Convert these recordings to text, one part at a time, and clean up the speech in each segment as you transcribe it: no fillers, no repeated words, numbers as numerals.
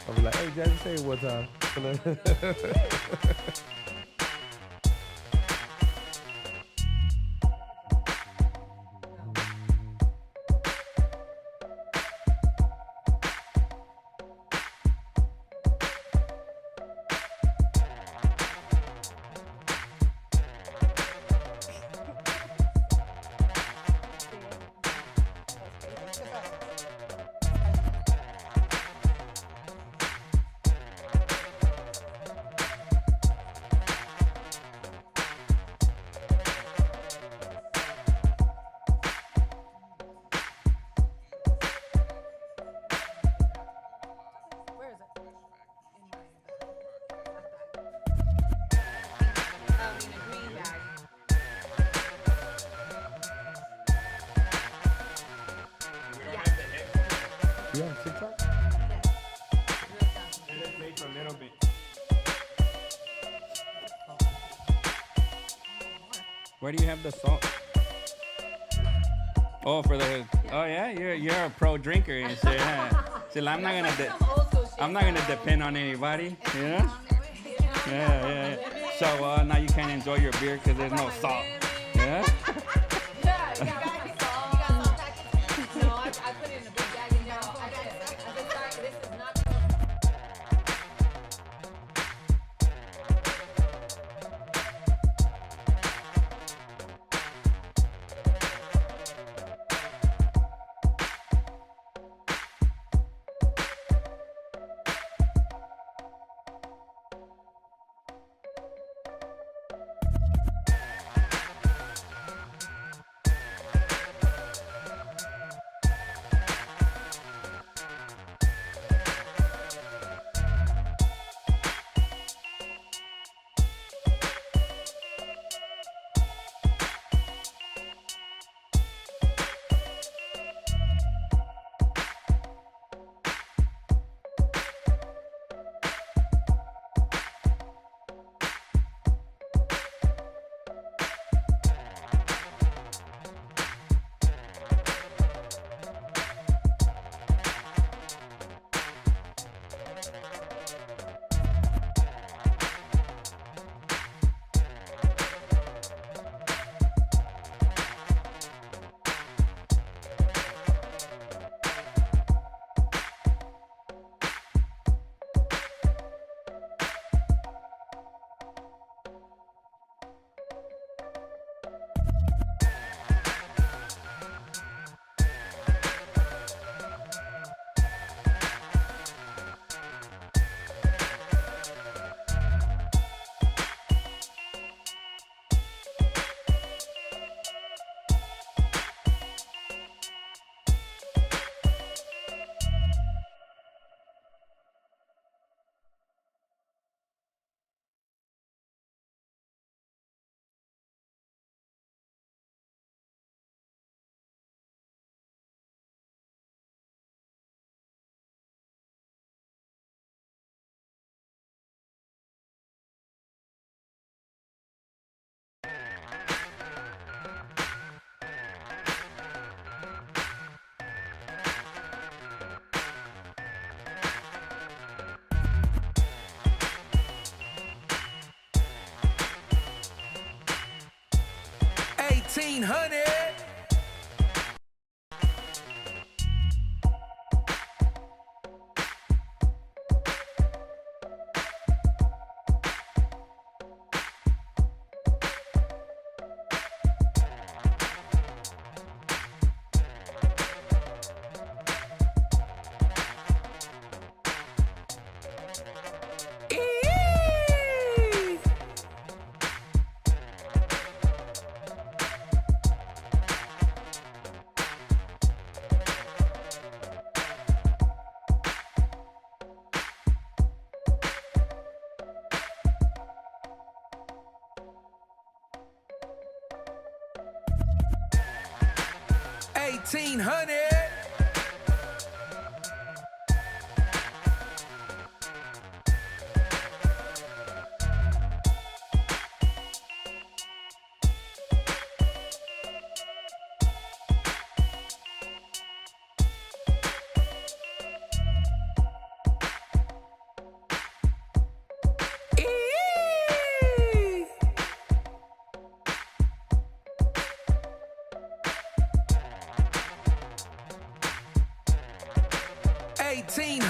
I'll be like, hey, Jasmine, say it one time. You on TikTok? It makes a little bit. Where do you have the salt? Oh, for the. Oh yeah, you're a pro drinker and shit. Huh? See, I'm not gonna depend on anybody. Yeah. Yeah. So now you can't enjoy your beer because there's no salt. Yeah.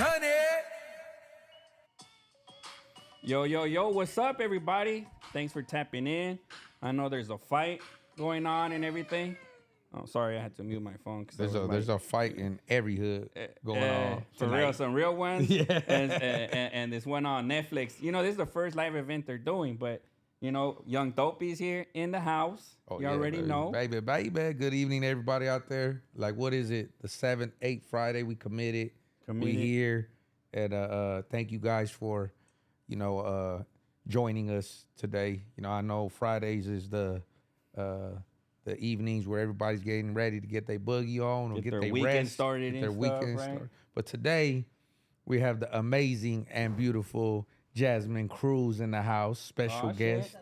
honey. Yo, what's up, everybody? Thanks for tapping in. I know there's a fight going on and everything. Oh, sorry, I had to mute my phone. There's a fight in every hood going on For tonight. real, some real ones. Yeah. And this one on Netflix. You know, this is the first live event they're doing, but, you know, young Dopey's here in the house. Oh, you yeah, already baby, know. Baby. Good evening, everybody out there. Like, what is it? The 7th, 8th Friday, we committed. We here. And thank you guys for, you know, joining us today. You know, I know Fridays is the evenings where everybody's getting ready to get their boogie on or get their weekend rest, started get their and weekend stuff, right? started. But today we have the amazing and beautiful Jasmine Cruz in the house, special guest. Shit.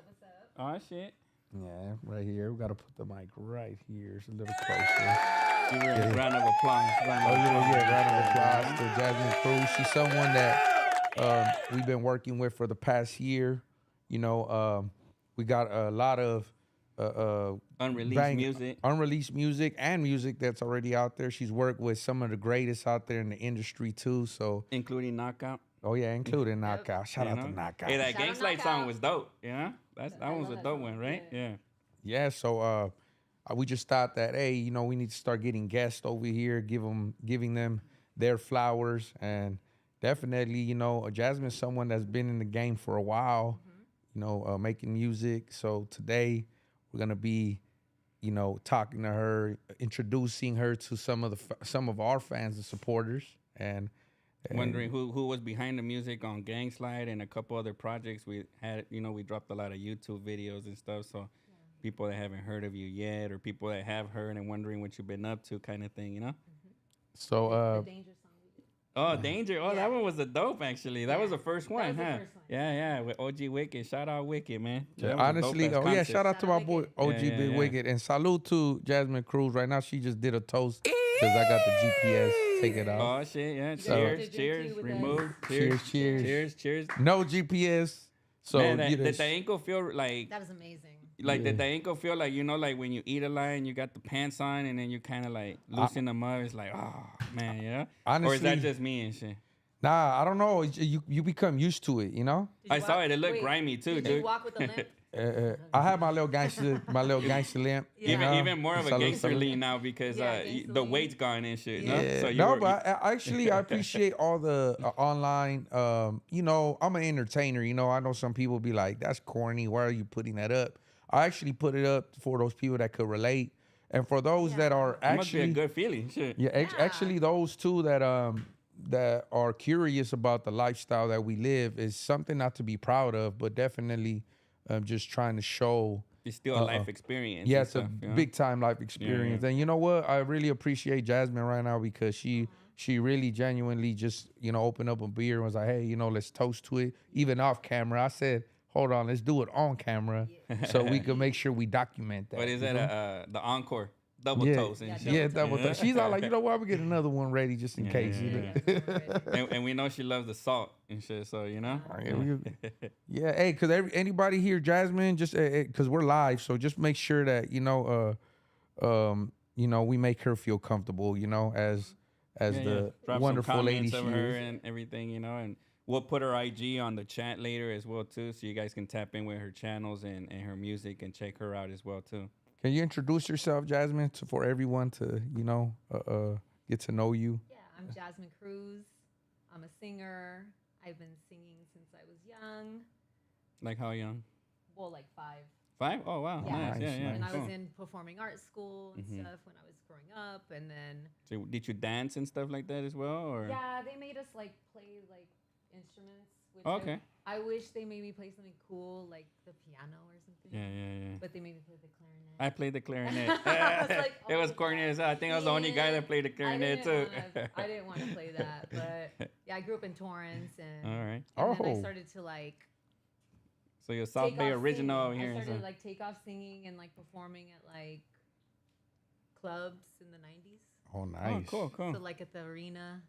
Oh, shit. Yeah, right here. We gotta put the mic right here. It's a little closer. Give her a round of applause. Round of applause to Jasmine Cruz. She's someone that we've been working with for the past year. You know, we got a lot of unreleased music and music that's already out there. She's worked with some of the greatest out there in the industry too. So including Knockout. Oh yeah, including Knockout. Shout out to Knockout. Hey, that Gang Slide song was dope. Yeah, that one was a dope one, right? Yeah. So we just thought that, hey, you know, we need to start getting guests over here, giving them their flowers, and definitely, you know, Jasmine's someone that's been in the game for a while, you know, making music. So today we're gonna be, you know, talking to her, introducing her to some of our fans and supporters, and wondering who was behind the music on Gang Slide and a couple other projects. We had, you know, we dropped a lot of YouTube videos and stuff. So people that haven't heard of you yet, or people that have heard and wondering what you've been up to, kind of thing, you know. So the Danger song we did. Oh, Danger. Oh, that one was the dope, actually. That was the first one, That was the huh? first one. Yeah, with OG Wicked. Shout out Wicked, man. yeah, That was a honestly, dope-ass concept. shout out to my boy OG Yeah, Big yeah. Wicked, and salute to Jasmine Cruz. Right now, she just did a toast because I got the GPS. Take it off. Oh, shit, yeah. So- Cheers. with Remove. Cheers. Cheers. No GPS. So Man, you did just- the ankle feel like... That was amazing. Did the ankle feel like, you know, like when you eat a lot and you got the pants on and then you kind of like loosen them up? It's like, oh, man, yeah? Or is that Honestly- just me and shit? Nah, I don't know. You become used to it, you know. I saw it. It looked grimy too, Did dude. you walk with a limp? I have my little gangster limp. you know? Even more of a Salute, gangster salute. lean now because gangster the lean. weight's gone and shit. Yeah. No? Yeah. So you No, were, but I appreciate all the online. You know, I'm an entertainer. You know, I know some people be like, "That's corny. Why are you putting that up?" I actually put it up for those people that could relate, and for those that are it must be a actually, good feeling. Shit. actually those two that are curious about the lifestyle that we live is something not to be proud of, but definitely just trying to show. It's still a life experience. Yeah, and it's a stuff, you know? big time life experience. And you know what? I really appreciate Jasmine right now because she really genuinely just, you know, opened up a beer and was like, hey, you know, let's toast to it. Even off camera. I said, hold on, let's do it on camera so we can make sure we document that. What is you that? know? The encore. Double Yeah, toast and shit. yeah, double toast. She's all like, you know what? I'm gonna get another one ready just in case. You know? And we know she loves the salt and shit, so, you know? Yeah, hey, because anybody here, Jasmine, just because we're live, so just make sure that you know, we make her feel comfortable, you know, as the Drop wonderful some lady comments she of her is. and everything, you know, and we'll put her IG on the chat later as well too, so you guys can tap in with her channels and her music and check her out as well too. Can you introduce yourself, Jasmine, for everyone to, you know, get to know you? Yeah, I'm Jasmine Cruz. I'm a singer. I've been singing since I was young. Like how young? Well, like 5. 5? Oh wow, Yeah. nice, yeah, Nice, yeah. And I cool. was in performing arts school and stuff when I was growing up. And then, So did you dance and stuff like that as well, or? yeah, they made us like play like instruments. Which Okay. I wish they made me play something cool like the piano or something. Yeah. But they made me play the clarinet. I played the clarinet. I was like, it was oh, corny as hell. I think I was the only guy that played the clarinet too. I didn't want to play that, but yeah, I grew up in Torrance, and All right. and then I Oh. started to like So you're South take Bay off original singing. here. I and started stuff. like take off singing and like performing at like clubs in the 90s. Oh, nice. Oh, cool. So like at the arena.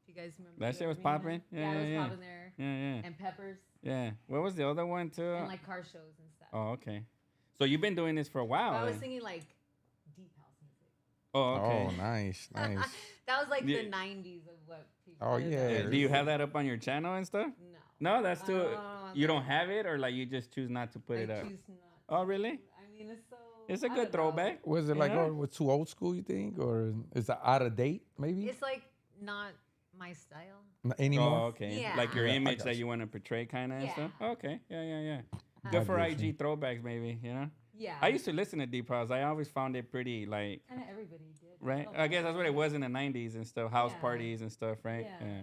If you guys remember That the shit was arena? popping? Yeah, it was Yeah. popping there. Yeah. And Peppers Yeah. What was the other one too? and like car shows and stuff. Oh, okay. So you've been doing this for a while. But I was then. singing like deep house music. Oh, okay. Oh, nice, nice. That was like Yeah. the 90s of what people. Oh, did yeah. then. Do you have that up on your channel and stuff? No. No, that's too. Oh, You don't okay. have it, or like you just choose not to put I it up. choose not. Oh, to. really? I mean, it's so. It's a I good don't know. throwback. Was it like Yeah. too old school? You think, or is it out of date? Maybe It's like not my style. anymore. Oh, okay. Yeah. Like your Yeah, I image got that you. you want to portray, kind of and Yeah. stuff. Okay. Yeah. I Good for get you. IG throwbacks, maybe. You know. Yeah. I used to listen to Deep House. I always found it pretty like. Kind of everybody did. Right. Oh, I guess that's what it was in the '90s and stuff. House Yeah. parties and stuff, right? Yeah.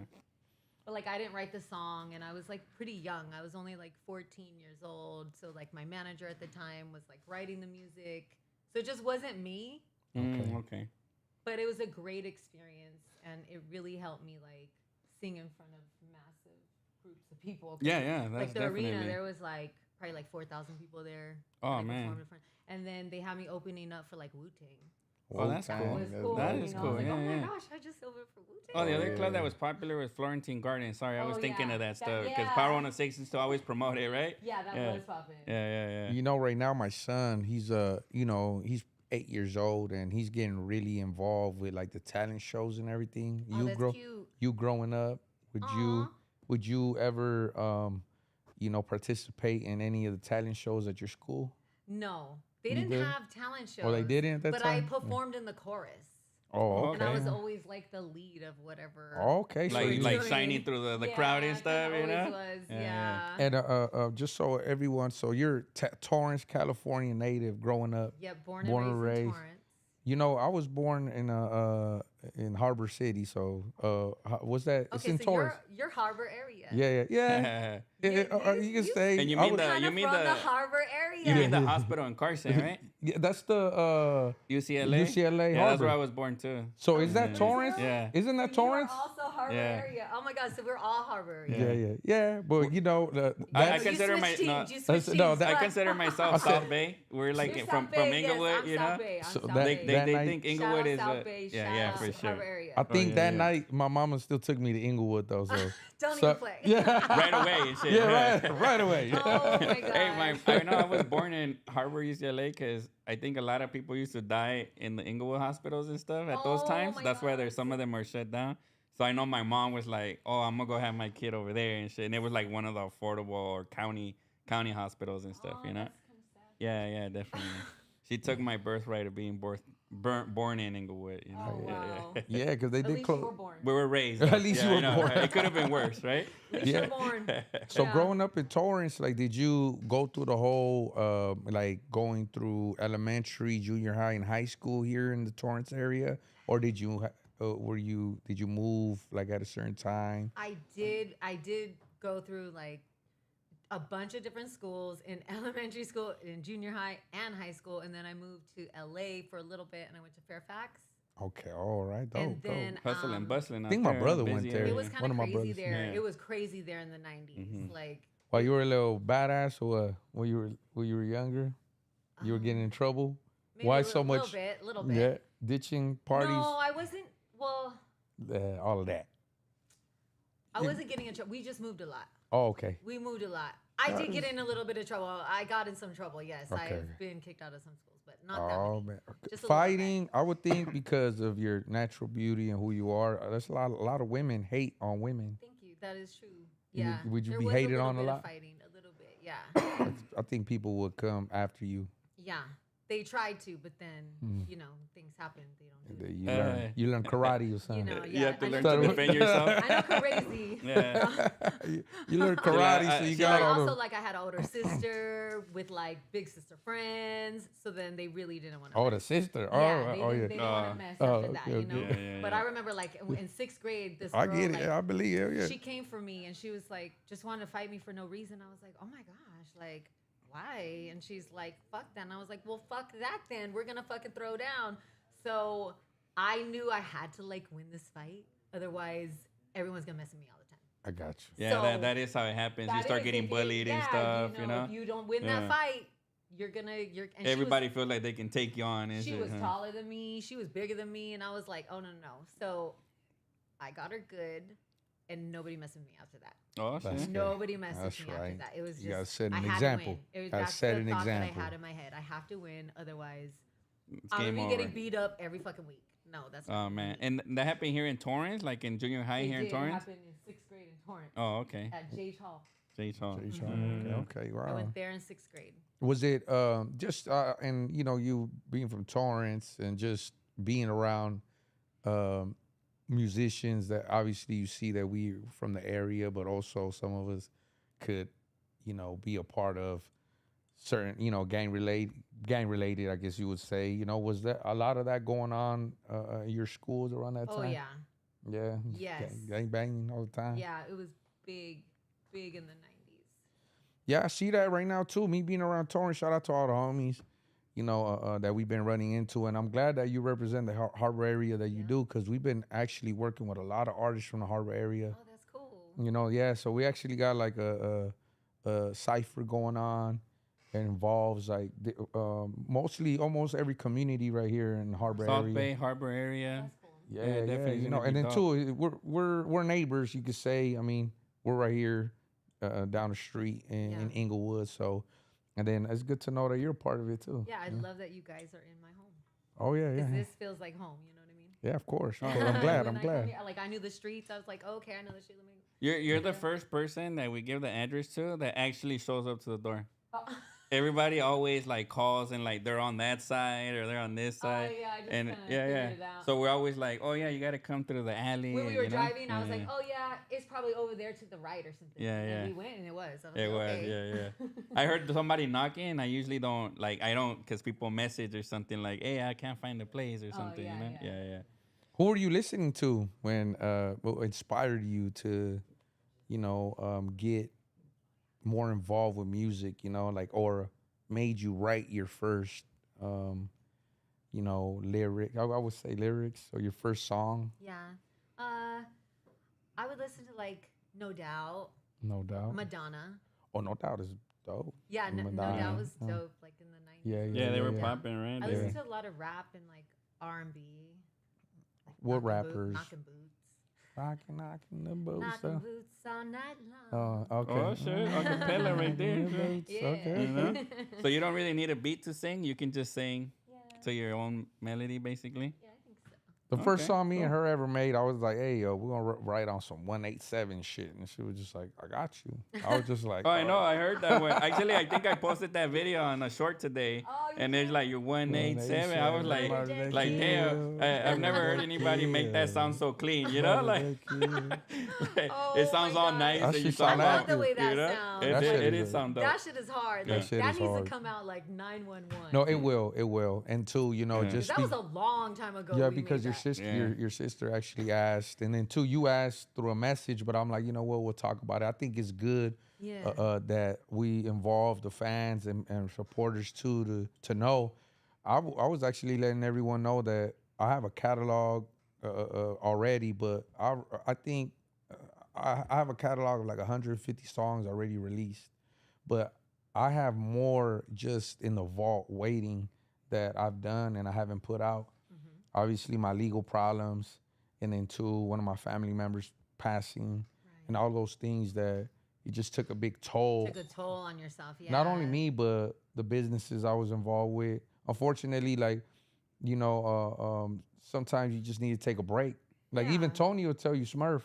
But like I didn't write the song, and I was like pretty young. I was only like 14 years old. So like my manager at the time was like writing the music. So it just wasn't me. Okay. But it was a great experience, and it really helped me like sing in front of massive groups of people. 'Cause, Yeah. That's like the definitely. arena, there was like probably like 4,000 people there. Oh, when I man. performed in front. And then they had me opening up for like Wu-Tang. Oh, that's That cool. was cool. That you is know? cool, I was like, yeah, oh my yeah. gosh, I just opened for Wu-Tang. Oh, the other Yeah. club that was popular was Florentine Garden. Sorry, I was Oh, thinking yeah. of that That- stuff because yeah. Power 106 used to always promote it, right? Yeah, that Yeah. was popping. Yeah. You know, right now my son, he's he's 8 years old and he's getting really involved with like the talent shows and everything. Oh, that's cute. You growing up, Aw. would you ever participate in any of the talent shows at your school? No, they You didn't did? have talent shows. Or they didn't at that but time? I performed in the chorus. Oh, okay. And I was always like the lead of whatever. Oh, okay. So Like you, like doing- shining through the crowd and Yeah, stuff, kinda you know? always was, Yeah, yeah. and just so everyone, so you're Torrance, California native growing up. Yep, born Born and and raised in raised. Torrance. You know, I was born in Harbor City, so what's that? It's Okay, in so Torrance. you're Harbor area. Yeah. yeah. You can say. And you I mean was- the- Kinda you mean from the- the Harbor area. You mean the hospital in Carson, right? Yeah, that's the UCLA? UCLA Yeah, that's Harbor. where I was born too. So is that Yeah. Torrance? Yeah. Isn't that So you are Torrance? also Harbor Yeah. area. Oh my God, so we're all Harbor area. Yeah. But you know, I that's, consider my- no, You switched no, teams, that- I but- consider myself said- South Bay. We're like You're from South Bay, yes, Inglewood, I'm you South know? Bay, I'm So South that- Bay. They night- think Shout Inglewood out is South Bay, yeah, shout for out sure. Harbor area. I think yeah, that yeah. night my mama still took me to Inglewood though. So Don't so- even play. Yeah. Right away and shit. Yeah, right away. Oh my God. Hey, I know I was born in Harbor, UCLA, because I think a lot of people used to die in the Inglewood hospitals and stuff at those Oh times. my That's why God. there's some of them are shut down. So I know my mom was like, "Oh, I'm gonna go have my kid over there and shit." And it was like one of the affordable or county hospitals and stuff, you know? That's kinda sad. Yeah, definitely. She took my birthright of being born in Inglewood, you know? Oh, wow. Yeah, because they At did least you were close. born. We were raised. At though. least Yeah, you were I know, born. right? It could have been worse, right? At least Yeah. you're born. So Yeah. growing up in Torrance, like, did you go through the whole, like, going through elementary, junior high, and high school here in the Torrance area, or did you, did you move like at a certain time? I did go through like a bunch of different schools in elementary school, in junior high and high school, and then I moved to LA for a little bit, and I went to Fairfax. Okay, all right, dope, And then Hustling, bustling. I think my brother went there. it was One kind of of my crazy brothers. there. Yeah. It was crazy there in the 90s. Like While you were a little badass, or what? When you were younger, you were getting in trouble. maybe Why a so little much? bit, little bit. Yeah, ditching parties, No, I wasn't. Well, all of that. I wasn't getting in trouble. We just moved a lot. Oh, okay. We moved a lot. I did get in a little bit of trouble. I got in some trouble. Yes, Okay. I've been kicked out of some schools, but not that Oh many. man, Just a little bit. fighting. I would think because of your natural beauty and who you are. There's a lot of women hate on women. Thank you. That is true. You would- Yeah. would you There be was hated little on a bit of lot? Fighting a little bit. Yeah. I think people would come after you. Yeah. They tried to, but then Mm. things happen. They don't do it. You learn karate or something. know, You yeah, have to I learn know to defend yourself. I know crazy. Yeah. you learn karate, so you She got But all also, the. like, I had an older sister with like big sister friends, so then they really didn't want to. Oh, the sister. Oh, Yeah, they oh didn't, yeah. they didn't want to mess Oh, after that, okay, you okay. know. Yeah. But I remember, like, in sixth grade, this I girl, get it. like, I believe it. Yeah. she came for me and she was like, just wanted to fight me for no reason. I was like, oh my gosh, like, why? And she's like, fuck that. And I was like, well, fuck that then. We're gonna fucking throw down. So I knew I had to like win this fight, otherwise everyone's gonna mess with me all the time. I got you. Yeah, So, that is how it happens. You That start is, getting if you- bullied and yeah, stuff, you know? If you don't win Yeah. that fight, you're and Everybody feels like they can take you on and She shit. was huh? taller than me. She was bigger than me, and I was like, oh no. So I got her good, and nobody messed with me after that. Oh, That's shit. good. Nobody messed That's with me right. after that. It was You gotta just set I an had example. to win. It was Gotta that's set the an thought that I example. had in my head. I have to win, otherwise It's I'm game gonna be over. getting beat up every fucking week. No, that's not Oh gonna man, be. and that happened here in Torrance, like in junior high It here in did Torrance. happen in 6th grade in Torrance Oh, okay. at Jay's Hall. Jay's Hall. Jay's Yeah, Hall. yeah, yeah. Okay, I wow. went there in 6th grade. Was it just and you know you being from Torrance and just being around um, musicians that obviously you see that we from the area, but also some of us could be a part of certain gang related I guess you would say. Was there a lot of that going on in your schools around that Oh time? yeah, Yeah. Yes. Gang banging all the time. yeah. It was big, big in the 90s. Yeah, I see that right now too. Me being around Torrance, shout out to all the homies, that we've been running into, and I'm glad that you represent the Harbor area that you Yeah. do, because we've been actually working with a lot of artists from the Harbor area. Oh, that's cool. Yeah. So we actually got like a cipher going on. It involves like mostly almost every community right here in the Harbor South area. Bay, Harbor area. That's cool. Yeah, Yeah, yeah, definitely gonna and be then dope. too, we're neighbors, you could say. I mean, we're right here down the street in Yeah. Inglewood, so. And then it's good to know that you're a part of it too. Yeah, I love that you guys are in my home. Oh yeah, Because yeah, this feels like home. You know what I mean? yeah. Of course. Oh, I'm yeah. glad. When I'm I come glad. here, like I knew the streets. I was like, okay, I know the street. Let me. You're the first person that we give the address to that actually shows up to the door. Oh. Everybody always like calls and like they're on that side or they're on this side. yeah, I just and kinda yeah, yeah. figured it out. So we're always like, oh yeah, you gotta come through the alley. When we were you know? driving, I was Yeah, like, oh yeah, it's probably over there to the right or something. Yeah, and then yeah. we went and it was. I was It like, was, okay. yeah. I heard somebody knocking. I usually don't because people message or something like, hey, I can't find the place or something. yeah, you know? yeah. Yeah. Who are you listening to when what inspired you to, get more involved with music? Or made you write your first, lyric. I would say lyrics or your first song. Yeah. I would listen to like No Doubt, No doubt. Madonna. Oh, no doubt is dope. Yeah, No Madonna. Doubt was Yeah. dope, like in the 90s. Yeah, Yeah, they were yeah. popping, right? I They listened were- to a lot of rap and like R&B. Like What knocking rappers? Knocking boots. Knocking the boots. Knocking boots all night long. Oh, okay. Oh, shit. Acapella right there. Knocking the boots, Yeah. Okay. You know? So you don't really need a beat to sing. You can just sing Yeah. to your own melody, basically. Yeah, I think so. The first Okay, song me and her ever made, I was like, hey, yo, we're going to write on some 187 shit. And she was just like, I got you. I was just like, Oh, I know. I heard that one. Actually, I think I posted that video on a short today. Oh, you And it's did? like, you're 187. I was like, damn, I've never heard anybody make that sound so clean, you know? Like, Oh it sounds my all God. nice. That And you shit sound sound I love out. the way that You know? sounds. That shit It is is sound dope. That shit is hard. Yeah. Like, That shit that is needs hard. to come out like 911. no, it will. It will. And two, Yeah. just That was a long time ago. yeah, we because made your that. sister, Yeah. your sister actually asked, and then two, you asked through a message. But I'm like, you know what? We'll talk about it. I think it's good Yeah. that we involve the fans and supporters too to know. I was actually letting everyone know that I have a catalog already, but I think I have a catalog of like 150 songs already released, but I have more just in the vault waiting that I've done and I haven't put out. Obviously, my legal problems, and then two, one of my family members passing, and all those things that it just took a big toll. Took a toll on yourself. Yeah. Not only me, but the businesses I was involved with. Unfortunately, like, sometimes you just need to take a break. Like even Yeah. Tony will tell you, Smurf,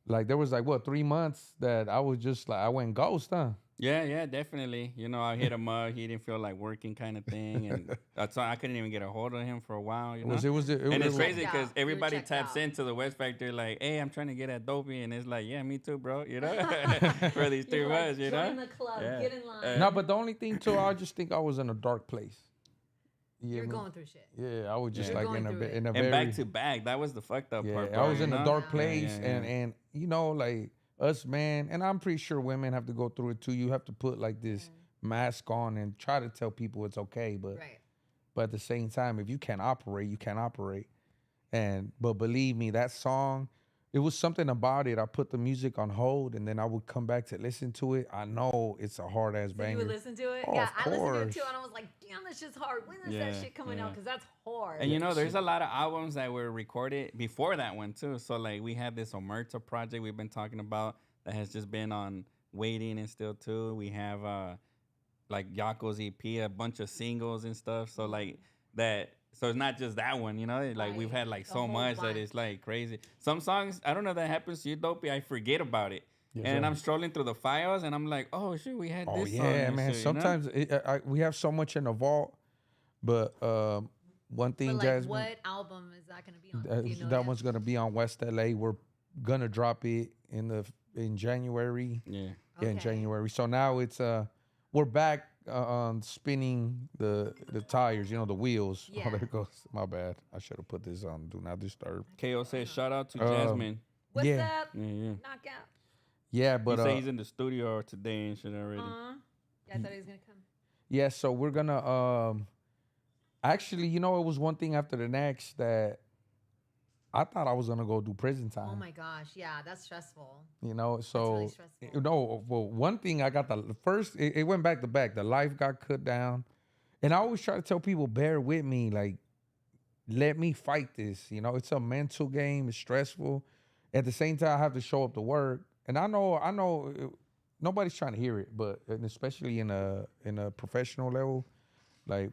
like there was like 3 months that I was just like I went ghost, huh? Yeah, definitely. You know, I hit him up. He didn't feel like working kind of thing. And that's why I couldn't even get a hold of him for a while, you know? It was And it's was- crazy Checked because out. You were everybody checked taps out. into the West Factory like, hey, I'm trying to get at Dopey. And it's like, yeah, me too, bro. You know? For these 3 You're like, months, you join know? the club. Yeah. Get in line. No, but the only thing too, I just think I was in a dark place. You're me? going through shit. Yeah, I was just Yeah. like You're in going a through bit it. in a And very back to back. That was the fucked up yeah. part. I was bro, in you a know? dark Yeah, place, yeah, yeah. and like us, man, and I'm pretty sure women have to go through it too. You have to put like this mask on and try to tell people it's okay, but Right. but at the same time, if you can't operate, you can't operate. But believe me, that song, it was something about it. I put the music on hold, and then I would come back to listen to it. I know it's a hard ass So you banger. would listen to it? Oh, Yeah, of I listened to it course. too, and I was like, damn, that shit's hard. When is Yeah, that shit coming out? yeah. Because that's hard. And you know, there's a lot of albums that were recorded before that one too. So like we have this Omerta project we've been talking about that has just been on waiting and still too. We have like Yako's EP, a bunch of singles and stuff. So like that So it's not just that one, you know. Like we've Right. had like The so whole much that bunch. it's like crazy. Some songs, I don't know if that happens to you, Dopey. I forget about it, Yes, and sir. I'm strolling through the files, and I'm like, oh shit, we had Oh this song. yeah, And man. shit, you know? Sometimes we have so much in the vault, but one But thing, like, Jasmine, what album is that gonna be on? Do you know that yet? one's gonna be on West LA. We're gonna drop it in January. Yeah. Yeah, in Okay. January. So now it's we're back on spinning the tires, you know, the wheels. Yeah. Oh, there it goes. My bad. I should have put this on Do Not Disturb. KO says shout out to Um, Jasmine. What's Yeah. up? Yeah, yeah. Knockout. Yeah, He but say he's in the studio today and shit already. Yeah, I thought he was gonna come. yeah, so we're gonna actually, you know, it was one thing after the next that I thought I was gonna go do prison time. Oh my gosh, yeah, that's stressful. You know, so really stressful. you know, well, one thing I got the first, it went back to back. The life got cut down, and I always try to tell people, bear with me, like, let me fight this. You know, it's a mental game. It's stressful. At the same time, I have to show up to work, and I know, nobody's trying to hear it, but and especially in a professional level, like,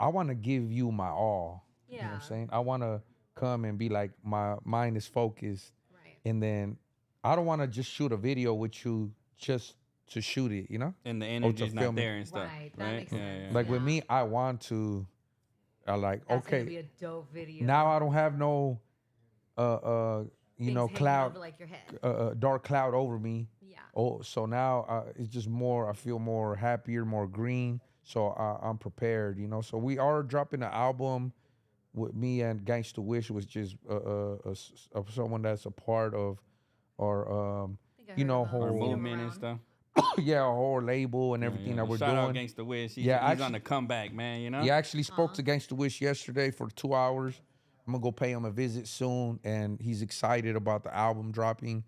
I want to give you my all. You know what I'm Yeah. saying? I want to come and be like, my mind is focused. Right. And then I don't want to just shoot a video with you just to shoot it, you know? And the to energy's not film it. there and stuff. Right, that makes sense. Like with Yeah. me, I want to, like, That's gonna okay, be a dope video. now I don't have no, you Things know, hanging cloud, over like your head. dark cloud over me. Yeah. Oh, so now it's just more, I feel more happier, more green. So I'm prepared, you know? So we are dropping an album with me and Gangsta Wish, which is someone that's a part of our, I think I you heard know, of him. Our I've seen whole, him movement and around. stuff. yeah, our whole label and Yeah, everything yeah. that we're Shout out doing. Gangsta Wish. He's, Yeah, he's actually- on the comeback, man, you know? He actually spoke to Gangsta Wish yesterday for 2 hours. I'm gonna go pay him a visit soon, and he's excited about the album dropping.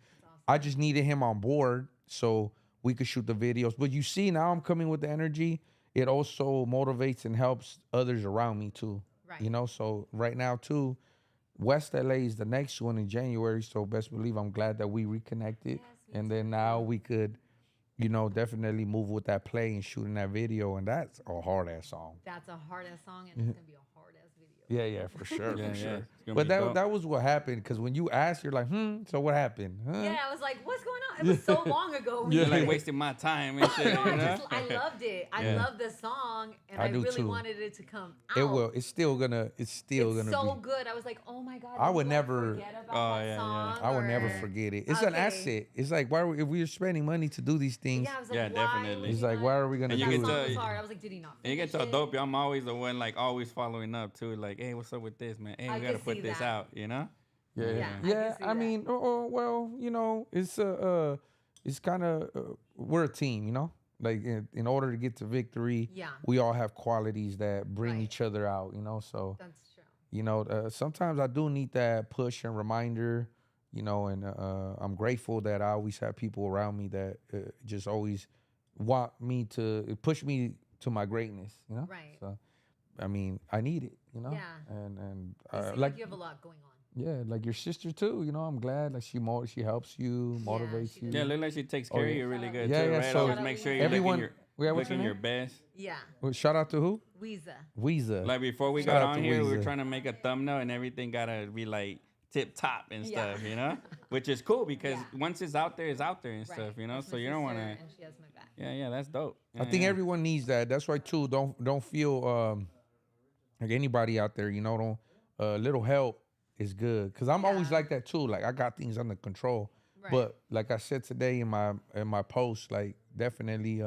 I just needed him on board so we could shoot the videos. But you see, now I'm coming with the energy. It also motivates and helps others around me too. Right. You know, so right now too, West LA is the next one in January. So best believe I'm glad that we reconnected, Yes, me and then now we could, you know, definitely move with that play and shooting that video, and that's a hard ass song. That's a hard ass song, and it's gonna be a hard ass video. Yeah, for sure, Yeah, for yeah, sure. it's gonna But be that dope. that was what happened, because when you ask, you're like, so what happened? Huh? Yeah, I was like, what's going on? It was so long ago. when You're you like did it. wasting my time and shit, No, you know? I loved it. I Yeah. loved the song, and I I do really too. wanted it to come out. It will. It's still gonna It's gonna so be. good. I was like, oh my god. I did would I never- forget about Oh, that yeah, yeah. song, I would never or- forget it. It's an Okay. asset. It's like, if we're spending money to do these things, Yeah, I was like, Yeah, why definitely. would it's you like, not- why are we gonna And you do can it? That tell- song was hard. I was like, did he not? And you can finish tell it? Dopey, I'm always the one like always following up too. Like, hey, what's up with this, man? Hey, I we gotta could put see this that. out, you know? Yeah, Yeah, I yeah. can see I that. mean, well, you know, it's kind of we're a team, you know. Like in order to get to victory, Yeah. we all have qualities that bring Right. each other out, you know. So That's true. you know, sometimes I do need that push and reminder, you know, and I'm grateful that I always have people around me that just always want me to push me to my greatness, you know. Right. So, I mean, I need it, you know. Yeah. And You seem like you have a lot going on. yeah, like your sister too. You know, I'm glad like she helps you, Yeah, motivates she you. does. Yeah, look like she takes Oh, care yeah. of you really good Yeah, too, yeah, right? so- Always make sure you're Everyone- looking what's her your name? best. Yeah. Well, shout out to who? Weezer. Weezer. Like before we Shout got out on to here, we were Weezer. trying to make a thumbnail and everything gotta be like tip top and Yeah. stuff, you know? Which is cool because Yeah. once it's out there and Right. stuff, you know? That's So my you don't wanna sister, and she has my back. Yeah, that's dope. I think yeah. everyone needs that. That's why too. Don't feel like anybody out there. You know, don't little help is good. Cause I'm always Yeah. like that too. Like I got things under control. Right. But like I said today in my post, like definitely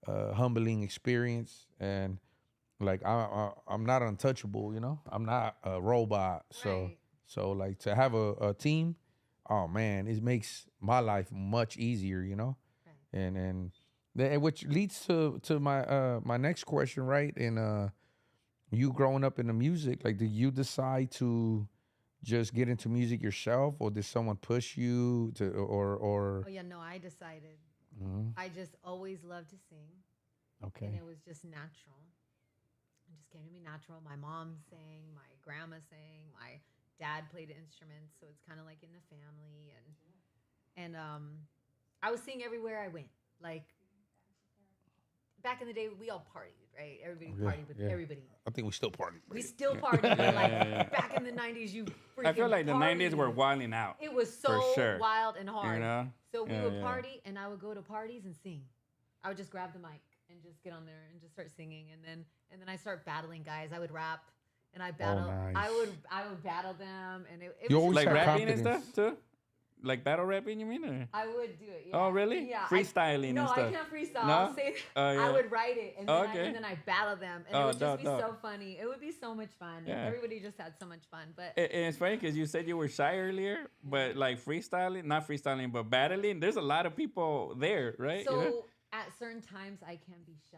humbling experience, and like I'm not untouchable. You know, I'm not a robot. So Right. so like to have a team, oh man, it makes my life much easier. You know. Right. And which leads to my my next question, right? And you growing up in the music, like, did you decide to just get into music yourself, or did someone push you to, or Oh yeah, no, I decided. Mhm. I just always loved to sing, and Okay, it was just natural. It just came to me natural. My mom sang, my grandma sang, my dad played instruments, so it's kind of like in the family. And I was singing everywhere I went. Like back in the day, we all partied, right? Everybody Yeah, partied with yeah. everybody. I think we still party. We still party, but like back in the 90s, you freaking I feel like the 90s were partied. wilding out. It was so sure. wild and hard. You know? So we Yeah, would yeah. party, and I would go to parties and sing. I would just grab the mic and just get on there and just start singing, and then I start battling guys. I would rap, and I battle. nice. I would battle them, and it You was always Like have rapping and confidence. stuff too? Like battle rapping, you mean? Or? I would do it. Yeah. Oh, really? Yeah. Freestyling no, and stuff. I can't freestyle. No? I'll say Oh, yeah. I would write it, and then, Okay. and then I battle them, and Oh, it would just be dope. so funny. It would be so much fun. Yeah. Everybody just had so much fun. But And it's funny because you said you were shy earlier, but like freestyling, not freestyling, but battling, there's a lot of people there, right? so You know? at certain times I can be shy,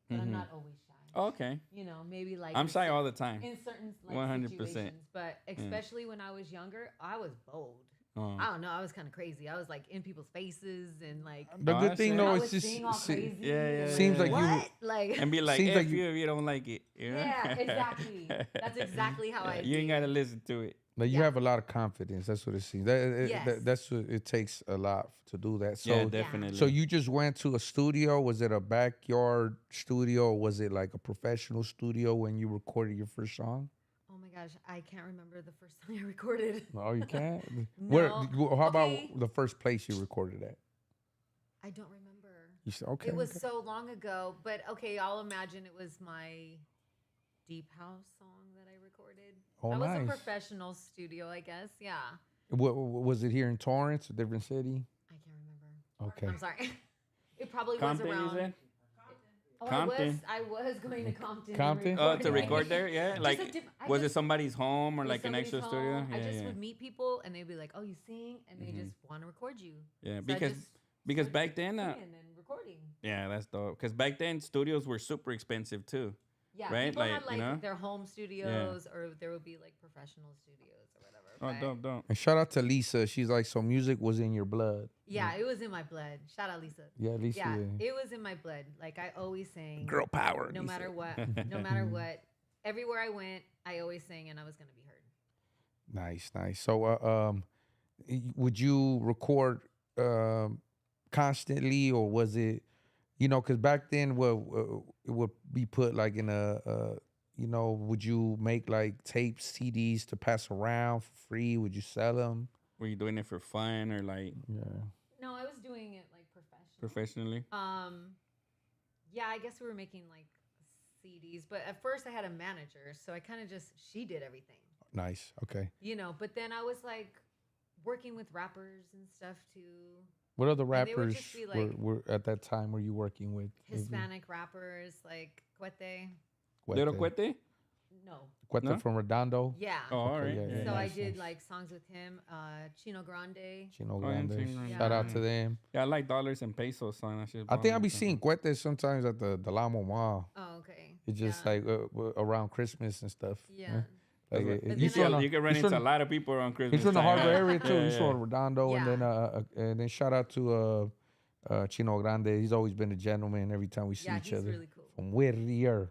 but I'm not always shy. Okay. You know, maybe like I'm shy all the time. in certain like 100%. situations, but especially when I was younger, I was bold. Oh. I don't know. I was kind of crazy. I was like in people's faces and like The Oh, good that's thing it. though I is was just being all crazy. Yeah. Seems like you- what? Like And be like, Seems F like you you- if you don't like it. You know? yeah, exactly. That's exactly how I. You ain't do. got to listen to it. like you Yeah. have a lot of confidence. That's what it seems. Yes. That's what it takes a lot to do that. So Yeah, definitely. So you just went to a studio? Was it a backyard studio, or was it like a professional studio when you recorded your first song? Oh my gosh, I can't remember the first time I recorded. No, you can't. No. How about Okay. the first place you recorded at? I don't remember. You said okay. It was okay. so long ago, but okay, I'll imagine it was my Deep House song that I recorded. Oh, that was nice. a professional studio, I guess. Yeah. What was it here in Torrance, a different city? I can't remember. Okay. I'm sorry. It probably Compton, was you around. said? Oh, Compton. I was going to Compton. Compton? And Oh, to record record there? Yeah. Just Like, a diff- I was it just- somebody's home or was like an somebody's extra studio? home. I Yeah, just yeah. would meet people and they'd be like, "Oh, you sing," and they just want to record you. Yeah, So I because just because started back then, singing and recording. yeah, that's dope. Because back then, studios were super expensive too. Yeah, Right? people Like, had you like know? their home studios, or there would be like professional studios or whatever. Oh, but dope, dope. And shout out to Lisa. She's like, so music was in your blood. yeah, it was in my blood. Shout out Lisa. Yeah, Lisa. Yeah, Yeah. it was in my blood. Like I always sang. Girl power. No Lisa. matter what, no matter what, everywhere I went, I always sang, and I was gonna be heard. Nice, nice. So, would you record constantly, or was it, because back then, it would be put like in would you make like tapes, CDs to pass around for free? Would you sell them? Were you doing it for fun or like Yeah. No, I was doing it like professional. professionally? Yeah, I guess we were making like CDs, but at first I had a manager, so I kind of she did everything, Nice. Okay. But then I was like working with rappers and stuff too, What other they would rappers just be like were at that time were you working with? Hispanic rappers like Cuete. Little Cuete? No. Cuete No? from Redondo. Yeah. Oh, all right. yeah, Yeah, So yeah. I nice, did nice. like songs with him, Chino Grande. Chino Oh, yeah, Grandes. Chino Grande. Shout out Yeah. to them. Yeah, I like dollars and pesos song. That shit I think I'll be bomb. seeing Cuete sometimes at the La Mama. Oh, okay. It's just yeah. like around Christmas and stuff. Yeah. Like, But then he's I- from, You can run he's into from- a lot of people around Christmas. He's from the time, Harbor right? area too. Yeah, He's yeah. from Redondo, and then shout out to Chino Grande. He's always been a gentleman. Every time we see Yeah, each he's other, really cool. from Whittier.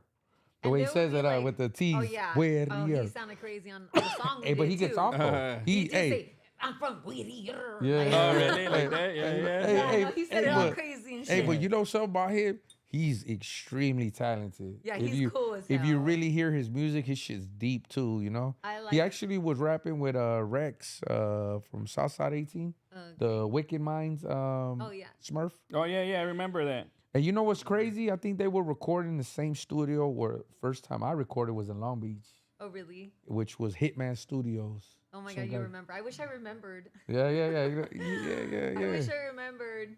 The And way he there says would it be, like- with the T's. Oh yeah. Whittier. Oh, he sounded crazy on the song. Hey, but he gets off though. He He, did hey, say, "I'm from Whittier." Yeah. Like, Oh, really? Like that? Yeah, yeah. Hey, yeah, hey, no, he said hey, it all but- crazy and hey, shit. but you know something about him? He's extremely talented. Yeah, If he's you, cool as If you hell. really hear his music, his shit's deep too. I like He actually was rapping with Rex from Southside 18, the Wicked Minds Oh yeah. Smerf. Oh, yeah, yeah. I remember that. And you know what's crazy? I think they were recording in the same studio where first time I recorded was in Long Beach, Oh really? which was Hitman Studios. Oh my Some god, you guy- remember? I wish I remembered. Yeah. I Yeah. wish I remembered.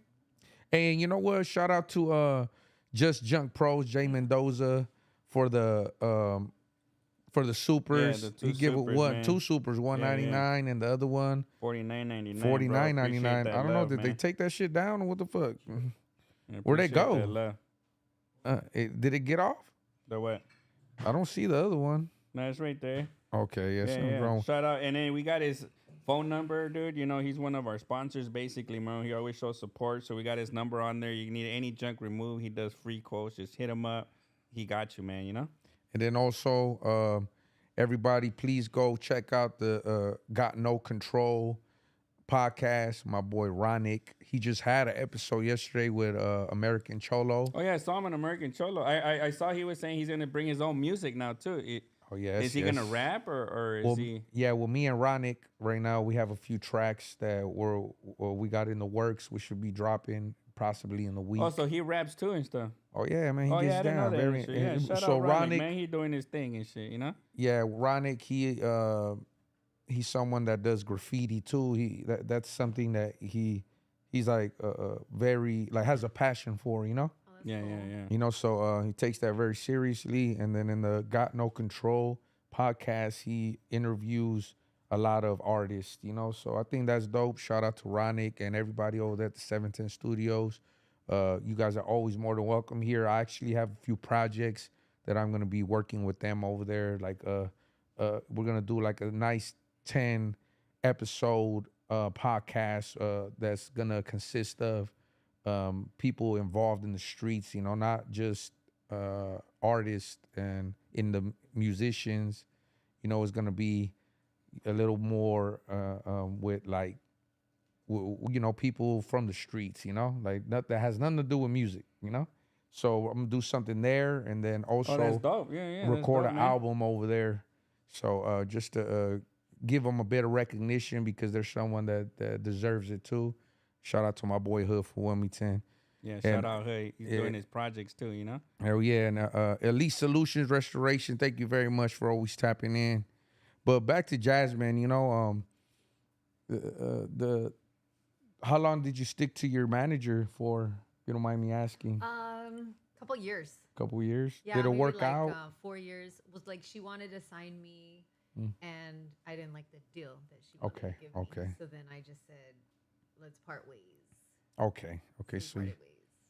And you know what? Shout out to Just Junk Pros, Jay Mendoza for the supers. the two He give supers, one, man. two supers, $1.99, and the other one $49.99. $49.99. I don't know. Did they take? take that shit down or what the fuck? Where'd they go? Did it get off? The what? I don't see the other one. No, it's right there. Okay, yeah, Yeah, something yeah. wrong. Shout out. And then we got his phone number, dude. He's one of our sponsors, basically, man. He always shows support. So we got his number on there. You need any junk removed. He does free quotes. Just hit him up. He got you, man, And then also, everybody, please go check out the Got No Control podcast. My boy Ronick. He just had an episode yesterday with American Cholo. Oh yeah, I saw him in American Cholo. I saw he was saying he's gonna bring his own music now too. Oh yes. Is he gonna rap or is he? Yeah, well, me and Ronick right now we have a few tracks that we got in the works. We should be dropping possibly in the week. Oh, so he raps too and stuff. Oh yeah, man, he Oh gets yeah, I didn't know down. that. Very, and shit. Yeah, shout so out Ronick, man. He doing his thing and shit. You know. Yeah, Ronick, he's someone that does graffiti too. That's something that he's like very like has a passion for. You know. Oh, Yeah, cool. yeah. You know, so he takes that very seriously. And then in the Got No Control podcast, he interviews a lot of artists, you know. So I think that's dope. Shout out to Ronick and everybody over there at the 710 Studios. You guys are always more than welcome here. I actually have a few projects that I'm going to be working with them over there. Like, we're going to do like a nice 10 episode podcast that's going to consist of people involved in the streets, you know, not just artists and in the musicians. You know, it's gonna be a little more with like, you know, people from the streets. You know, like that has nothing to do with music. You know, so I'm gonna do something there, and then also that's dope. Yeah, record that's dope, an album over there. So just to give them a bit of recognition because there's someone that deserves it too. Shout out to my boy Hood for Wilmington. Yeah, shout out Hood. He's doing his projects too, you know? Oh, yeah. And Elite Solutions Restoration, thank you very much for always tapping in. But back to Jasmine, you know, how long did you stick to your manager for, if you don't mind me asking? Couple years. Couple years? Yeah, did it maybe work like, out? 4 years. Was like she wanted to sign me, and I didn't like the deal that she wanted to give me. So then I just said, let's part ways. Okay, We sweet. parted ways.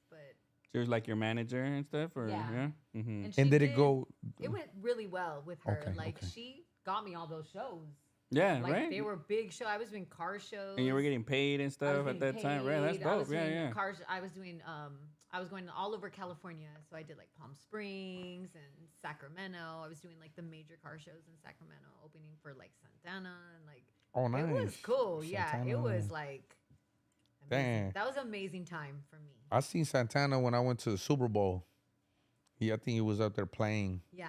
But She was like your manager and stuff? Or, yeah? Mm-hmm. and she And did it go? It went really well with her. Okay, Like okay. she got me all those shows. Yeah, Like right? they were big shows. I was doing car shows. And you were getting paid and I was stuff at getting that time, right? That's paid. I was dope. Yeah, doing yeah. Cars. I was doing. I was going all over California. So I did like Palm Springs and Sacramento. I was doing like the major car shows in Sacramento, opening for like Santana and like. Oh, nice. It was cool. Yeah, Santana. it was like. Amazing. Dang. That was an amazing time for me. I seen Santana when I went to the Super Bowl. I think he was up there playing. Yeah.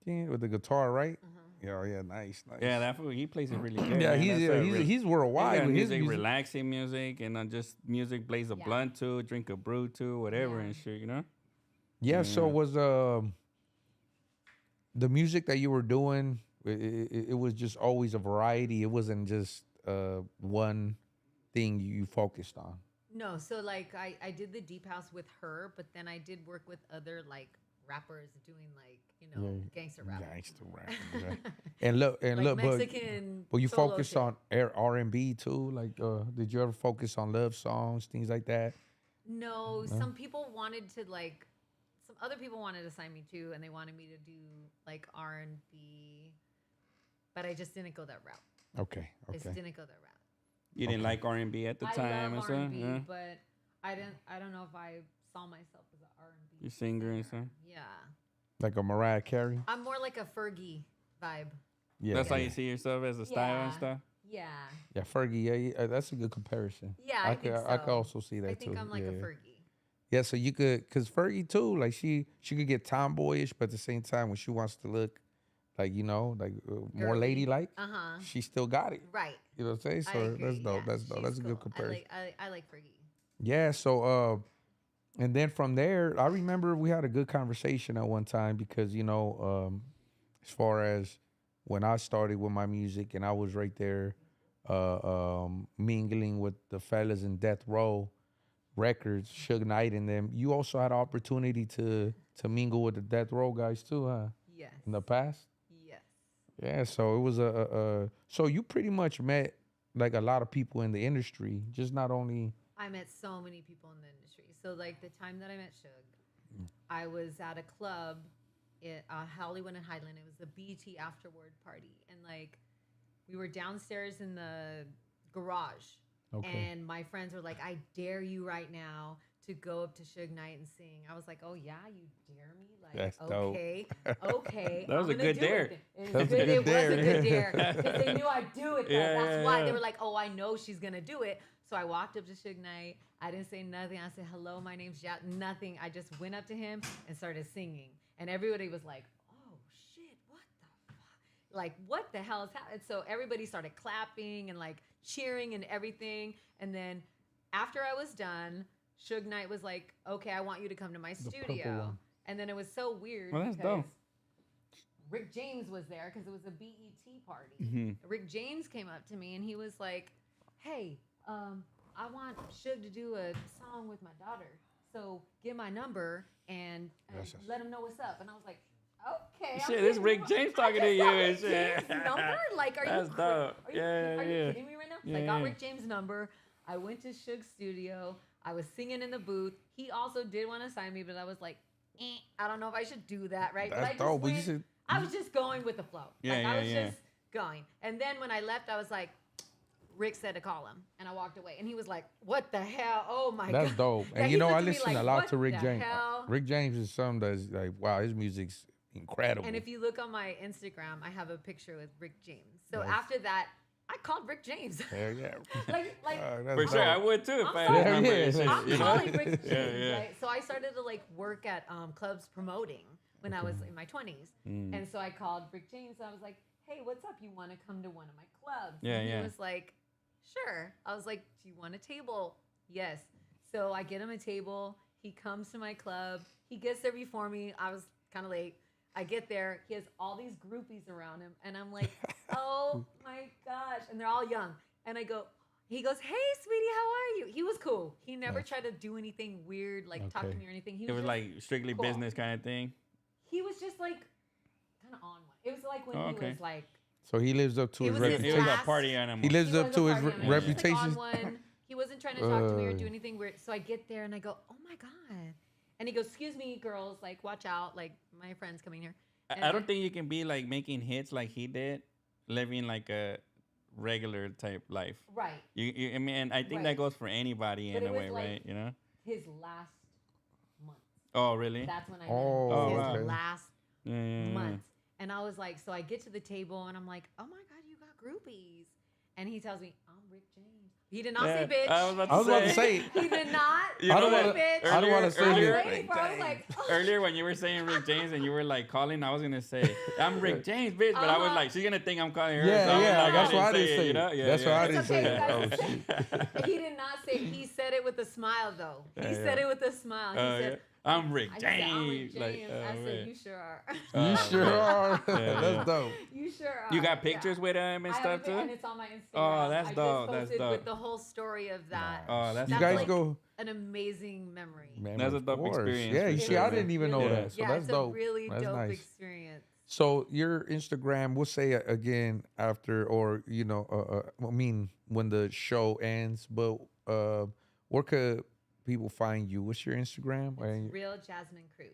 Yeah, with the guitar, right? Yeah, nice. Yeah, that fool, he plays it really good. Yeah, man. he's worldwide He's with his music, music. relaxing music, and just music, blaze a blunt to, drink a brew to, whatever and shit, you know? Yeah, so was the music that you were doing, it was just always a variety. It wasn't just one thing you focused on. No, so like I did the deep house with her, but then I did work with other like rappers doing like, you know, gangster rap. Gangster rap. Right. and look, Like Mexican but you solo focus shit. on R&B too? Like, did you ever focus on love songs, things like that? No, some people wanted to like, some other people wanted to sign me too, and they wanted me to do like R&B, but I just didn't go that route. Okay. I just didn't go that route. You didn't like R&B at the time I and love stuff? R&B, Yeah? but I don't know if I saw myself as an R&B You singer and stuff? Yeah, Like a Mariah Carey? I'm more like a Fergie vibe. Yeah. That's how you see yourself as a style and Yeah. stuff? Yeah, Yeah, Fergie, yeah, that's a good comparison. yeah, I think so. I could also see that I too. think I'm like yeah. a Fergie. Yeah, so you could, cause Fergie too, like she could get tomboyish, but at the same time, when she wants to look, like more Girly. ladylike, Uh-huh. she still got it. Right. You know what I'm saying? I So agree, that's dope. yeah. That's dope. She's That's a good cool. comparison. I like Fergie. Yeah. So and then from there, I remember we had a good conversation at one time because as far as when I started with my music and I was right there, mingling with the fellas in Death Row Records, Suge Knight and them. You also had opportunity to mingle with the Death Row guys too, huh? Yes. In the past. Yes. Yeah. So it was so you pretty much met like a lot of people in the industry, just not only. I met so many people in the industry. So like the time that I met Suge, I was at a club at Hollywood and Highland. It was the BT afterward party, and like we were downstairs in the garage. Okay. And my friends were like, I dare you right now to go up to Suge Knight and sing. I was like, oh yeah, you dare me? Like, That's dope. okay. That was a good dare. It was a good dare because they knew I'd do it. Though. Yeah, That's yeah, why yeah. they were like, oh, I know she's gonna do it. So I walked up to Suge Knight. I didn't say nothing. I said, hello, my name's nothing. I just went up to him and started singing, and everybody was like, oh shit, what the fuck? Like, what the hell is happening? So everybody started clapping and like cheering and everything, and then after I was done, Suge Knight was like, okay, I want you to come to my studio. one. And then it was so weird Well, that's because dope. Rick James was there because it was a BET party. Mhm. Rick James came up to me and he was like, hey, I want Suge to do a song with my daughter. So get my number and let him know what's up. And I was like, okay. Shit, this Rick James talking to you and shit. Number? Like, are That's you dope. Are you, Yeah, are you yeah. kidding me right now? So Yeah, I got yeah. Rick James' number. I went to Suge's studio. I was singing in the booth. He also did want to sign me, but I was like, I don't know if I should do that, right? That's but I just dope, but you went, should- I was just going with the flow. Yeah, like, yeah, I was yeah. just going. And then when I left, I was like, Rick said to call him. And I walked away. And he was like, what the hell? Oh, my God. That's dope. Yeah, And he you know, looked I at me listen like, a lot what to Rick the James. hell? Rick James is something that's like, wow, his music's incredible. And if you look on my Instagram, I have a picture with Rick James. So Nice. after that, I called Rick James. Hell yeah. like, That's For sure, dope. I would too if I'm I sorry. had his number Yeah, and shit, yeah. I'm you know? calling Rick James, Yeah, yeah. right? So I started to like work at clubs promoting when I was in my 20s. Mm. And so I called Rick James. I was like, hey, what's up? You want to come to one of my clubs? Yeah, and yeah. He was like, sure. I was like, do you want a table? Yes. So I get him a table. He comes to my club. He gets there before me. I was kind of late. I get there. He has all these groupies around him. And I'm like, oh my gosh. And they're all young. And he goes, hey, sweetie, how are you? He was cool. He never Nice. tried to do anything weird, like talk to Okay. me or anything. He It was just, like strictly cool. business kind of thing. he was just like kind of on one. It was like when Oh, he okay. was like, So he lives up to It his was his It was a last- party animal. He lives he up was to a his party animal. He was, like, reputation. on one. He wasn't trying to talk to me or do anything weird. So I get there and I go, oh my God. And he goes, excuse me, girls, like, watch out. Like, my friend's coming here. I don't think you can be like making hits like he did, living like a regular type life. Right. I mean, and I think that Right. goes for anybody But in it a was way, like- right? You know? His last month. Oh, really? That's when I Oh, met him. His okay. last Yeah. month. And I was like, so I get to the table and I'm like, oh my God, you got groupies. And he tells me, I'm Rick James. He did not say bitch. I was about to I was about to say. say, He did not. You I know don't say wanna- bitch. I don't wanna say I was it. waiting for. I was like, oh. Earlier when you were saying Rick James and you were like calling, I was gonna say I'm Rick James, bitch, but I was Uh-huh. like, she's gonna think I'm calling her. yeah, so I was yeah, like, that's why I didn't it, say you know? it. Yeah, That's why I yeah. didn't It's say okay, it. you Oh, guys. shit. He did not say. He said it with a smile, though. He Yeah, said yeah. it with a smile. He Yeah. said, I'm Rick I said, I'm Rick James. James. Like, oh, I said, man. you sure are. You sure are. Yeah, That's yeah. dope. You sure are. You got Yeah. pictures with him and I have stuff a pic- And too? it's on my Instagram. Oh, that's I dope, Just that's posted dope. with the whole story of that. Oh, that's You That's guys like- go. An amazing memory. Man, That's a of dope course. experience Yeah, for you sure, see, I man. didn't even know Yeah. that. So yeah, that's it's dope. a really That's dope nice. experience. So your Instagram, we'll say it again after, or I mean, when the show ends. But where could people find you? What's your Instagram? It's real Jasmine Cruz.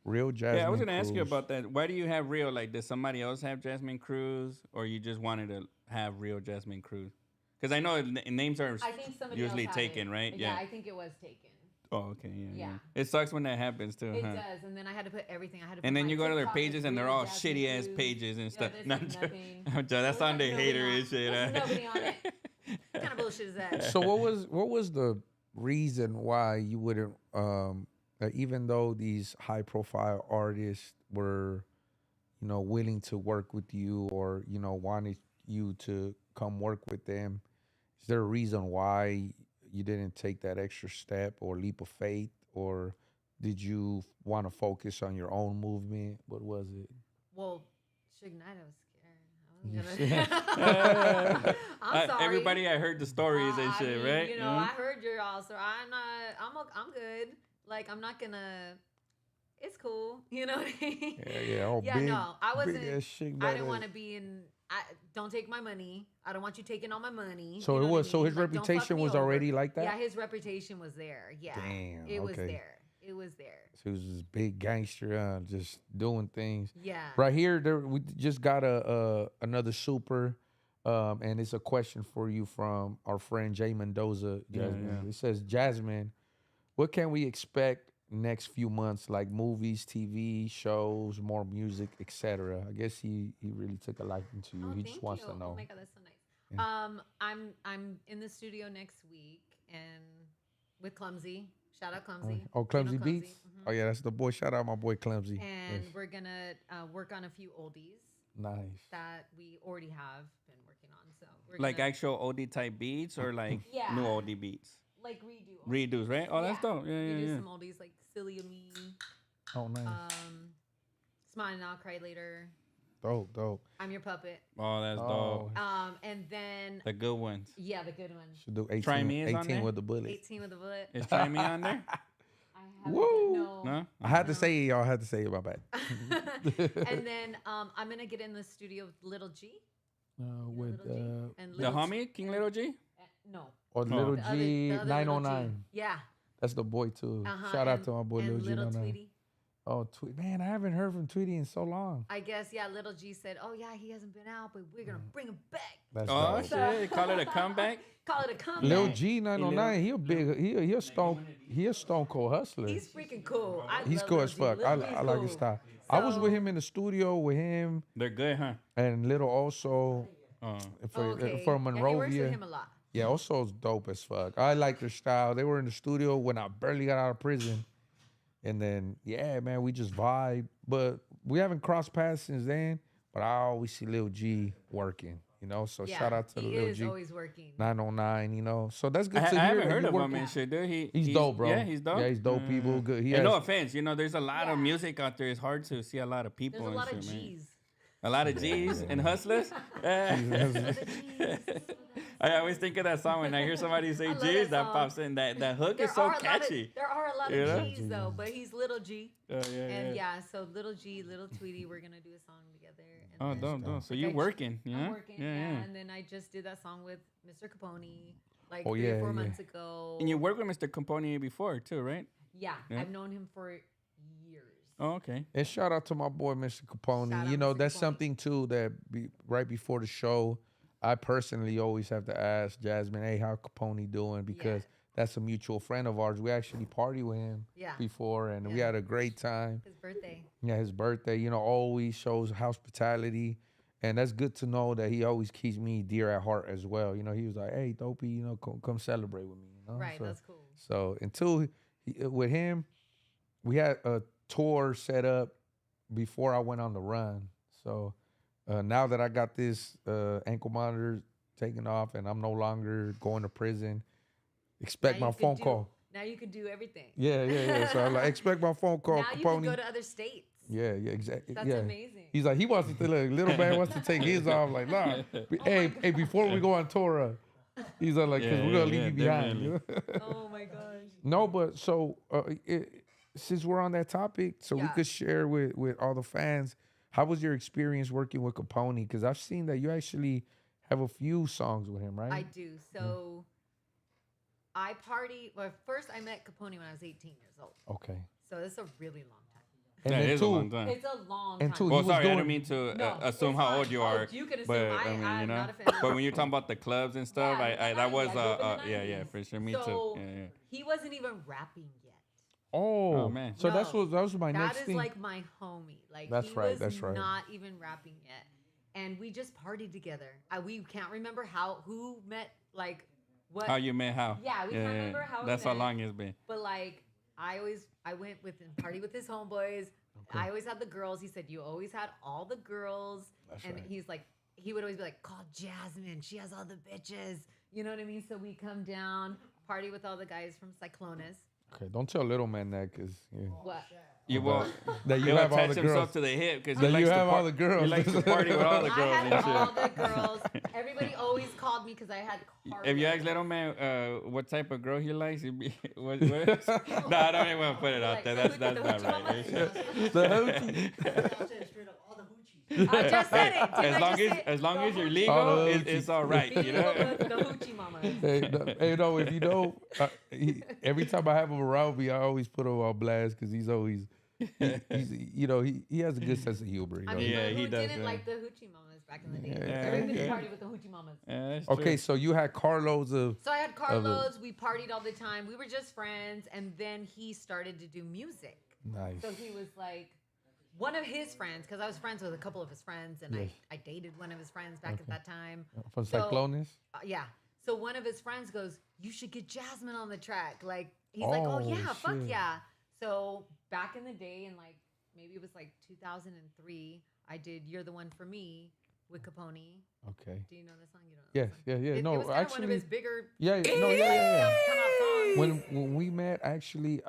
Real Jasmine. Yeah, I was gonna ask you Cruz. about that. Why do you have real? Like, does somebody else have Jasmine Cruz, or you just wanted to have real Jasmine Cruz? Because I know names are I think somebody usually else had taken, it. right? Yeah, I think it was taken. Oh, okay. Yeah, yeah. Yeah. It sucks when that happens too, It huh? does, and then I had to put everything. I had to. And put then my you go to their TikTok, pages it's and they're real all Jasmine shitty ass Cruz. pages and Yeah, stuff. there's No, like I'm joking. nothing. I'm joking. That There's sounded like nobody hater on- and shit. there's huh? nobody on it. What kind of bullshit is that? So what was the reason why you wouldn't even though these high profile artists were willing to work with you or wanted you to come work with them, is there a reason why you didn't take that extra step or leap of faith, or did you want to focus on your own movement? What was it? Well, Suge Knight, I was scared. I wasn't gonna. I'm sorry. Everybody, I heard the stories and I shit, mean, right? You know, Mhm. I heard you're all so I'm good. Like, I'm not gonna. It's cool. You know what I mean? Yeah, all Yeah, big, no, I wasn't. big ass shit. I didn't want to be in. Don't take my money. I don't want you taking all my money. So you know it what I was. So mean? his Like, don't fuck reputation me was over. already like that. Yeah, his reputation was there. Yeah, Damn, it was okay. there. It was there. So he was this big gangster, just doing things. Yeah. Right here, we just got another super, and it's a question for you from our friend Jay Mendoza. Yeah, Jasmine. yeah. It says, Jasmine, what can we expect next few months? Like movies, TV shows, more music, etc. I guess he really took a liking to you. Oh, He thank just wants you. to know. Oh my god, that's so nice. Yeah. I'm in the studio next week and with Clumsy. Shout out Clumsy. Oh, You know Clumsy Beats. Mhm. Oh yeah, that's the boy. Shout out my boy Clumsy. And Yes. we're gonna work on a few oldies Nice. that we already have been working on. So we're Like gonna, actual OD type beats or like Yeah. new OD beats? like redo oldies. Redos, right? Oh, that's dope. Yeah, redo yeah, some oldies like Silly of Me, Oh nice. Smile and I'll Cry Later, Dope. I'm Your Puppet. Oh, that's Oh, And then the good ones. yeah, the good ones. should do 18, Try Me is on 18 there? with the bullet. 18 with the bullet. Is Try Me on there? I haven't Woo! no. No? I had to No. say it, y'all. I had to say it. My bad. And then I'm gonna get in the studio with Little G. With Little G. And The Little homie, King Little G? No. or No. Little The other- G the other 909. Little G. Yeah. That's the boy too. Uh-huh. Shout out and- to my boy and Lil G Little 909. Tweety. Oh, man, I haven't heard from Tweety in so long. I guess yeah. Little G said, "Oh yeah, he hasn't been out, but we're gonna bring him back. That's Oh, dope. shit. Call it a comeback? Call it a comeback." Lil G 909. He a big. He a stone cold hustler. He's freaking cool. He's love cool Lil as G. fuck. Lil I G's like his cool. style. I was with So- him in the studio with him They're good, huh? and Little also Oh. for Okay. Yeah, he works Monrovia. with him a lot. Yeah, Oso's dope as fuck. I like their style. They were in the studio when I barely got out of prison. And then, yeah, man, we just vibe. But we haven't crossed paths since then. But I always see Lil G working, you know? So Yeah, shout out to he Lil is G always working. 909, you know? So that's good I to hear. haven't that heard you of work him and with- shit, dude. He's dope, bro. Yeah, he's dope. Yeah, he's dope people. Good. He And no has- offense, there's a lot of Yeah. music out there. It's hard to see a lot of people There's a and lot of shit, man. G's. A lot of G's and hustlers. I always think of that song when I hear somebody say I love G's, that that song. pops in. That hook There is so are a lot catchy. of, there are a lot You know? of G's though, but he's Little G. And yeah. so Little G, Little Tweety, we're gonna do a song together. And Oh, then- don't. So Like, you're I- working, yeah? I'm working, yeah. And then I just did that song with Mr. Capone like Oh, 3 yeah, or 4 yeah. months ago. And you worked with Mr. Componi before too, right? Yeah, Yeah. I've known him for years. Oh, okay. And shout out to my boy, Mr. Capone. Shout You out know, Mr. that's Capone. something too that right before the show, I personally always have to ask Jasmine, hey, how Capone doing? Because that's a mutual friend of ours. We actually partied with him Yeah. before, and we Yeah. had a great time. His birthday. Yeah, his birthday, always shows hospitality. And that's good to know that he always keeps me dear at heart as well. He was like, hey, Dopey, come celebrate with me. Right, So, that's cool. so until with him, we had a tour set up before I went on the run. So now that I got this ankle monitor taken off and I'm no longer going to prison, expect Now my you could phone do- call. Now you can do everything. Yeah. So I'm like, expect my phone call, Now you can Capone. go to other states. Yeah, exactly. That's yeah. amazing. He's like, he wants to, little man wants to take his off. Like, nah. Hey, before we go on tour, he's like, because Yeah, we're going to yeah, leave you behind. Oh my gosh. No, but so since we're on that topic, so we Yeah. could share with all the fans, how was your experience working with Capone? Because I've seen that you actually have a few songs with him, right? I do. So I party. Well, first I met Capone when I was 18 years old. Okay. So this is a really long time. And Yeah, then it is a long time. It's a long And time. two, Well, he was sorry, I doing- don't mean to No, assume it's how fine. old you Oh, are. you can assume. But I'm you know. not offended. But when you're talking about the clubs and stuff, Yeah, I in the that was 90s, I grew up in the yeah, 90s. for sure. Me So, too. Yeah. He wasn't even rapping yet. Oh, man. So No, that was my That next is thing. like my homie. Like That's he right, was that's right. not even rapping yet, and we just partied together. We can't remember who met like what. How you met how? Yeah, we can't remember how we That's how met. long it's been. But like I went with him party with his homeboys. I always had the girls. He said you always had all the girls, That's and right. he's like he would always be like, call Jasmine. She has all the bitches. You know what I mean? So we come down, party with all the guys from Cyclones. Okay, don't tell little man that, because What? You will. that you He'll have all attach the himself girls. to the hip because That he you likes to have all the girls. He likes to party with all the I girls had and all shit. the girls. Everybody always called me because I had cars. If you ask little man what type of girl he likes, he'd be what? No, I don't even want to put it out there. That's not right. The hoochie. I just said it. Didn't I just say it? As long The as you're hoochie- legal, All the it's all right. You know. The hoochie mama. Hey, no, if you know, every time I have him around me, I always put him on blast because he's always he's you know he has a good sense of humor. You I know? mean, Yeah, who he does, didn't yeah. like the hoochie mamas back in the day? Yeah, Everybody okay. partied with the hoochie mamas. Yeah, that's Okay, true. so you had carloads of So I had Carlos. We partied all the time. We were just friends, and then he started to do music. nice. So he was like one of his friends, because I was friends with a couple of his friends, and Yes. I dated one of his friends back at that time. From So- Cyclones. Yeah. So one of his friends goes, "You should get Jasmine on the track." Like he's like, "Oh Oh, yeah, fuck shit. yeah." So back in the day, in like maybe it was like 2003, I did "You're the One for Me" with Capone. Okay. Do you know this song? You don't know. Yes, this song? yeah. It No, was kind of one of actually, his bigger yeah, no, yeah. come out songs. When we met, actually,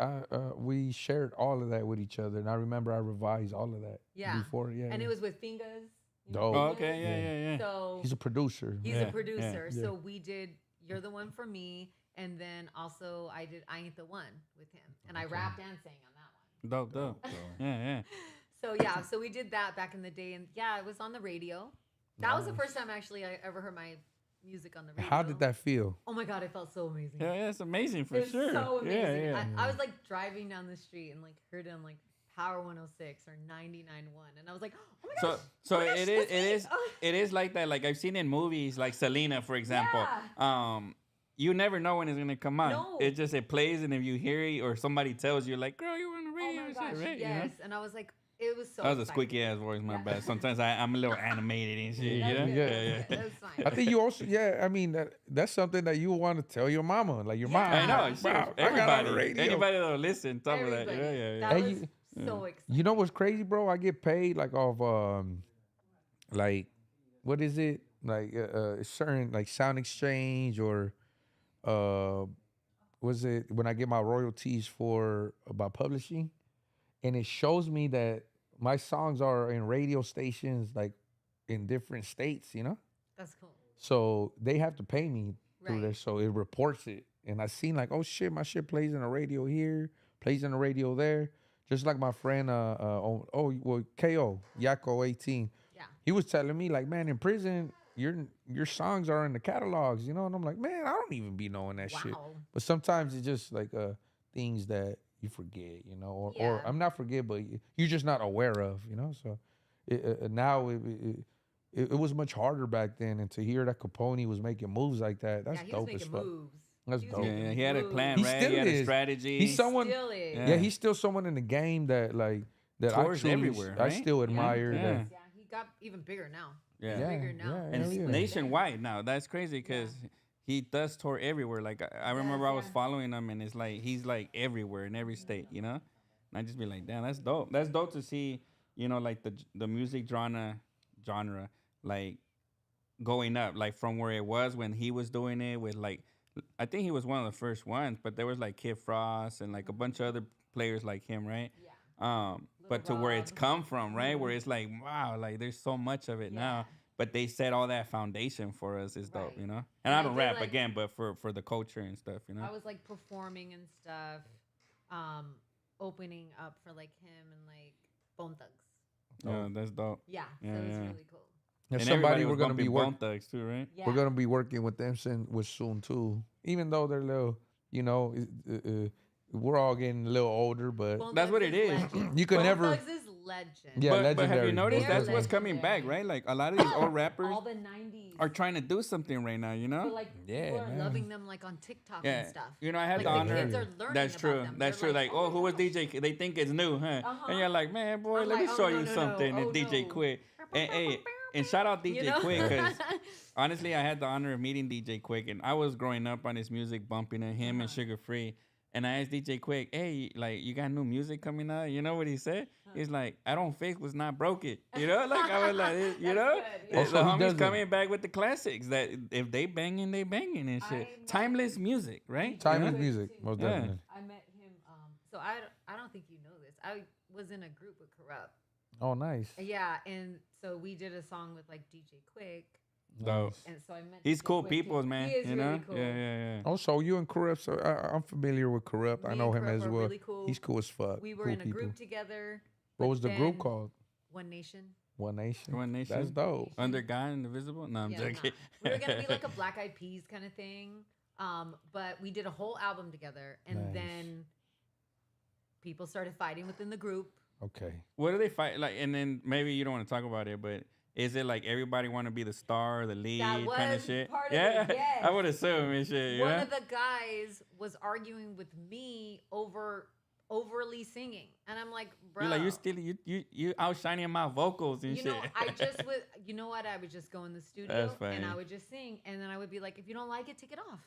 we shared all of that with each other, and I remember I revised all of that. Yeah. Before, yeah. And yeah. it was with Fingers. You Dope. know Oh, Fingers? okay, yeah. So He's a producer. he's Yeah, a producer. yeah. So we did "You're the One for Me," and then also I did "I Ain't the One" with him, and I rapped and sang on that one. Dope. Yeah. So yeah, so we did that back in the day, and yeah, it was on the radio. That was the first time actually I ever heard my music on the radio. How did that feel? Oh my god, it felt so amazing. Yeah, it's amazing for It was sure. so amazing. Yeah. I was like driving down the street and like heard it on like Power 106 or 99.1, and I was like, oh my gosh. So oh my gosh, it that's is me. Oh. it is like that. Like I've seen in movies, like Selena, for example. You never know when it's gonna come out. No. It just it plays, and if you hear it or somebody tells you, like, "Girl, you were on the Oh radio," my and gosh, shit, right? yes. You know? And I was like, it was so That was a exciting. squeaky ass voice, my Yeah. bad. Sometimes I'm a little animated and shit. That's You know? good, Yeah. that's good, That's fine. I think you also, I mean, that's something that you want to tell your mama, like your Yeah. mom. I know. Like, Sure. "Wow, I got on the Everybody, radio." anybody that'll listen, top of that. Everybody. Yeah. That Hey, was you- so exciting. You know what's crazy, bro? I get paid like off like what is it? Like certain like Sound Exchange or was it when I get my royalties for about publishing, and it shows me that my songs are in radio stations like in different states, you know? That's cool. So they have to pay me through Right. there. So it reports it. And I seen like, oh shit, my shit plays in the radio here, plays in the radio there. Just like my friend, KO, Yako 18. Yeah. He was telling me like, man, in prison, your songs are in the catalogs, you know? And I'm like, man, I don't even be knowing that shit. Wow. But sometimes it's just like things that you forget, you know, or Yeah. I'm not forget, but you're just not aware of, you know? So now it was much harder back then. And to hear that Capone was making moves like that, that's Yeah, he was dope as making fuck. moves. That's He was dope. Yeah, making he had a moves. plan, He right? still He had a is. strategy. He's someone, Still is. Yeah. yeah, he's still someone in the game that I Tours truly, everywhere, I right? still admire Yeah. that. Yeah, he got even bigger now. Yeah. He's bigger now. yeah, And hell it's yeah. nationwide now. That's crazy because he does tour everywhere. Like I remember I was yeah. following him, and it's like he's like everywhere in every state, you know. And I just be like, damn, that's dope. That's dope to see, you know, like the music genre like going up, like from where it was when he was doing it with like, I think he was one of the first ones, but there was like Kid Frost and like a bunch of other players like him, right? Yeah. But to where it's Rob. come from, right? Where it's like, wow, like there's so much of it now. But they set all that foundation for us is dope, Right. you know? And And I I don't did, rap like- again, but for the culture and stuff, you know? I was like performing and stuff, opening up for like him and like Bone Thugs. Yeah, that's dope. Yeah, Yeah, so it was yeah. really cool. There's And somebody everybody we're was gonna be bumping working. Bone Thugs too, right? Yeah. We're gonna be working with them soon too. Even though they're little, you know, we're all getting a little older, but Bone That's Thugs what it is. legend. you could Bone never. Thugs is legend. Yeah, but have legendary. you noticed They're that's what's coming back, legendary. right? Like a lot of these old rappers All the 90s. are trying to do something right now, you know? But, like, Yeah, people are man. loving them like on TikTok Yeah, and stuff. you know, I had Like, the the honor. kids are learning That's about true. them. That's They're true. Like, like, oh, who was my gosh. DJ? They think it's new, huh? Uh-huh. And you're like, man, boy, I'm let me like, show oh, you no, no, something. no. It's Oh, DJ no. Quick. And shout out DJ You know? Quick because honestly, I had the honor of meeting DJ Quick, and I was growing up on his music, bumping at him and Sugar Free. And I asked DJ Quick, hey, like, you got new music coming out? You know what he said? He's like, I don't fix what's not broke it. You know? Like, I was like, you know? good, yeah. Also, The he does homies it. coming back with the classics that if they banging, they banging and shit. I know. Timeless music, right? Timeless You know? music, most Yeah. definitely. I met him. So I don't think you know this. I was in a group with Corrupt. Oh, nice. Yeah, and so we did a song with like DJ Quick, Dope. and so I met. He's DJ cool Quick, peoples, too. man. He is you really know? cool. Yeah. Also, you and Corrupt, so I'm familiar with Corrupt. I Me know and him Corrupt as are well. really cool. He's cool as fuck. We were Cool in a people. group together. What but was the group then called? One Nation. One Nation. One Nation. That's dope. Under God Indivisible? No, I'm Yeah, joking. nah. We were gonna be like a Black Eyed Peas kind of thing. But we did a whole album together, and Nice. then people started fighting within the group. Okay. What do they fight like? And then maybe you don't want to talk about it, but is it like everybody want to be the star, the lead kind of was shit? part of Yeah, it, yes. I would assume and shit. One Yeah. of the guys was arguing with me over overly singing, and I'm like, bro, You're like you still you outshining my vocals and you shit. know, I just would, you know what? I would just go in the studio That's funny. and I would just sing, and then I would be like, if you don't like it, take it off.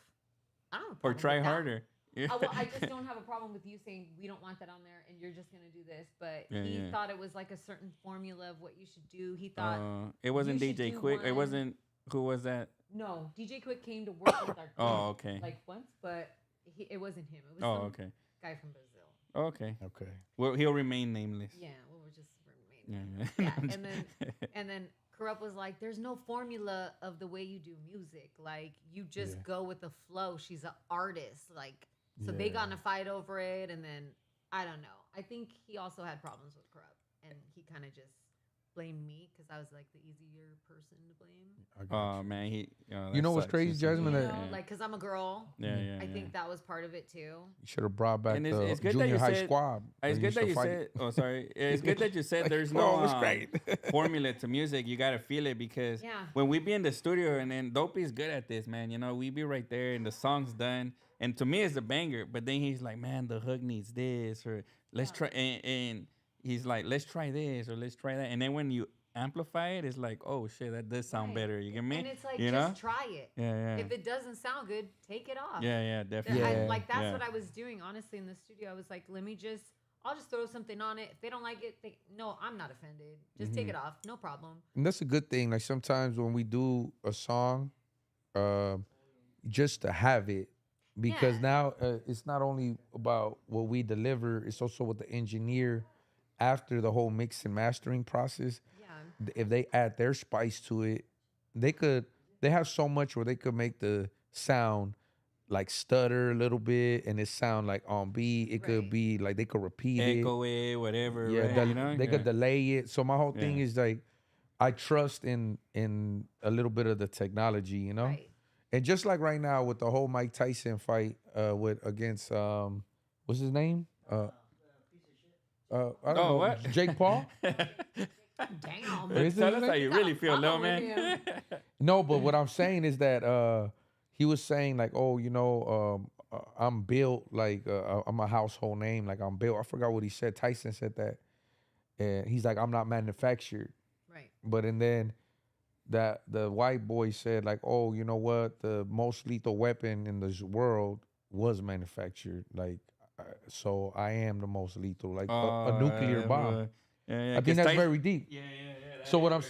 I don't have a Or problem try with that. harder. Yeah. I just don't have a problem with you saying we don't want that on there, and you're just gonna do this. But Yeah, he yeah. thought it was like a certain formula of what you should do. He thought It wasn't you should DJ do Quick. It one- wasn't. Who was that? no, DJ Quick came to work with our Oh, group, okay. like once, but it wasn't him. It was Oh, some okay. guy from Brazil. Okay. Okay. Well, he'll remain nameless. Yeah, well, we're just remaining. Yeah. Yeah, and then Corrupt was like, "There's no formula of the way you do music. Like you just Yeah. go with the flow. She's an artist. Like so they Yeah. got in a fight over it, and then I don't know. I think he also had problems with Corrupt, and he kind of just blamed me because I was like the easier person to blame. I got Oh man, You know what's crazy, Jasmine? You that- know, like because I'm a girl. Yeah, yeah. I think that was part of it too. You should have brought back And the it's good that junior you high said- squad. It's when good used that to you fight. said. Oh, sorry. It's good that you said Like, there's oh, no it was great. formula to music. You gotta feel it because Yeah. when we be in the studio and then Dopey's good at this, man. You know, we be right there and the song's done. And to me, it's a banger. But then he's like, man, the hook needs this or let's try. And he's like, let's try this or let's try that. And then when you amplify it, it's like, oh shit, that does sound Right. better. You get me? And it's like you just know? try it. Yeah, yeah. If it doesn't sound good, take it off. Yeah, definitely. Yeah. Like that's Yeah. what I was doing honestly in the studio. I was like, I'll just throw something on it. If they don't like it, no, I'm not offended. Just take it off, no problem. And that's a good thing. Like sometimes when we do a song, just to have it, because Yeah. now it's not only about what we deliver, it's also what the engineer after the whole mix and mastering process. Yeah, If they add their spice to it, they have so much where they could make the sound like stutter a little bit and it sound like on beat. It could Right. be like they could repeat it. Echo it, whatever. Yeah, right? You know? they could delay it. So my whole thing Yeah. is like, I trust in a little bit of the technology, you know. right. And just like right now with the whole Mike Tyson fight against what's his name? I don't know. what? Jake Paul? Damn. Is it Tell his us name? how you really feel, Follow little man. him. No, but what I'm saying is that he was saying like, oh, you know, I'm built like I'm a household name, like I'm built. I forgot what he said. Tyson said that, and he's like, I'm not manufactured. Right. But and then that the white boy said like, oh, you know what? The most lethal weapon in this world was manufactured. Like, so I am the most lethal, like a nuclear bomb. Yeah, I think that's very deep. Yeah. So what I'm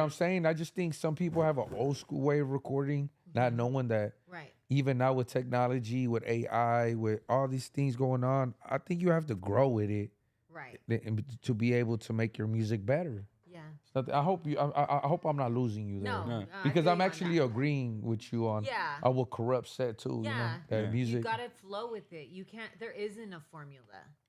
saying, I just think some people have an old school way of recording, not knowing that Right. even now with technology, with AI, with all these things going on, I think you have to grow with it Right. to be able to make your music better. Yeah. So I hope I hope I'm not losing you there. No. No. I Because feel I'm you on actually that. agreeing with you on Yeah. I will corrupt set too. Yeah. You know, that Yeah. music. You gotta flow with it. You can't. There isn't a formula.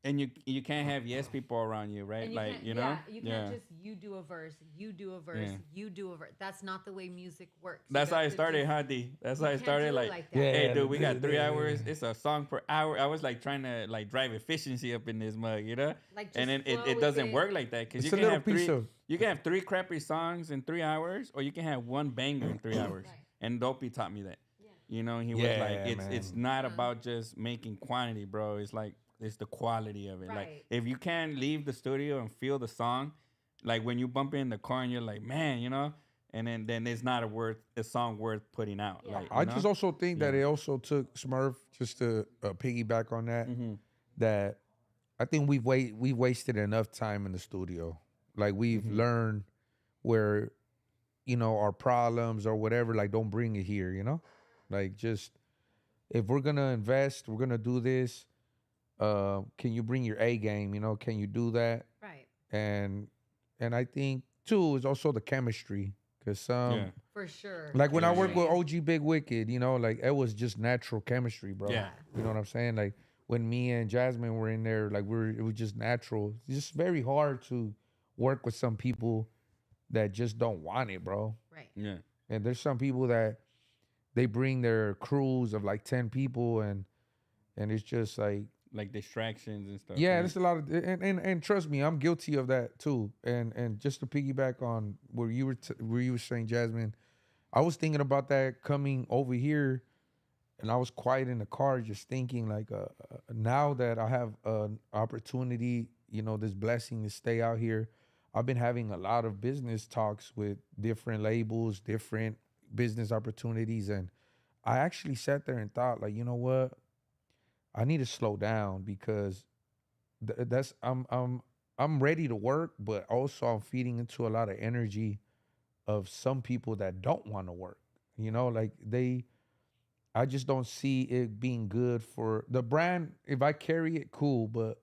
And you can't have yes people around you, right? And Like can't, you know. yeah, you can't just you do a verse, you do a verse, Yeah. you do a verse. That's not the way music works. You That's how have I to started, just- huh, D? That's you how I can't started. do it Like, that. Yeah. hey, dude, we got 3 yeah, hours. yeah. It's a song per hour. I was like trying to like drive efficiency up in this mug, you know. Like, And then just flow it with doesn't it. work like that because It's you a can little have piece three. of- You can have 3 crappy songs in 3 hours, or you can have one banger in 3 hours. Right. And Dopey taught me that. Yeah. You know, he was Yeah, like, it's man. not about just making quantity, bro. It's like it's the quality of it. Like Right. if you can't leave the studio and feel the song, like when you bump in the car and you're like, man, you know, and then it's not a song worth putting out. Yeah. Like I you just know? also think that it also took Smerf just to piggyback on that. That I think we've wasted enough time in the studio. Like we've learned where, you know, our problems or whatever. Like don't bring it here. You know, like just if we're gonna invest, we're gonna do this. Can you bring your A game? You know, can you do that? Right. And I think too is also the chemistry because Yeah. For sure. like when I work Chemistry. with OG Big Wicked, you know, like it was just natural chemistry, bro. Yeah. You know what I'm saying? Like when me and Jasmine were in there, like it was just natural. It's just very hard to work with some people that just don't want it, bro. Right. Yeah. And there's some people that they bring their crews of like 10 people and it's just like like distractions and stuff. Yeah, right? there's a lot of, and trust me, I'm guilty of that too. And just to piggyback on where you were saying, Jasmine, I was thinking about that coming over here, and I was quiet in the car, just thinking like, now that I have an opportunity, this blessing to stay out here, I've been having a lot of business talks with different labels, different business opportunities, and I actually sat there and thought, like, you know what, I need to slow down because that's I'm ready to work, but also I'm feeding into a lot of energy of some people that don't want to work. Like I just don't see it being good for the brand. If I carry it, cool, but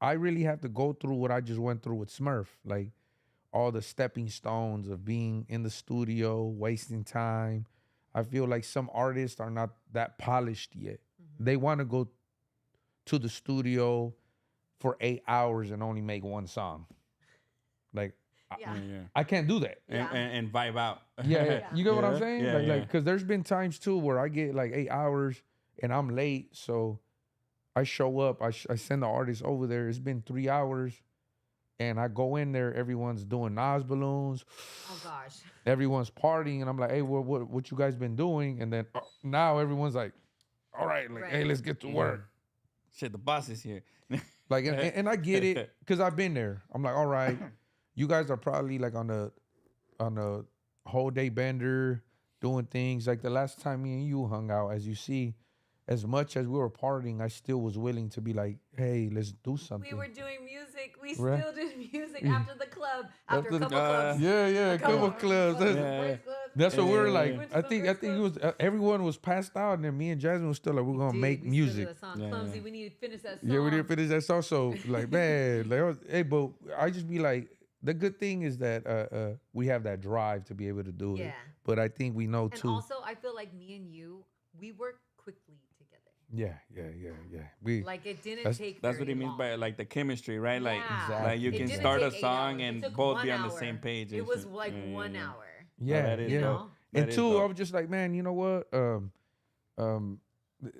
I really have to go through what I just went through with Smurf, like all the stepping stones of being in the studio, wasting time. I feel like some artists are not that polished yet. They want to go to the studio for 8 hours and only make one song. Like, Yeah. Yeah. I can't do that. And, Yeah. and vibe out. Yeah, Yeah. you get what I'm Yeah, saying? yeah, like, yeah. because there's been times too where I get like 8 hours and I'm late, so I show up, I send the artist over there. It's been 3 hours, and I go in there. Everyone's doing Nas balloons, Oh gosh. everyone's partying, and I'm like, hey, what you guys been doing? And then now everyone's like, all right, like, hey, Right. let's get to work. Shit, the boss is here. Like, and I get it because I've been there. I'm like, all right, you guys are probably like on a whole day bender doing things. Like the last time me and you hung out, as you see, as much as we were partying, I still was willing to be like, hey, let's do something. We were doing music. We Right. still did music after the club. After After a the- couple clubs. Yeah, A a couple clubs. clubs, Yeah. boys clubs. That's what we were like. Went to I some think boys it was everyone was passed out, and then me and Jasmine was still like, we're gonna Dude, make we still do music. a song. Yeah, Clumsy, yeah. we need to finish that song. Yeah, we didn't finish that song. So like, man, like, hey, but I just be like, the good thing is that we have that drive to be able to do it. Yeah. But I think we know And too. also, I feel like me and you, we work quickly together. Yeah. We Like it didn't That's- take. That's what he very means long. by like the chemistry, right? Like, Yeah. like you Exactly. It can didn't start a take 8 song hours. It and took both 1 be on the hour. same page. It and was shit. like Yeah, 1 yeah. hour. yeah, that is yeah. dope. And That is two, I dope. was just like, man, you know what?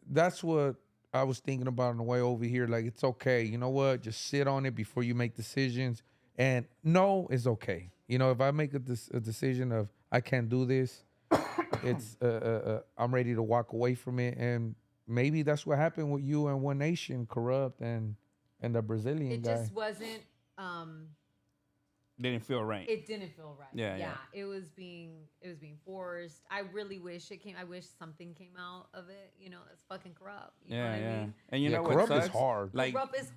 That's what I was thinking about on the way over here. Like, it's okay. You know what? Just sit on it before you make decisions. And no is okay. If I make a decision of I can't do this, it's I'm ready to walk away from it. And maybe that's what happened with you and One Nation, Corrupt, and the Brazilian It guy. just wasn't. Didn't feel right. It didn't feel right. Yeah, yeah. It was being forced. I really wish it came. I wish something came out of it. That's fucking corrupt. You know Yeah, what yeah. I mean? And you Yeah, know what Corrupt is sucks? hard. Like, Corrupt is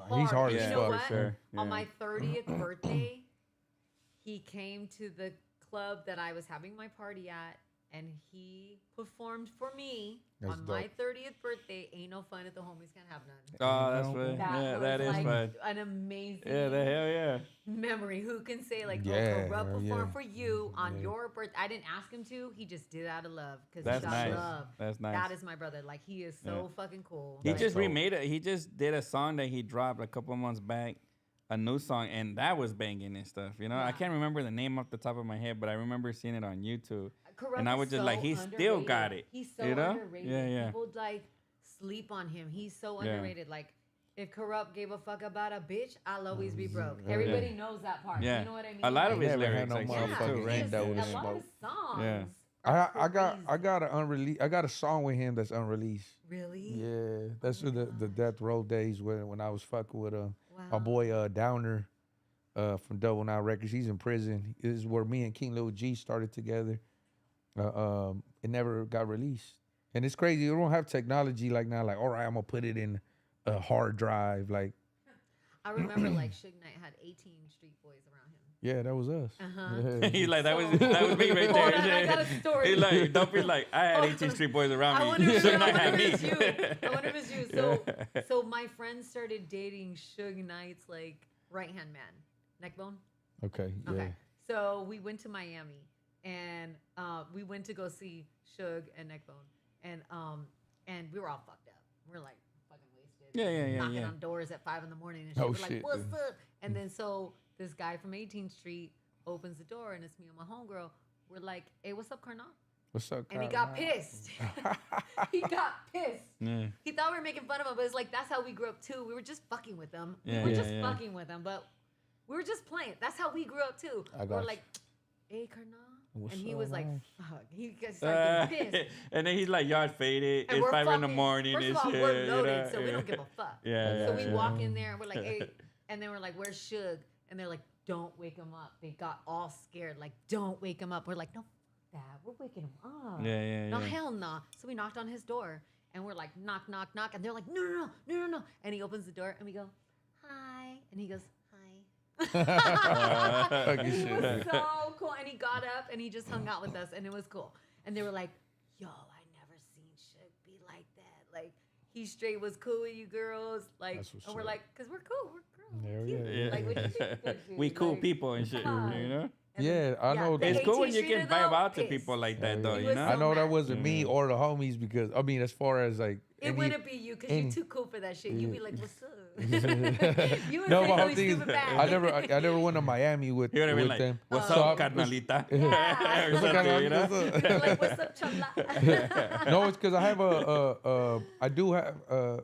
No, he's hard You as know fuck, what? for sure. On Yeah. my 30th birthday, he came to the club that I was having my party at, and he performed for me That's on my dope. 30th birthday. Ain't no fun if the homies can't have none. oh, that's Ain't no- fun. That Yeah, was that is like fun. an amazing Yeah, the hell yeah. memory. Who can say like, Yeah, oh, Corrupt performed yeah. for you on Yeah. your birthday? I didn't ask him to. He just did it out of love because That's he's nice. love. That's nice. That is my brother. Like he is so fucking cool. He Like, just dope. remade it. He just did a song that he dropped a couple months back, a new song, and that was banging and stuff. I Yeah. can't remember the name off the top of my head, but I remember seeing it on YouTube. Corrupt And I is was just so like, he still got underrated. it. He's so you know? underrated. Yeah, yeah. People like sleep on him. He's so Yeah. underrated. Like if Corrupt gave a fuck about a bitch, I'll always be broke. Yeah. Everybody knows that part. Yeah. You know what I mean? A lot of Like, his Never had lyrics, no like, yeah, shit, motherfucking too, right? hit that a was lot of smoke. his songs. Yeah. are I crazy. got an unreleased. I got a song with him that's unreleased. Really? Yeah, that's the Death Row days when I was fucking with Wow. my boy Downer from Double Nine Records. He's in prison. This is where me and King Lil G started together. It never got released, and it's crazy. You don't have technology like now. Like, all right, I'm gonna put it in a hard drive. Like, I remember like Suge Knight had 18 street boys around him. yeah, that was us. Uh-huh. Yeah. He's like, that was So- me right Hold there. on, I got a story. He's like, Dopey's like, I had 18 street boys around me. I wonder if Should not have me. it's you. I wonder if it's you. So my friend started dating Suge Knight's like right hand man, Neckbone. Okay. Yeah. Okay. So we went to Miami and we went to go see Suge and Neckbone, and we were all fucked up. We're like fucking wasted. Yeah, Knocking on doors at 5 a.m. and shit. Oh, We're shit. like, what's up? And then so this guy from 18th Street opens the door and it's me and my homegirl. We're like, hey, what's up, Carnal? What's up, And he Kyle? got pissed. He got pissed. Yeah. He thought we were making fun of him, but it's like that's how we grew up too. We were just fucking with him. Yeah, we were yeah, just yeah. fucking with him, but we were just playing. That's how we grew up too. I We got were you. like, "Hey, Carnal," What's and he up, was like, man? "Fuck." He got started getting pissed. And then he's like, y'all faded. And It's we're 5 in the fucking- morning First and of all, shit. we're you loaded, know? so we don't give a fuck. Yeah, So we yeah. walk in there and we're like, "Hey," and then we're like, "Where's Suge?" And they're like, "Don't wake him up." They got all scared, like, "Don't wake him up." We're like, "No, fuck that. We're waking him up." Yeah, yeah, No, yeah. hell no. So we knocked on his door and we're like, knock, knock, knock. And they're like, no, no, no, no, no, no. And he opens the door and we go, "Hi." And he goes, "Hi." Fucking It shit. was so cool. And he got up and he just hung out with us and it was cool. And they were like, "Yo, I never seen Suge be like that. Like, he straight was cool with you girls." Like, That's what's and we're up. like, "Cause we're cool. We're girls. Yeah, Cute." yeah, Yeah. Like, what you think? Good We dude? cool Like, people and shit, come on. you know? And Yeah, I know the It's that. cool 18 when you can streeter, vibe though, out to pissed. people like that, Yeah, though, yeah. you He was know? so I know that mad. wasn't me or the homies because I mean, as far as like It wouldn't be you because any- you're too cool for that shit. You'd be like, "What's up?" you would no, say my whole something thing is stupid back. I never went to Miami with He would have been with like, them. "What's So up, I- carnalita?" Yeah. Or What's up, something, you know? carnal? You're like, "What's up, chola?" No, it's because I have I do have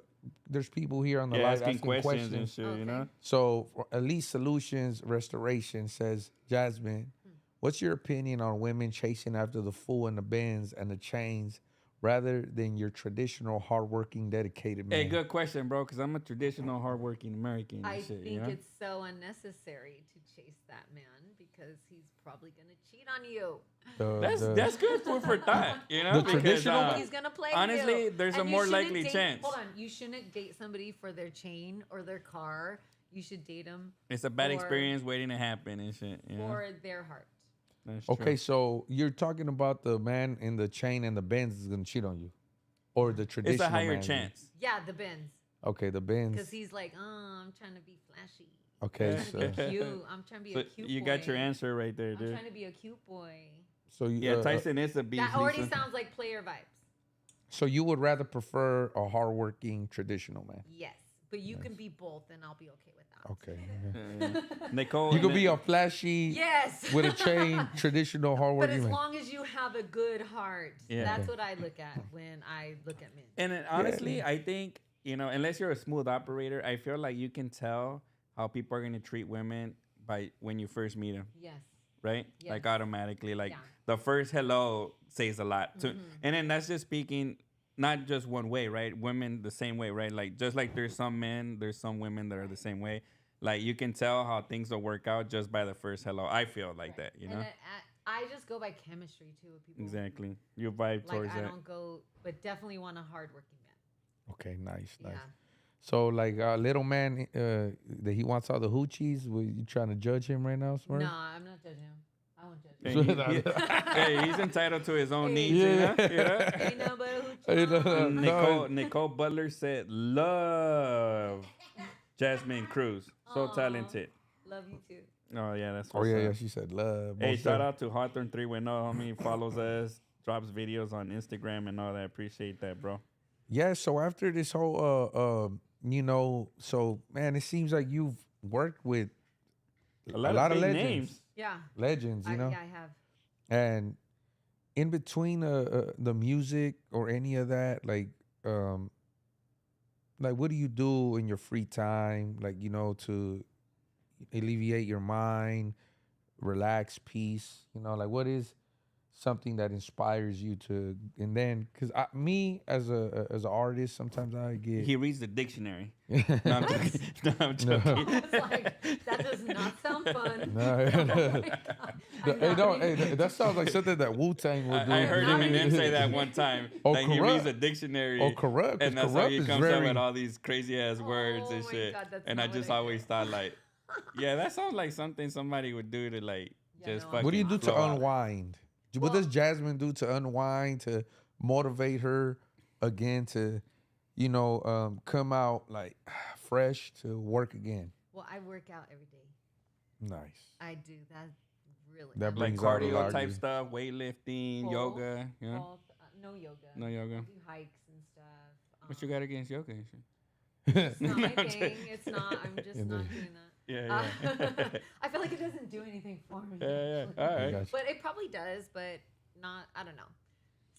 there's people here on the Yeah, live asking questions and shit, Okay. you know? So for Elite Solutions Restoration says, Jasmine, what's your opinion on women chasing after the fool and the Benz and the chains rather than your traditional, hardworking, dedicated man? Hey, good question, bro, because I'm a traditional, hardworking American and I shit, think you know? it's so unnecessary to chase that man because he's probably gonna cheat on you. That's good food for thought, you know? The Because, traditional- He's gonna play honestly, you. there's a And you more shouldn't likely date- chance. Hold on, you shouldn't date somebody for their chain or their car. You should date them It's a bad Or- experience waiting to happen and shit, you know? for their heart. That's Okay, true. so you're talking about the man in the chain and the Benz is gonna cheat on you, or the It's traditional a higher man? chance. Yeah, the Benz, Okay, the because Benz. he's like, "Oh, I'm trying to be flashy. Okay, I'm trying to so, be cute. I'm trying to be So a cute you boy. got your answer right there, I'm dude. trying to be a cute boy." so you, Yeah, Tyson is a beast. That already Lisa. sounds like player vibes. so you would rather prefer a hardworking traditional man? Yes, but you can be both, and I'll be okay with that. Okay, Yeah. Nicole. you could be a flashy Yes. with a chain, traditional But hardworking as man. long as you have a good heart, Yeah. that's what I look at when I look at men. And then, honestly, I think, you know, unless you're a smooth operator, I feel like you can tell how people are going to treat women by when you first meet them, Yes. right? Yes. Like automatically, like Yeah. the first hello says a lot. And then that's just speaking not just one way, right? Women the same way, right? Like just like there's some men, there's some women that are the same way. Like you can tell how things will work out just by the first hello. I feel like that, you know? And I just go by chemistry too with people. Exactly. You vibe Like towards I that. don't go, but definitely want a hardworking man. Okay, nice, nice. Yeah. So like little man, that he wants all the hoochies. Were you trying to judge him right now, Smerf? No, I'm not judging him. I won't judge Hey, him. hey, he's entitled to his own Hey. needs, you know? You know? Ain't no but a Hey, no, hoochie. no. Nicole Butler said, "Love Jasmine Cruz, so Aw. talented." Love you too. Oh yeah, that's. Oh what's yeah, up. yeah. She said love. Hey, Most shout def- out to Hawthorne 310, homie. Follows us, drops videos on Instagram and all that. Appreciate that, bro. Yeah. So after this whole, you know, so man, it seems like you've worked with A lot of big legends. names. Yeah. Legends, you know. Yeah, I have. And in between the music or any of that, like what do you do in your free time, like, you know, to alleviate your mind, relax, peace, you know, like what is something that inspires you to? And then because me as an artist, sometimes I get He reads the dictionary. No, I'm joking. No, I'm joking. I was like, that does not sound fun. No. Oh my God. I'm Hey, not no, even- hey, that sounds like something that Wu-Tang would do. I heard Not Eminem even- say that one time. Oh, Like he reads corrupt. a dictionary. Oh, corrupt, 'cause And that's how corrupt he is comes up very- with all these crazy ass words Oh and my shit. God, that's And I not what just I always did. thought like, yeah, that sounds like something somebody would do to like Yeah, just no, fucking. What do you do flow to out. unwind? What Well- does Jasmine do to unwind, to motivate her again to, you know, come out like fresh to work again? Well, I work out every day. Nice. I do. That really. That Like brings out a lot cardio of type you. stuff, weightlifting, Both. yoga. You know? Both, no yoga. No yoga. I do hikes and stuff. What you got against yoga and shit? It's not my No, I'm thing. It's not. I'm just Yeah, not no. doing that. Yeah, yeah. I feel like it doesn't do anything for me. Yeah, yeah. actually. All right. Gotcha. But it probably does, but not. I don't know.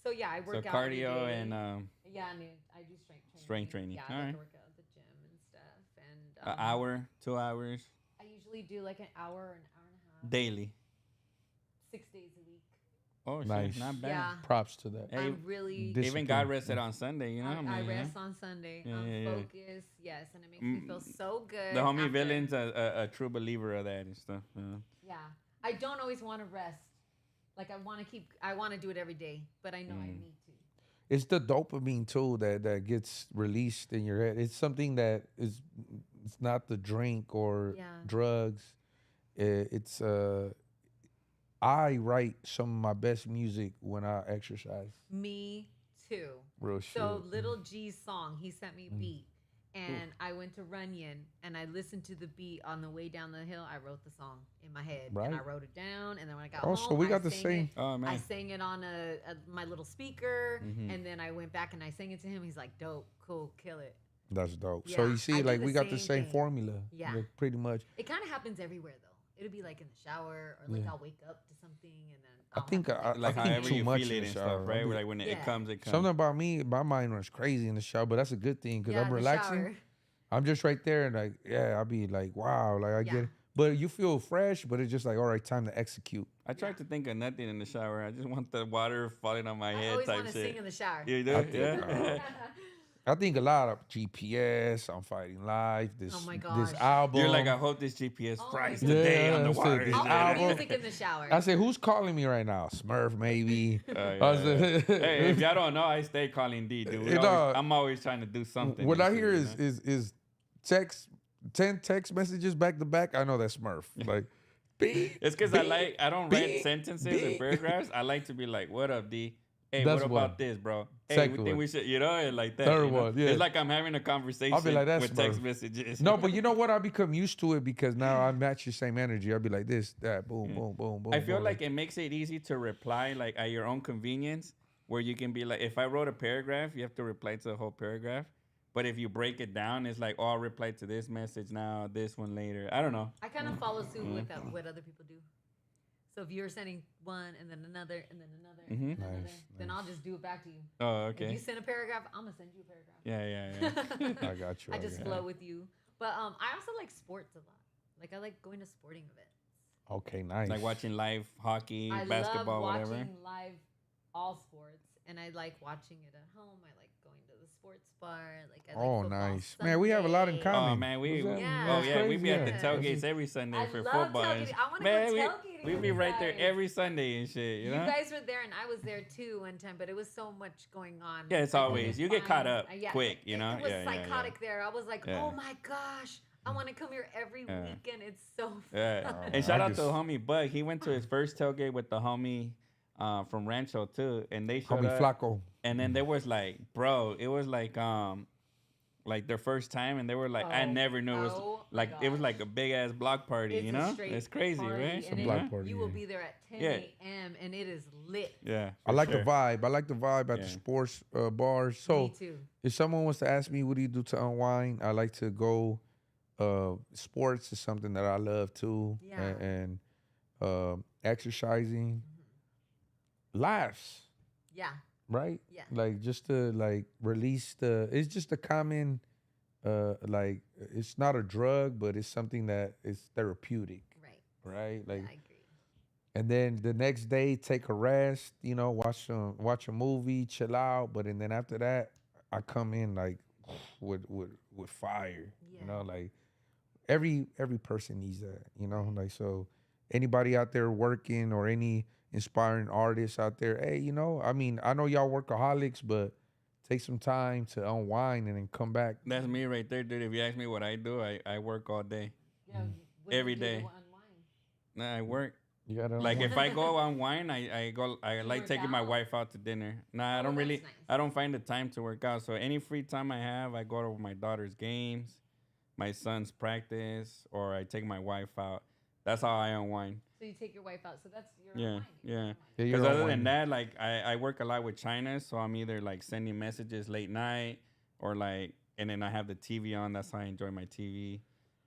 So yeah, I So work out every cardio day. and Yeah, and I do strength training. Strength training. Yeah, All I like right. to work out at the gym and stuff. And an hour, 2 hours I usually do like an hour and a half, daily. 6 days a week. Oh Nice. shit, not bad. Yeah, Props to that. Hey, I'm really. Dis- even Discipline. God rested on Sunday, you know. I you know? rest on Sunday. Yeah, I'm yeah, yeah. focused. Yes, and it makes me feel so good. The homie after- Villain's a true believer of that and stuff. Yeah, I don't always want to rest. Like I want to do it every day, but I know I need to. It's the dopamine too that gets released in your head. It's something that is, it's not the drink or Yeah. drugs. It's I write some of my best music when I exercise. Me too. Real shit. So Little G's song, he sent me a beat, and I went to Runyon and I listened to the beat on the way down the hill. I wrote the song in my head, and I Right. wrote it down. And then when I got Oh, home, so we I got the sang same. it. Oh man. I sang it on my little speaker, Mhm. and then I went back and I sang it to him. He's like, "Dope, cool, kill it." That's dope. So Yeah, you I see, do like the we got the same same thing. formula. Yeah. Like, pretty much. It kind of happens everywhere though. It'll be like in the shower, or like Yeah. I'll wake up to something, and then I think I like think however too you much feel in it the and shower. stuff, right? I be- Like when it Yeah. comes, it comes. Something about me, my mind runs crazy in the shower, but that's a good thing because yeah, I'm in the relaxing. shower. I'm just right there and like, yeah, I'll be like, wow, like I Yeah. get it. But you feel fresh, but it's just like, all right, time to execute. I tried to think of nothing in the shower. I just want the water falling on my I head always type want to shit. sing in the shower. You do? I think, Yeah. I think a lot of GPS, I'm fighting live, this Oh my this gosh. album. You're like, I hope this GPS Oh fries my today God. on the Yeah, water. this I'll and put shit. album- music in the shower. I said, who's calling me right now? Smurf, maybe. Yeah, I said- yeah. Hey, if y'all don't know, I stay calling D, dude. I'm always trying to do something. What and I shit, hear you is know? text 10 text messages back to back. I know that's Smurf. Like, beep, It's because I don't write beep, sentences beep. and paragraphs. I like to be like, "What up, D? Hey, That's what about one. this, bro? Hey, Second we think one. we should, you know, and like that." Third you know? one, yeah. It's like I'm having a conversation "That's with text Smurf." messages. No, but you know what? I become used to it because now I match your same energy. I'll be like this, that, boom, boom, boom, boom. I feel boom. like it makes it easy to reply like at your own convenience, where you can be like, if I wrote a paragraph, you have to reply to the whole paragraph. But if you break it down, it's like, oh, I'll reply to this message now, this one later. I don't know. I kind of follow suit with what other people do. So if you're sending one and then another and then another and then another, Nice, then I'll just do it back to you. Oh, If you okay. send a paragraph, I'm gonna send you a paragraph. Yeah. I got you. I just got flow with you. But I also like sports a lot. Like I like going to sporting events. you. Okay, nice. Like watching live hockey, I basketball, love whatever. watching live all sports, and I like watching it at home. I like going to the sports bar. Like I like Oh, football nice. Man, we have a lot in Sunday. common. Oh man, we What's that? Yeah. oh That's yeah, we crazy, be at the yeah. tailgates every Sunday I for love football. tailgating. I wanna go Man, tailgating we with be you right there guys. every Sunday and shit. You know? guys were there, and I was there too one time, but it was so much going on. Yeah, it's I always- couldn't you get caught find- up quick, you know? It was Yeah, yeah, yeah. psychotic there. I was like, Yeah. oh my gosh, I want to come here every Yeah. weekend. It's so fun. Yeah. Oh, And shout I out to just- homie Bug. He went to his first tailgate with the homie from Rancho too, and they showed Homie up. Flaco. And then there was like, bro, it was like their first time, and they were like, I Oh, never knew it was oh my like it was gosh. like a big ass block party, It's you a know? straight It's crazy, party, right? and a it- block party, You will yeah. be there at 10 Yeah. a.m. and it is lit. Yeah. I for like sure. the vibe. I like the vibe at Yeah. the sports bars. So Me too. if someone wants to ask me what do you do to unwind, I like to go. Sports is something that I love too, Yeah. and exercising, laughs, Yeah. right? Yeah. Like just to like release the. It's just a common, like it's not a drug, but it's something that is therapeutic, Right. right? Like. I agree. And then the next day, take a rest. You know, watch a movie, chill out. But and then after that, I come in like with fire. Yeah. You know, like every person needs that. You know, like so. Anybody out there working or any inspiring artists out there, hey, you know, I mean, I know y'all workaholics, but take some time to unwind and then come back. That's me right there, dude. If you ask me what I do, I work all day. Yeah. what do Every you do to day. unwind? Nah, I work. You gotta Like unwind. if I go unwind, I like work taking my out? wife out to dinner. Nah, I Oh, don't that's really. nice. I don't find the time to work out. So any free time I have, I go to my daughter's games, my son's practice, or I take my wife out. That's how I unwind. So you take your wife out. So that's your Yeah, unwinding. yeah. Yeah, Because you're other than unwinding. that, like I work a lot with China, so I'm either like sending messages late night or like, and then I have the TV on. That's how I enjoy my TV.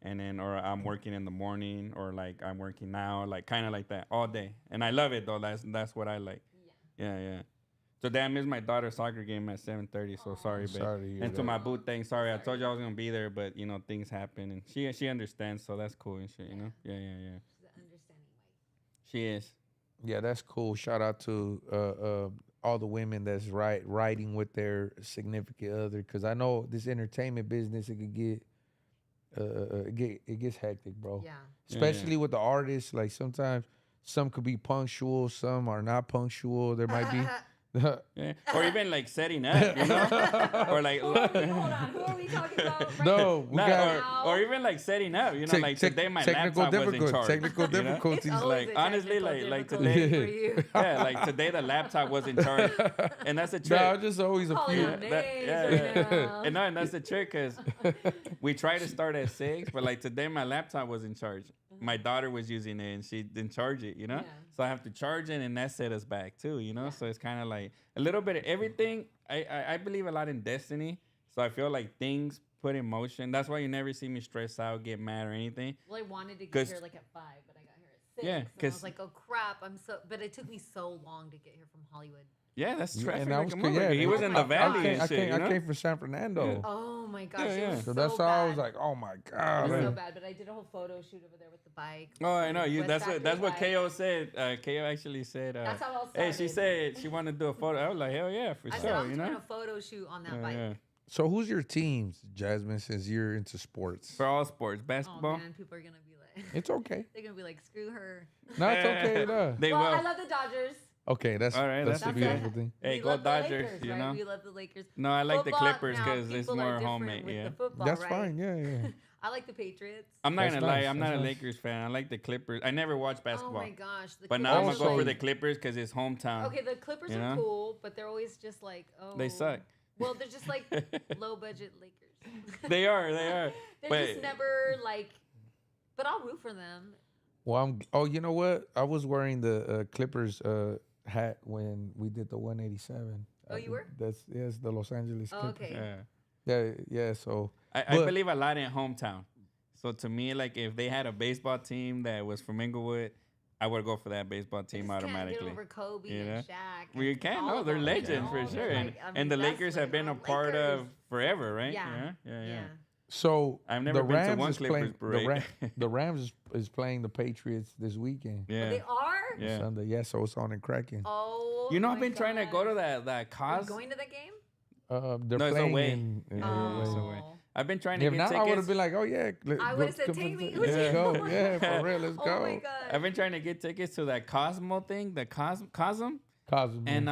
And then, or I'm working in the morning, or like I'm working now, like kind of like that all day. And I love it though. That's what I like. Yeah. Yeah, yeah. Today I missed my daughter's soccer game at 7:30. So sorry, babe. Sorry to hear And to that. my boot thing, sorry. I told you I was gonna be there, but you know things happen, and she understands, so that's cool and shit. You know? Yeah. She's an understanding wife. She is. Yeah, that's cool. Shout out to all the women that's riding with their significant other, because I know this entertainment business, it could get it gets hectic, bro. Yeah. Especially with the artists. Like sometimes some could be punctual, some are not punctual. There might be. Yeah. Or even like setting up, you know, or like Hold on, who are we talking about? Right No, we Nah, got or even like setting up, you know, like today my technical laptop was in charge. technical you know? difficulties. It's like, always a honestly, technical like difficulty today- for you. Yeah, like today the laptop was in charge, and that's the trick. No, just always a Calling few. out names yeah, right yeah. now. And that's the trick, because we tried to start at 6, but like today my laptop was in charge. My daughter was using it and she didn't charge it, you know? Yeah. So I have to charge it, and that set us back too, you know? So it's kind of like a little bit of everything. I believe a lot in destiny. So I feel like things put in motion. That's why you never see me stress out, get mad or anything. Well, I wanted to get 'Cause- here like at 5, but I got here at 6. Yeah, and I 'cause- was like, oh crap, but it took me so long to get here from Hollywood. Yeah, that's Yeah, traffic. and that like was a good. mother. Yeah, He was in the valley and shit, you I know? came from San Fernando. Oh my gosh, Yeah, it yeah. was So that's so why I was bad. like, oh my It God. was so man. bad, but I did a whole photo shoot over there with the bike. Oh, I know. You. West That's Factory what bike. KO said. KO actually said. That's how it all Hey, she started. said she wanted to do a photo. I was like, hell yeah, for I said sure. I'm You doing know. a photo shoot on that Yeah, bike. yeah. So who's your teams, Jasmine, since you're into sports? For all sports, Oh basketball. man, people are gonna be like, It's okay. they're gonna be like, screw her. No, it's okay. No. They Well, will. I love the Dodgers. Okay, that's All right, that's the that's beautiful it. thing. Hey, We go love the Dodgers, Lakers, you right? know? We love the Lakers. No, I like the Football, Clippers now, 'cause it's people are more different homemade, with yeah. the football, That's right? fine. Yeah. I like the Patriots. I'm not That's gonna lie. nice, I'm not a that's nice. Lakers fan. I like the Clippers. I never watched Oh basketball, my gosh. The but now I'm gonna Clippers go Also- for the Clippers because it's hometown. Okay, the Clippers You are know? cool, but they're always just like, oh. They suck. Well, they're just like low budget Lakers. They are. They're But just never like, but I'll root for them. Well, Oh, you know what? I was wearing the Clippers hat when we did the 187. Oh, you were? That's yes, the Los Angeles Oh, Clippers. okay. yeah. Yeah. So I But- believe a lot in hometown. So to me, like if they had a baseball team that was from Inglewood, I would go for that baseball You team just can't automatically. get over Kobe You know? and Shaq. We and can't. all No, of they're them, legends you know? for sure. Like, And, I mean, and the that's Lakers what have been a Lakers. part of forever, right? Yeah. Yeah. So I've never the been to Rams one is Clippers playing, parade. the Rams is playing the Patriots this weekend. Oh, Yeah. they are? Yeah. Sunday. Yeah, so it's on and cracking. Oh. You know, my I've been trying to go to gosh. that Are you cause. going to the game? They're No, it's playing away. in Oh. it's away. I've been trying to If get not, tickets. I would have been like, oh yeah. I would've said, "Take me." Who's Let's it? go. Yeah, for real. Let's Oh go. my god. I've been trying to get tickets to that Cosmo thing, the Cosm. Cosmo. And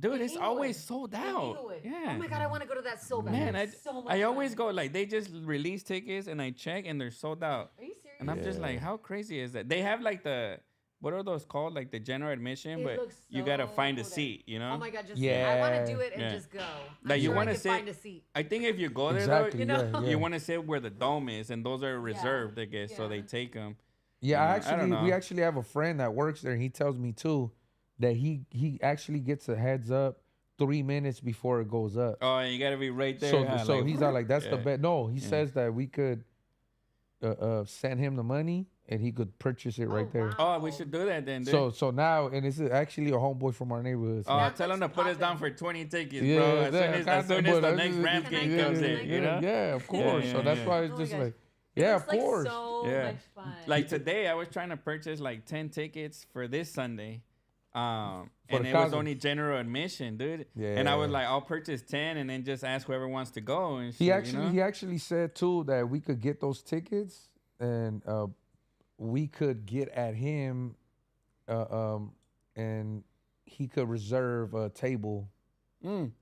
dude, In it's Inglewood. always sold In out. Inglewood. Yeah. Oh my god, I want to go to that so bad. Man, That's so much I always fun. go like they just release tickets and I check and they're sold out. Are you serious? And I'm just like, how crazy is that? They have like the what are those called? Like the general admission, It but looks you gotta so find a good. seat, you know? Oh my god, just I Yeah. want to do it and Yeah. just go. I'm Like, you sure wanna I could sit- find a seat. I think if you go there Exactly. though, You know? Yeah. you want to sit where the dome is, and those are reserved, I guess. So they Yeah. take them. Yeah, I don't know. we actually have a friend that works there. And he tells me too that he actually gets a heads up 3 minutes before it goes up. Oh, and you gotta be right there. So huh? so Like, he's not like that's the yeah. bet. No, he says that we could send him the money and he could purchase it right Oh, there. wow. Oh, we should do that then, dude. So now and it's actually a homeboy from our neighborhood. So. Oh, That tell him to looks put us down poppin'. for 20 tickets, Yeah, bro. As that soon as kinda, the but next that's- Rams Can game I comes go? in, you know? Yeah, of course. yeah, so that's yeah. why it's Oh my just gosh. like, It yeah, looks of course. Like so Yeah. much fun. Like today, I was trying to purchase like 10 tickets for this Sunday. For And the it was Cosmo. only general admission, dude. And I was Yeah. like, I'll purchase 10 and then just ask whoever wants to go. And shit, He actually you know? he actually said too that we could get those tickets and we could get at him and he could reserve a table. Mm.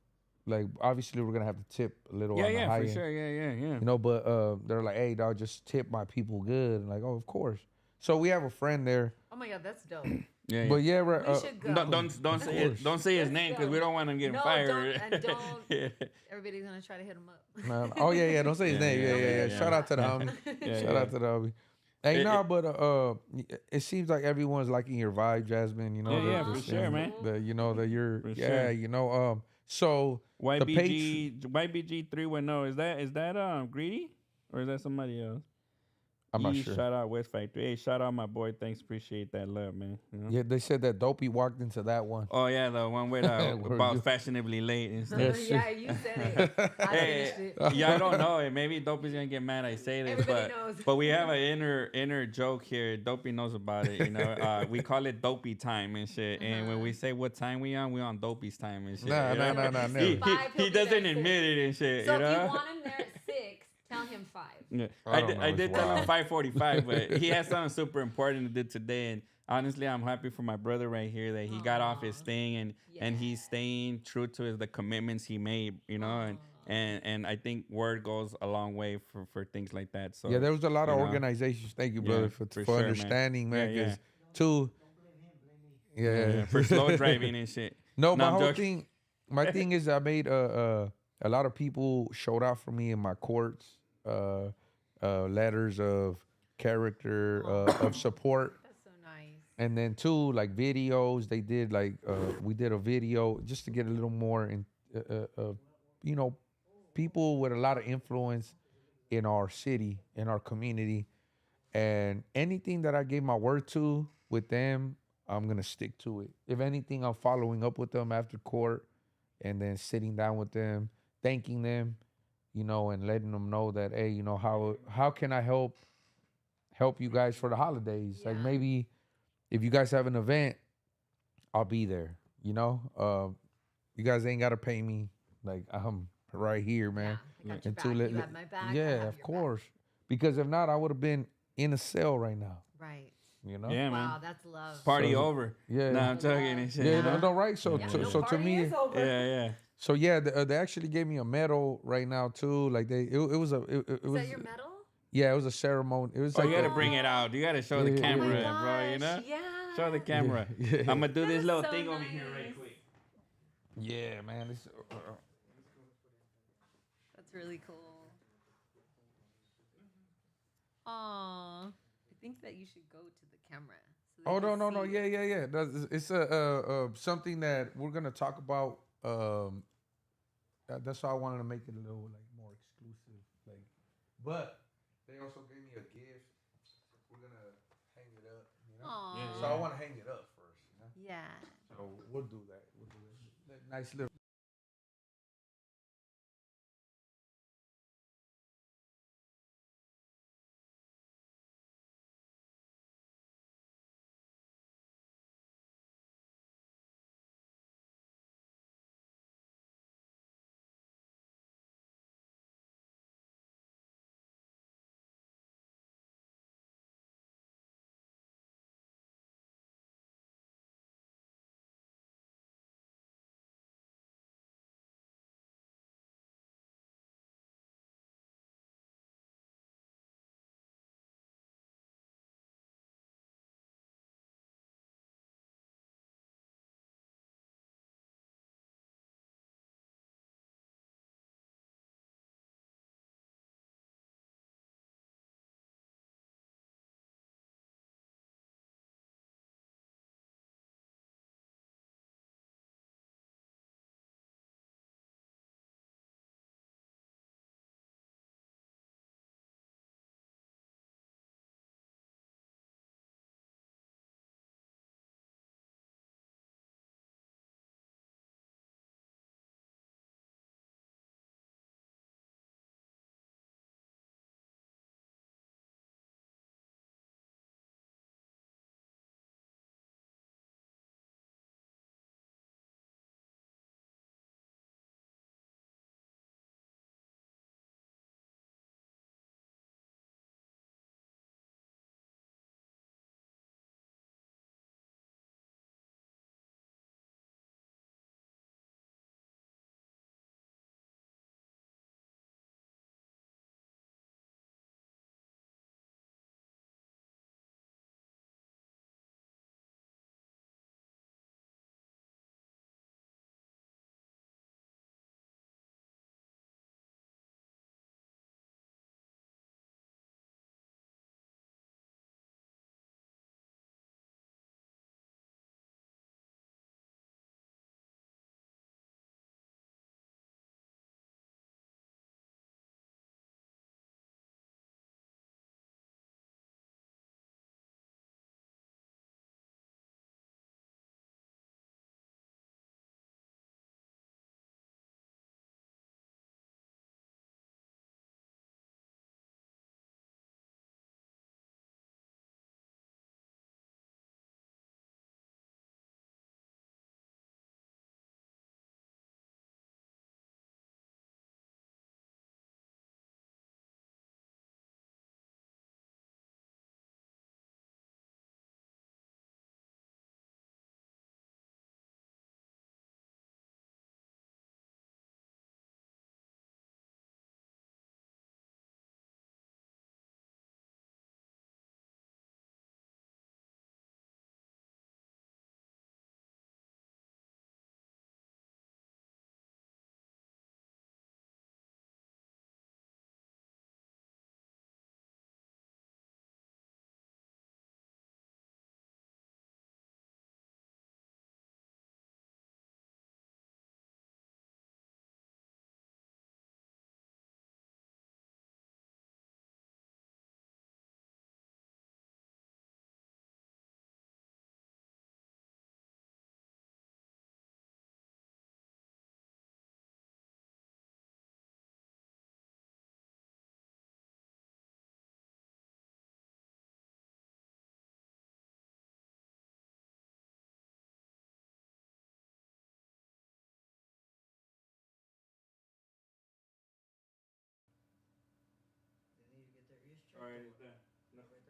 Like obviously we're gonna have to tip a little Yeah, on the yeah, high for end. sure. Yeah. You know, but they're like, hey dog, just tip my people good. And like, oh of course. So we have a friend there. Oh my god, that's dope. Yeah. But yeah, we're, We should go. Don't say his name because we don't want him getting No, fired. don't- and don't- Yeah. Everybody's gonna try to hit him up. no, oh yeah, don't say his name. Yeah. yeah. Shout out to the homie. Yeah, Shout out to the homie. Hey, It- no, but it seems like everyone's liking your vibe, Jasmine. You know, Yeah, yeah, for sure, man. You know that you're, For yeah, sure. you know, so the YBG 310 is that greedy or is that somebody else? I'm not sure. Shout out West Factory. Hey, shout out my boy. Thanks, appreciate that love, man. You know? Yeah, they said that Dopey walked into that one. Oh yeah, the one with Were about you- fashionably late and stuff. Yes, yeah, you said it. I finished Hey, it. yeah, I don't know. Maybe Dopey's gonna get mad I say this, Everybody but knows. but we have an inner joke here. Dopey knows about it. You know, we call it Dopey time and shit. And when we say what time we on Dopey's time and shit. Nah, you know? never. He, Five, he'll he be there doesn't at admit it and shit. So you know? if you want him there at 6, tell him 5. Yeah. I don't I know, did it's tell him wild. 5:45, but he has something super important to do today. And honestly, I'm happy for my brother right here that he got off his thing and he's staying true to the commitments he made, you know, and I think word goes a long way for things like that. So Yeah, there was a lot of you know, organizations. Thank you, brother, Yeah, for for sure, man. understanding, man. Yeah, Because too, yeah, for slow driving and shit. No, my I'm whole joking. thing, my thing is, I made a lot of people showed out for me in my courts, letters of character, of support. That's so nice. And then too, like videos, they did like we did a video just to get a little more in, you know, people with a lot of influence in our city, in our community, and anything that I gave my word to with them, I'm gonna stick to it. If anything, I'm following up with them after court, and then sitting down with them, thanking them, you know, and letting them know that, hey, you know, how can I help you guys for the holidays? Like Yeah. maybe if you guys have an event, I'll be there. You know, you guys ain't gotta pay me. Like I'm right here, man. Yeah, I got your Until back. You have my back. I yeah, have of your back. course. Because if not, I would have been in a cell right now. Right. You know. Yeah, Wow, man. that's love. Party So- over. Yeah. No, I'm joking and shit. Yeah, you know? no, right. So, Yeah, so, no so to party me, is over. Yeah. so yeah, they actually gave me a medal right now too. Like it was a, it Is was, that your medal? yeah, it was a ceremony. It was Oh, like you gotta a- bring it out. You gotta show Yeah, the yeah, camera, yeah. bro. You know, Yeah. show the camera. Yeah. I'm gonna do That this is little so thing over here right nice. quick. yeah, man. It's, That's really cool. Aw. I think that you should go to the camera. So they oh can no, see. yeah. It's something that we're gonna talk about. That's why I wanted to make it a little like more exclusive. Like, but they also gave me a gift. We're gonna hang it up. You know. Aw. So I want to hang it up first. You know. Yeah. So we'll do that. Nice little.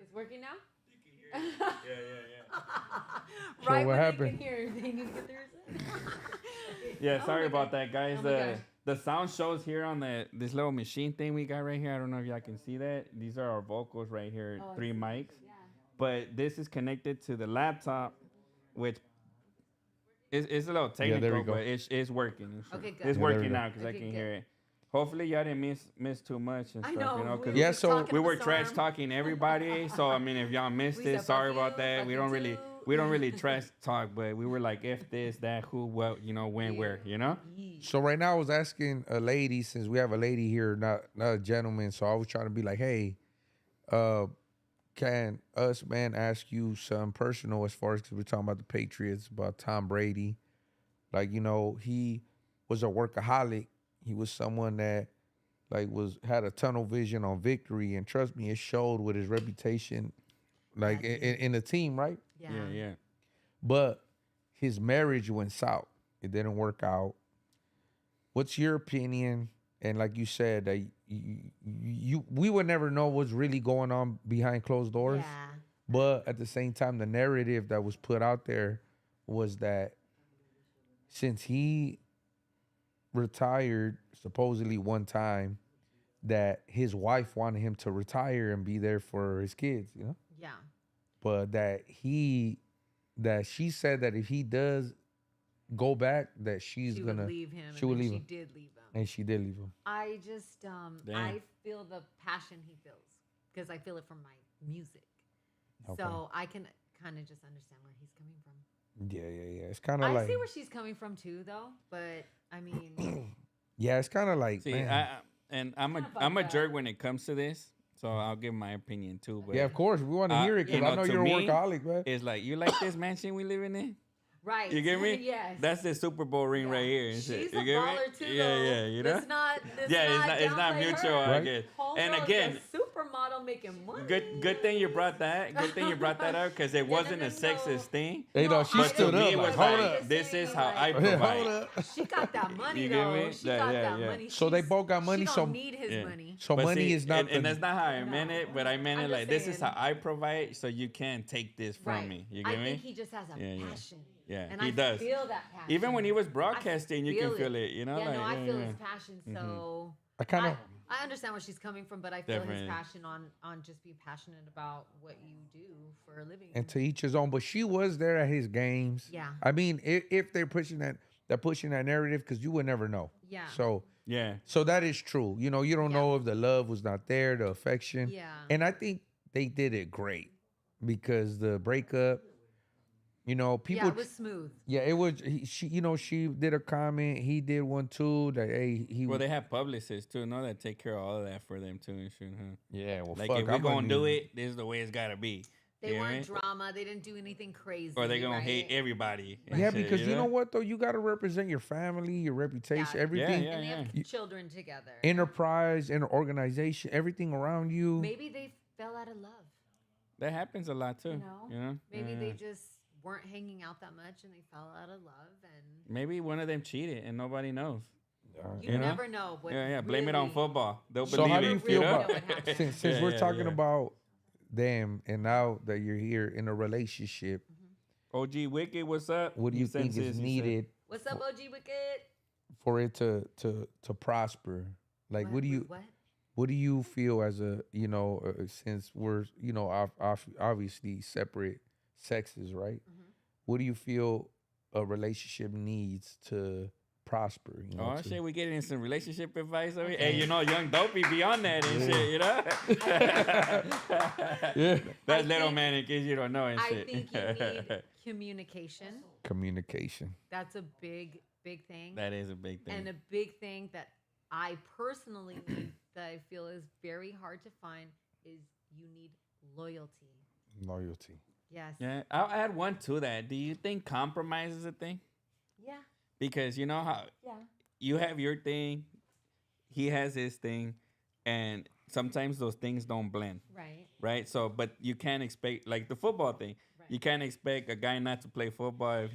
It's working now? Yeah. So Right what when happened? they can hear, they need to get theirs in. Yeah, Oh sorry my about God. that, guys. Oh my gosh. The sound shows here on this little machine thing we got right here. I don't know if y'all can see that. These are our vocals right here, Oh, I 3 see. mics. Yeah. But this is connected to the laptop, which it's a little Yeah, there we technical, go. but it's working. Okay, good. It's Yeah, there we working go. now because I Okay, can good. hear it. Hopefully, y'all didn't miss too much and I stuff, you know. know, We because were Yeah, just so talking we up were a trash storm. talking everybody. So I mean, if y'all missed We it, said, sorry "Fuck about you, that. fuck We you don't really too." trash talk, but we were like, if this, that, who, what, you know, when, where, you know. So right now I was asking a lady, since we have a lady here, not a gentleman. So I was trying to be like, hey, can us man ask you something personal as far as, because we're talking about the Patriots, about Tom Brady. Like, you know, he was a workaholic. He was someone that like had a tunnel vision on victory, and trust me, it showed with his reputation, like in the team, right? Yeah. But his marriage went south. It didn't work out. What's your opinion? And like you said, that we would never know what's really going on behind closed doors. Yeah. But at the same time, the narrative that was put out there was that since he retired supposedly one time, that his wife wanted him to retire and be there for his kids, you know? Yeah. But that she said that if he does go back, that she's She gonna would leave him. she would leave She him. did leave him. And she did leave him. I just Damn. I feel the passion he feels because I feel it from my music. Okay. So I can kind of just understand where he's coming from. Yeah. It's kind of I like, see where she's coming from too, though. But I mean, yeah, it's kind of like, See, man. I'm Kinda a fucked jerk up. when it comes to this, so I'll give my opinion too. But Yeah, of course, we want to hear it because I know to you're a me, workaholic, man. it's like, you like this mansion we living in? right? You get me? Yes. That's the Super Bowl ring right here. And shit. She's You a get me? baller too. Yeah, though. yeah, you know. It's not. Yeah, it's not downplay mutual, her. I Right? guess. Homegirl's And a again, supermodel making money. good thing you brought that. Good thing you brought that up because it wasn't a no. sexist thing. Hey, no, No, she I But to stood me, up. it Like, was hold like, up. this is how I Like, Yeah, provide. hold up. She got that money You get though. me? She Yeah, got yeah, that yeah. money. So they both got money, She so- don't need his Yeah. money. So But money see, is not and that's not how I meant No. it, but I meant I'm it just like, this is how saying. I provide, so you can't take this from Right. me. You I get me? think he just has a Yeah, yeah. passion. Yeah, And he I does. feel that passion. Even when he was broadcasting, you can feel it. You know, Yeah, like, no, I yeah, feel yeah. his passion. So I kind of, I understand where she's coming from, but I feel Definitely. his passion on just being passionate about what you do for a living. and to each his own. But she was there at his games. Yeah. I mean, if they're pushing that narrative, because you would never know. Yeah. Yeah. So that is true. You know, you don't Yeah. know if the love was not there, the affection. Yeah. And I think they did it great because the breakup, you know, people. Yeah, it was smooth. Yeah, it was. She did a comment. He did one too. That he. Well, they have publicists too, no, that take care of all of that for them too and shit, huh? Yeah. Well, Like, fuck, if we're I'm gonna do it, this is the way it's gotta be. They You know what I weren't mean? drama. They didn't do anything crazy. Or they gonna right? hate everybody. and Yeah, shit, because you know what though, you got to represent your family, your reputation, Yeah. everything, Yeah, And they have yeah. children together. enterprise, and organization, everything around you. Maybe they fell out of love. That happens a lot too. You know? You know? Maybe Yeah. they just weren't hanging out that much and they fell out of love. And Maybe one of them cheated and nobody knows. you You know? never know. What Yeah. Blame it on really- football. They'll So believe how do it. you feel know? about what happened. since Yeah, we're yeah, talking yeah. about them, and now that you're here in a relationship, OG Wicked, what's up? what do you think sent this, is he said- needed What's up, OG Wicked? for it to prosper? Like, what do What? you feel as a, since we're, obviously separate sexes, right? Mhm. What do you feel a relationship needs to prosper? You know, Oh to- shit, we getting some relationship advice over here. Okay. Hey, young Dopey be on that and shit, you know? Yeah. That's I little think- man in case you don't know and I shit. think you need communication. Communication. That's a big thing. That is a big thing. And a big thing that I personally need that I feel is very hard to find is you need loyalty. Loyalty. Yes. Yeah, I'll add one to that. Do you think compromise is a thing? Yeah. Because you know how Yeah. you have your thing, he has his thing, and sometimes those things don't blend, Right. right? So, but you can't expect, like the football thing, Right. you can't expect a guy not to play football if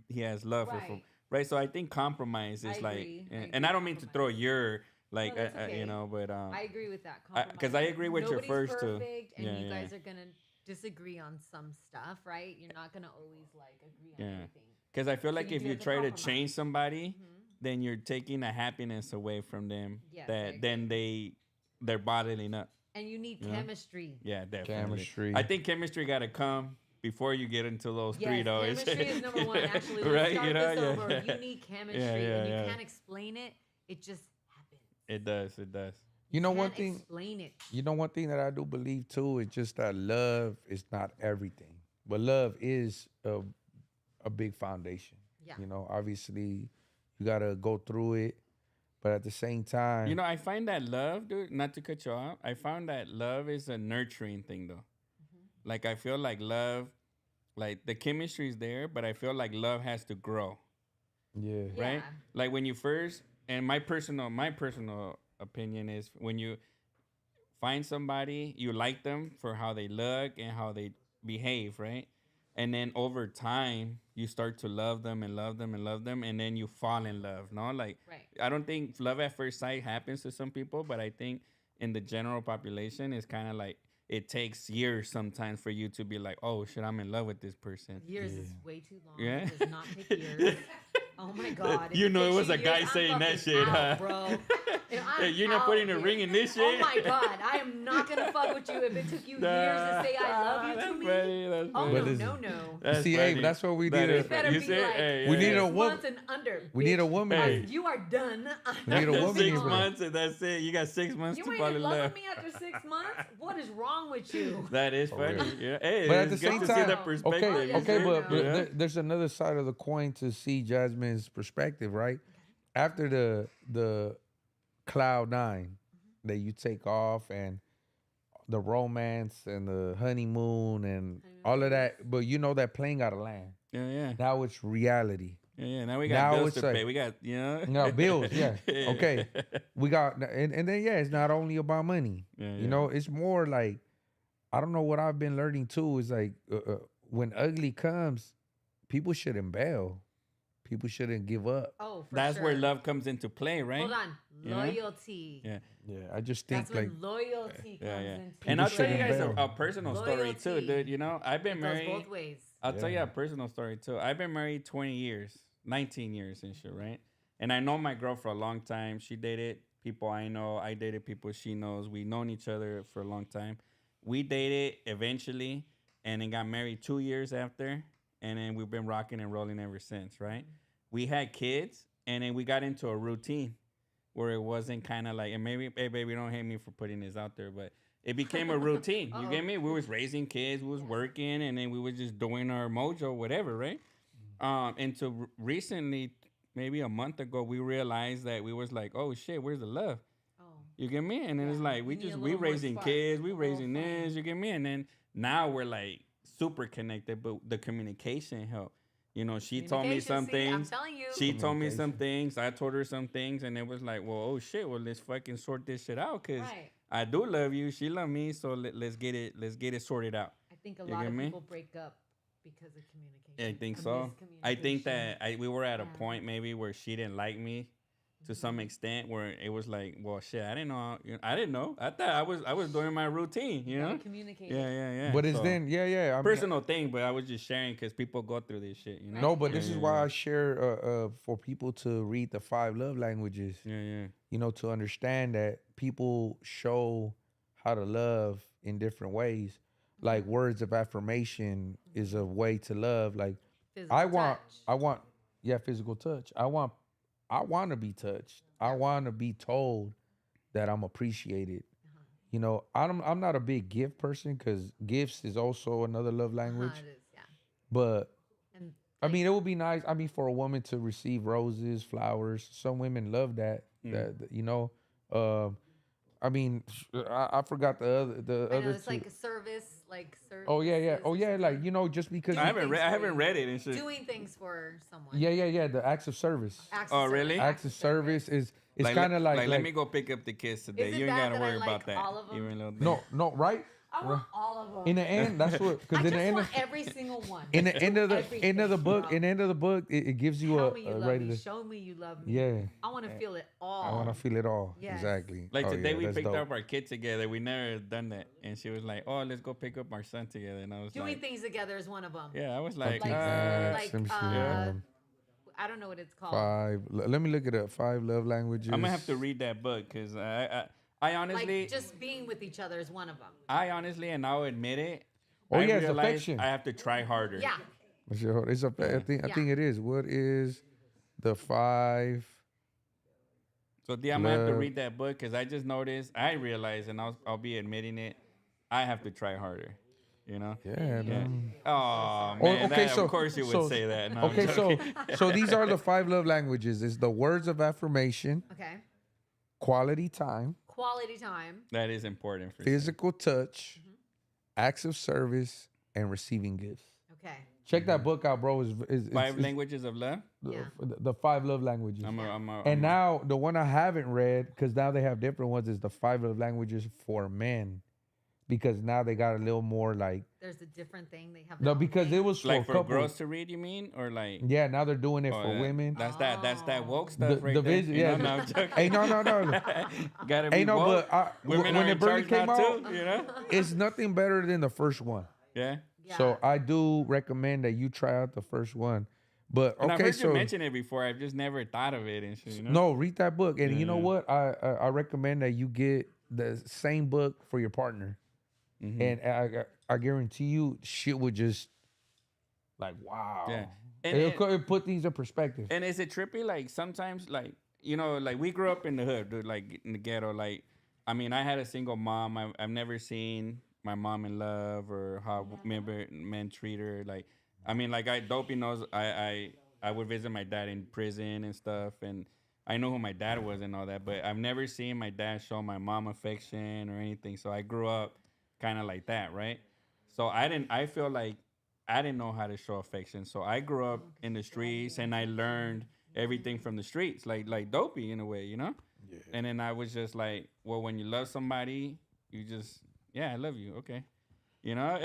he has love for Right. football, right? So I think compromise is I like, agree. I and agree, I don't mean to throw compromise. your Like, No, that's okay. you know, but I agree with that. because I agree with your Nobody's first two. perfect, and Yeah, you yeah. guys are gonna disagree on some stuff, right? You're not gonna always like agree on Yeah. everything. Because I feel So like you if do you have to try to compromise. change somebody, Mhm. then you're taking a happiness away from them Yes, I that agree. then they're bottling up. And you need You know? chemistry. Yeah, definitely. Chemistry. I think chemistry got to come before you get into those three, Yes, though. chemistry is number one. Actually, let's right? start You know, this yeah, over. yeah. You need chemistry, Yeah, and you yeah. can't explain it. It just happens. It does. It does. You know Can't one thing. Explain it. You know one thing that I do believe too is just that love is not everything, but love is a big foundation. Yeah. You know, obviously, you gotta go through it, but at the same time, You know, I find that love, dude, not to cut you off, I found that love is a nurturing thing, though. Like, I feel like love, like, the chemistry is there, but I feel like love has to grow, yeah, right? Yeah. Like, when you first, and my personal opinion is when you find somebody, you like them for how they look and how they behave, right? And then over time, you start to love them and love them and love them, and then you fall in love, no? Like, Right. I don't think love at first sight happens to some people, but I think in the general population, it's kind of like it takes years sometimes for you to be like, oh shit, I'm in love with this person. Years is way too long. Yeah. It does not take years. Oh my god. If You know, it takes was a guy years, I'm saying that fucking shit, out, huh? bro. If Hey, I'm you're not out putting a here. ring in this shit? Oh my god, I am not gonna fuck with you if it took you years to say I love you to That's me. funny, that's Oh funny. But no, it's- no, no. That's See, hey, funny. that's what we That need. is It better funny. You be say, like hey, We yeah, need yeah. a 6 wo- months and under. we need a bitch. woman. Hey. Once you are done. We need a woman here 6 for that. months and that's it. You got 6 months You to ain't fall in in love love. with me after 6 months? What is wrong with you? That is For funny. real. Yeah. Hey, But at it's the good same to time- see the Okay, perspective. Oh, Okay, yes, okay, I but know. there's another side of the coin to see Jasmine's perspective, right? After the cloud 9 that you take off and the romance and the honeymoon and all of that, but you know that plane got to land. Yeah, yeah. Now it's reality. Yeah. Now we got Now bills it's to like- pay. We got, you know. No, bills, yeah. Okay. We got, and then, yeah, it's not only about money. Yeah, You yeah. know, it's more like, I don't know what I've been learning too is like, when ugly comes, people shouldn't bail. People shouldn't give up. Oh, for That's sure. where love comes into play, right? Hold on. You know? Loyalty. Yeah. Yeah, I just think That's like, when loyalty Yeah, comes yeah. into And I'll it. tell you shouldn't guys bail. a personal story too, Loyalty. dude. You know, I've been It goes married. both ways. I'll tell you Yeah. a personal story too. I've been married 20 years, 19 years and shit, right? And I know my girl for a long time. She dated people I know. I dated people she knows. We known each other for a long time. We dated eventually and then got married 2 years after. And then we've been rocking and rolling ever since, right? We had kids and then we got into a routine where it wasn't kind of like, and maybe, hey, baby, don't hate me for putting this out there, but it became a routine. You get me? We was raising kids, we was working, and then we was just doing our mojo, whatever, right? And recently, maybe a month ago, we realized that we was like, oh shit, where's the love? Oh. You get me? And then it's Yeah, like you we need a just little more raising spark, kids, we a little raising this, flame. you get me? And then now we're like super connected, but the communication helped. You know, she told me some Communication, see, I'm things. telling you. She told me some things. I told her some things, and it was like, well, oh shit, well let's fucking sort this shit out, cause Right. I do love you, she love me, so let's get it sorted out. I think a You lot get of me? people break up because of communication. I think A so. I think miscommunication. that we were at a Yeah. point maybe where she didn't like me to some extent, where it was like, well, shit, I didn't know. I didn't know. I thought I was doing my routine, you Gotta know. communicate. Yeah. but it's So, then, yeah. I mean, personal thing, but I was just sharing because people go through this shit, you know. no, but Yeah, this is yeah, why yeah. I share for people to read the 5 love languages. Yeah. You know, to understand that people show how to love in different ways. Like words of affirmation is a way to love. Like Physical I want, touch. physical touch. I want to be touched. I want to be told that I'm appreciated. You know, I'm not a big gift person because gifts is also another love language. It is, yeah. But And I mean, it would be nice. I mean, for a woman to receive roses, flowers. Some women love that. That you know. I mean, I forgot the I know other it's two. like a service, like service. Oh yeah. Oh yeah. Like you know, just because. I haven't things read. I for haven't you. read it and shit. Doing things for someone. Yeah. The acts of service. Acts Oh, of really? service. Acts of service is it's Like, kind of like let me go pick up the kids today. Is it You ain't bad gotta that I worry like about that. all of them? Even though no right. I want all of them. In the end, that's what. I Because in just the end, want every single one. in the end of the Everything, end of the book, bro. in the end of the book, it gives you Tell a, me you a love right me. to. Show me you love me. Yeah. I want to feel it I all. want to feel it all. Yes. Exactly. Like Oh, today yeah, we that's picked dope. up our kid together. We never done that, and she was like, "Oh, let's go pick up our son together." And I was Doing like, things together is one of them. "Yeah." I was like, Like, Let me see, I don't know what it's called. Let me look it up. 5 love languages. I'm gonna have to read that book because I honestly, Like just being with each other is one of them. I honestly, and I'll admit it. Oh, I yeah, it's realized affection. I have to try harder. Yeah. It's a, I think it is. What is the 5? So I'm gonna have to Love. read that book because I just noticed. I realized, and I'll be admitting it. I have to try harder. You know. Yeah. Yeah. No. Oh man. okay, of course you would say that. No, I'm Okay, so joking. these are the 5 love languages. It's the words of affirmation, Okay. quality time, Quality time. that is important for physical touch, acts of service, and receiving gifts. Okay. Check that book out, bro. It's 5 languages of love. Yeah. the 5 love languages. And now the one I haven't read, because now they have different ones, is the 5 love languages for men, because now they got a little more like There's a different thing they have. no, because it was for like a for couple. girls to read, you mean, or like? Yeah, now they're doing it Oh, for yeah. women. That's that woke Oh. stuff right there. vision, You yeah. know? No, I'm joking. Hey, no. Gotta be Hey, no, woke. but Women when are it in barely charge came now out, too, you know? it's nothing better than the first one. Yeah. Yeah. So I do recommend that you try out the first one. But And I've okay, heard so you mention it before. I've just never thought of it and shit. You know? no, read that book, and you know Yeah. what? I recommend that you get the same book for your partner, Mhm. and I guarantee you, shit would just like wow. Yeah. It'll put things in perspective. And is it trippy? Like sometimes, like you know, like we grew up in the hood, dude, like in the ghetto. Like, I mean, I had a single mom. I've never seen my mom in love or how men treat her. Like, I mean, like Dopey knows. I would visit my dad in prison and stuff, and I know who my dad was and all that. But I've never seen my dad show my mom affection or anything. So I grew up kind of like that, right? So I feel like I didn't know how to show affection. So I grew up in the streets and I learned everything from the streets, like Dopey in a way, you know? Yeah. And then I was just like, well, when you love somebody, you just, yeah, I love you. Okay. You know,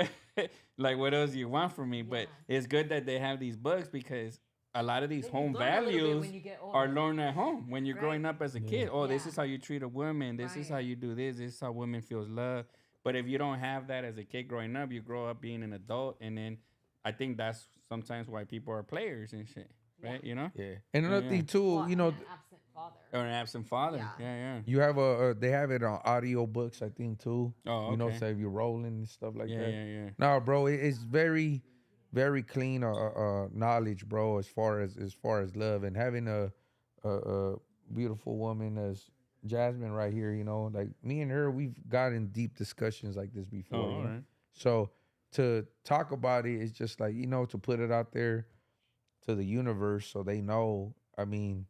like what else you want from me? But it's good that they have these books because a lot of these home values are learned at home when you're growing up as a kid. Oh, this is how you treat a woman. This is how you do this. This is how women feels love. But if you don't have that as a kid growing up, you grow up being an adult, and then I think that's sometimes why people are players and shit, right? You know? Yeah. And another thing too, you know, an absent father. Or an absent father. Yeah. you have they have it on audio books, I think too. Oh, You know, okay. so if you're rolling and stuff like that. Yeah. No, bro, it's very, very clean knowledge, bro, as far as love and having a beautiful woman as Jasmine right here. You know, like me and her, we've gotten deep discussions like this before. Oh, you know? alright. So to talk about it is just like, you know, to put it out there to the universe so they know. I mean,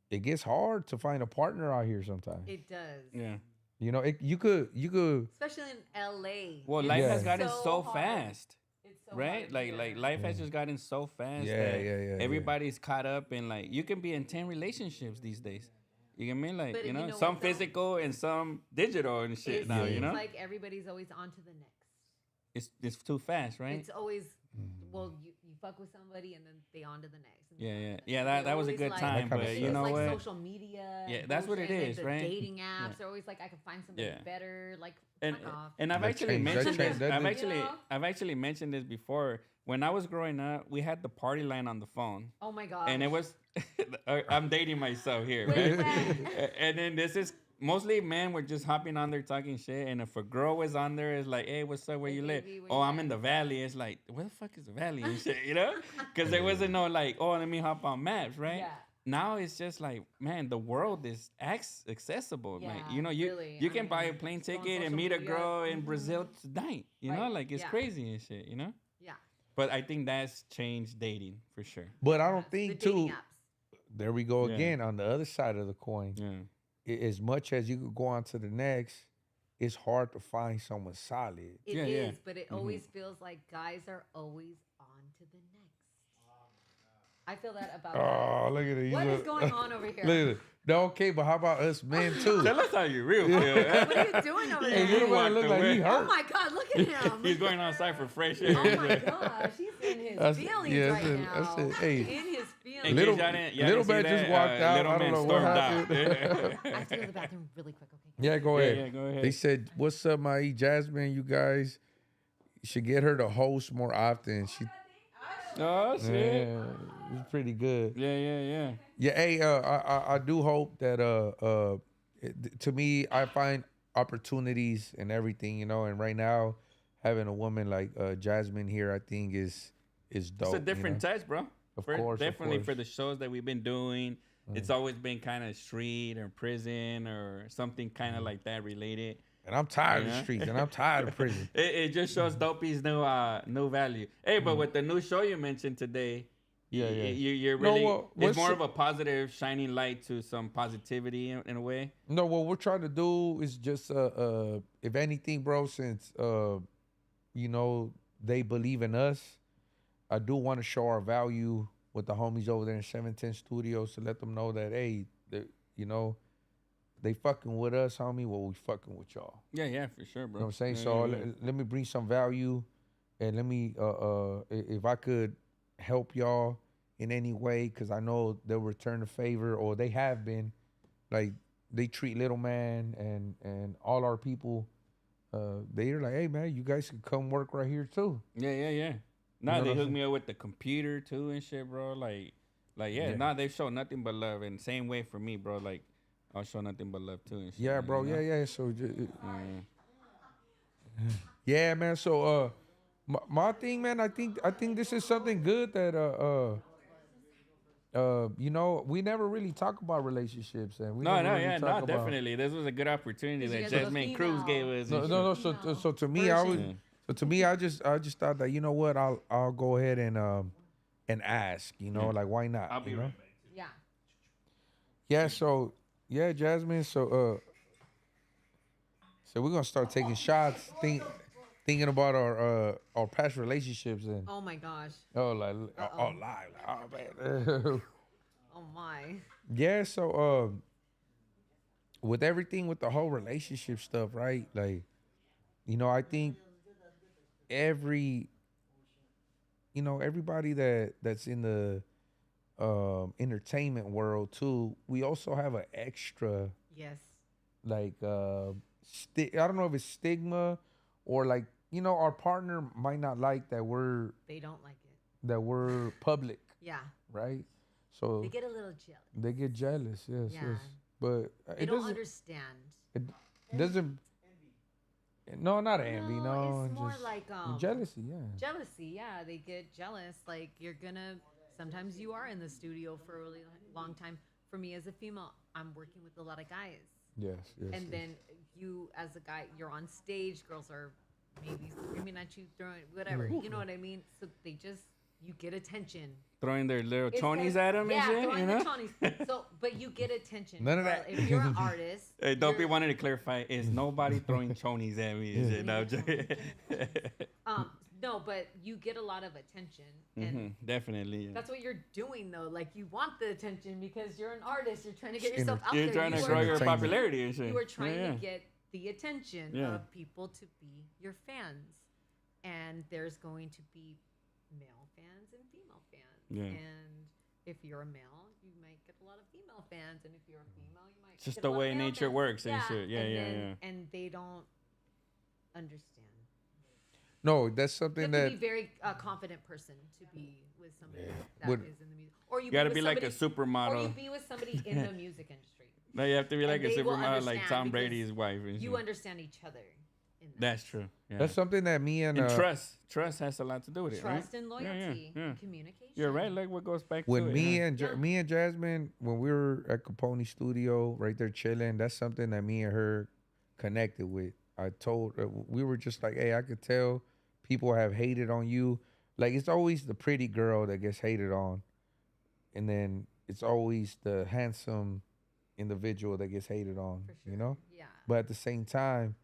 it gets hard to find a partner out here sometimes. It does. Yeah. You know, you could Especially in LA. Well, It's life has gotten so hard. fast. It's so Right? hard Like here. life has just gotten so fast Yeah, that yeah. everybody's caught up in like you can be in 10 relationships these days. You get me? Like, But you you know, know some what, though? physical and some digital and shit It now, you seems know? like everybody's always on to the next. It's too fast, right? It's always, well, you fuck with somebody and then they on to the next. and Yeah, they on to yeah. the next. Yeah, And that was a always good like- time, That kinda but sucks. you know like what? social media. Yeah, and that's what it bullshit, and is, the right? dating apps Yeah. are always like, I can find somebody Yeah. better. Like, And fuck off. and I've That actually changed- that mentioned changed- this. that I've did- actually You know? I've actually mentioned this before. When I was growing up, we had the party line on the phone. Oh my god. And it was I'm dating myself here, Wait, right? And then this is mostly men were just hopping on there talking shit, and if a girl was on there, it's like, hey, what's up, where Hey, you live? baby, where Oh, you I'm at? in the valley. It's like, where the fuck is the valley and shit, you know? Because there wasn't no like, oh, let me hop on maps, right? Yeah. Now it's just like, man, the world is accessible. Like, Yeah, you know, you really. you I can buy a mean, plane go on ticket and social meet a media. girl in Mhm. Brazil tonight. You know, Right, like it's yeah. crazy and shit, you know? Yeah. But I think that's changed dating for sure. But I don't Yes, the think dating too. apps. There we go Yeah. again on the other side of the coin. Yeah. As much as you could go on to the next, it's hard to find someone solid. It Yeah, is, yeah. but it always feels like guys are always on to the next. I feel that about Oh, guys. look at it. What is going on over here? Look at it. No, okay, but how about us men too? Tell us how you real feel. What are you doing over Hey, there? little boy walked look like away. he Oh hurt. my God, look at him. He's going outside for fresh air. Oh my gosh, he's in his feelings yeah, right now. I said, hey. In his In feelings. case Little- y'all didn't little see man just that, walked out. Little I don't man know what stormed happened. I have to go to the bathroom really quick, okay? Yeah, go ahead. yeah, go ahead. They said, "What's up, my Jasmine? You guys should get her to host more often. She, Oh shit. yeah, it's pretty good. Yeah. Yeah, hey, I do hope that to me, I find opportunities and everything, you know. And right now, having a woman like Jasmine here, I think is dope. It's a different touch, bro. Of For- course, of definitely course. for the shows that we've been doing. It's always been kind of street or prison or something kind of like that related. And I'm tired of Yeah. the streets, and I'm tired of prison. It just shows Dopey's new value. Hey, but with the new show you mentioned today, Yeah, yeah. you're No, really well, it's what's more the- of a positive, shining light to some positivity in a way. No, what we're trying to do is just, if anything, bro, since you know they believe in us, I do want to show our value with the homies over there in 710 Studios to let them know that hey, you know, they fucking with us, homie. Well, we fucking with y'all. Yeah, for sure, bro. You know what I'm saying? Yeah, So yeah, yeah. let me bring some value, and let me if I could help y'all in any way, because I know they'll return the favor, or they have been. Like they treat Little Man and all our people. They're like, hey man, you guys can come work right here too. Yeah. know Nah, what they I'm hooked saying? me up with the computer too and shit, bro. Like Yeah. nah, they've shown nothing but love, and same way for me, bro. Like I'll show nothing but love too and shit. Yeah, man, bro. you know? Yeah. So Yeah. yeah, man. So my thing, man. I think this is something good that you know, we never really talk about relationships, and we No, never really talk about. definitely. This was a good opportunity 'Cause you that guys are Jasmine Cruz female. gave us. No, and no, shit. no. So to me, I was. Version. So to me, I just thought that, you know what, I'll go ahead and ask. You know, like why not? I'll be you know? right back. Yeah. Yeah. So yeah, Jasmine. So we're gonna start taking shots, thinking about our past relationships and Oh my gosh. live. Oh man. Oh my. Yeah. So with everything with the whole relationship stuff, right? Like, you know, I think everybody that's in the entertainment world too, we also have an extra Yes. like I don't know if it's stigma or like, you know, our partner might not like that we're They don't like it. public, Yeah. right? So They get a little jealous. they get jealous, yes, Yeah. yes. But They it don't doesn't understand. it doesn't no, not envy, no, it's more just like jealousy, yeah. jealousy. Yeah, they get jealous. Like you're gonna. Sometimes you are in the studio for a really long time. For me as a female, I'm working with a lot of guys, Yes, yes. and yes. then you as a guy, you're on stage. Girls are maybe screaming at you, throwing whatever. You know what I mean? So they just you get attention. Throwing their little It's chonies like- at him and yeah, shit, throwing you the know? chonies. So, but you get attention. None of Well, that. If you're an artist, Hey, Dopey you're- wanted to clarify, is nobody throwing chonies at me? Is it? No, I'm joking. No, but you get a lot of attention, and Definitely. Yeah. that's what you're doing though. Like you want the attention because you're an artist. You're trying to get It's yourself out You're there. trying to You grow are- your entertainment. popularity and shit. You are trying Yeah, to yeah. get the attention Yeah. of people to be your fans, and there's going to be male fans and female fans. Yeah. And if you're a male, you might get a lot of female fans, and if you're a female, you might. Just get the a lot of way male nature fans. works and shit. Yeah, and yeah, then- yeah. And they don't understand. No, that's You something have that to be very confident person to be with somebody that Would- is in the music, or you You gotta with be like a somebody- or you supermodel. be with somebody in the music industry. No, you have to be like and a they will supermodel, like understand Tom because Brady's wife and You shit. understand each other. In that. That's true. Yeah. that's something that me and And trust has a lot to do with it, right? Trust and Yeah, loyalty, yeah. and communication. You're right. Like what goes back when to me it. Yeah. and Yeah. me and Jasmine, when we were at Capone Studio right there chilling, that's something that me and her connected with. I told we were just like, hey, I could tell people have hated on you. Like it's always the pretty girl that gets hated on, and then it's always the handsome individual that gets hated on. For sure. You know, Yeah. but at the same time,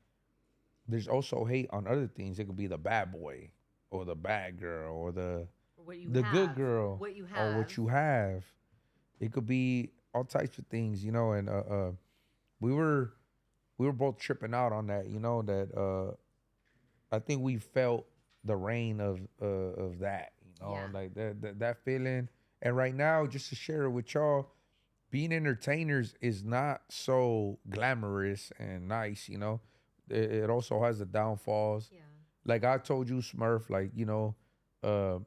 there's also hate on other things. It could be the bad boy or the bad girl or the or what you the have, good girl, what you have, or what you have. It could be all types of things, you know. And we were both tripping out on that, you know. That I think we felt the rain of that, you know, Yeah. like that feeling. And right now, just to share it with y'all, being entertainers is not so glamorous and nice, you know. It also has the downfalls. Yeah. Like I told you, Smurf, like, you know, uh,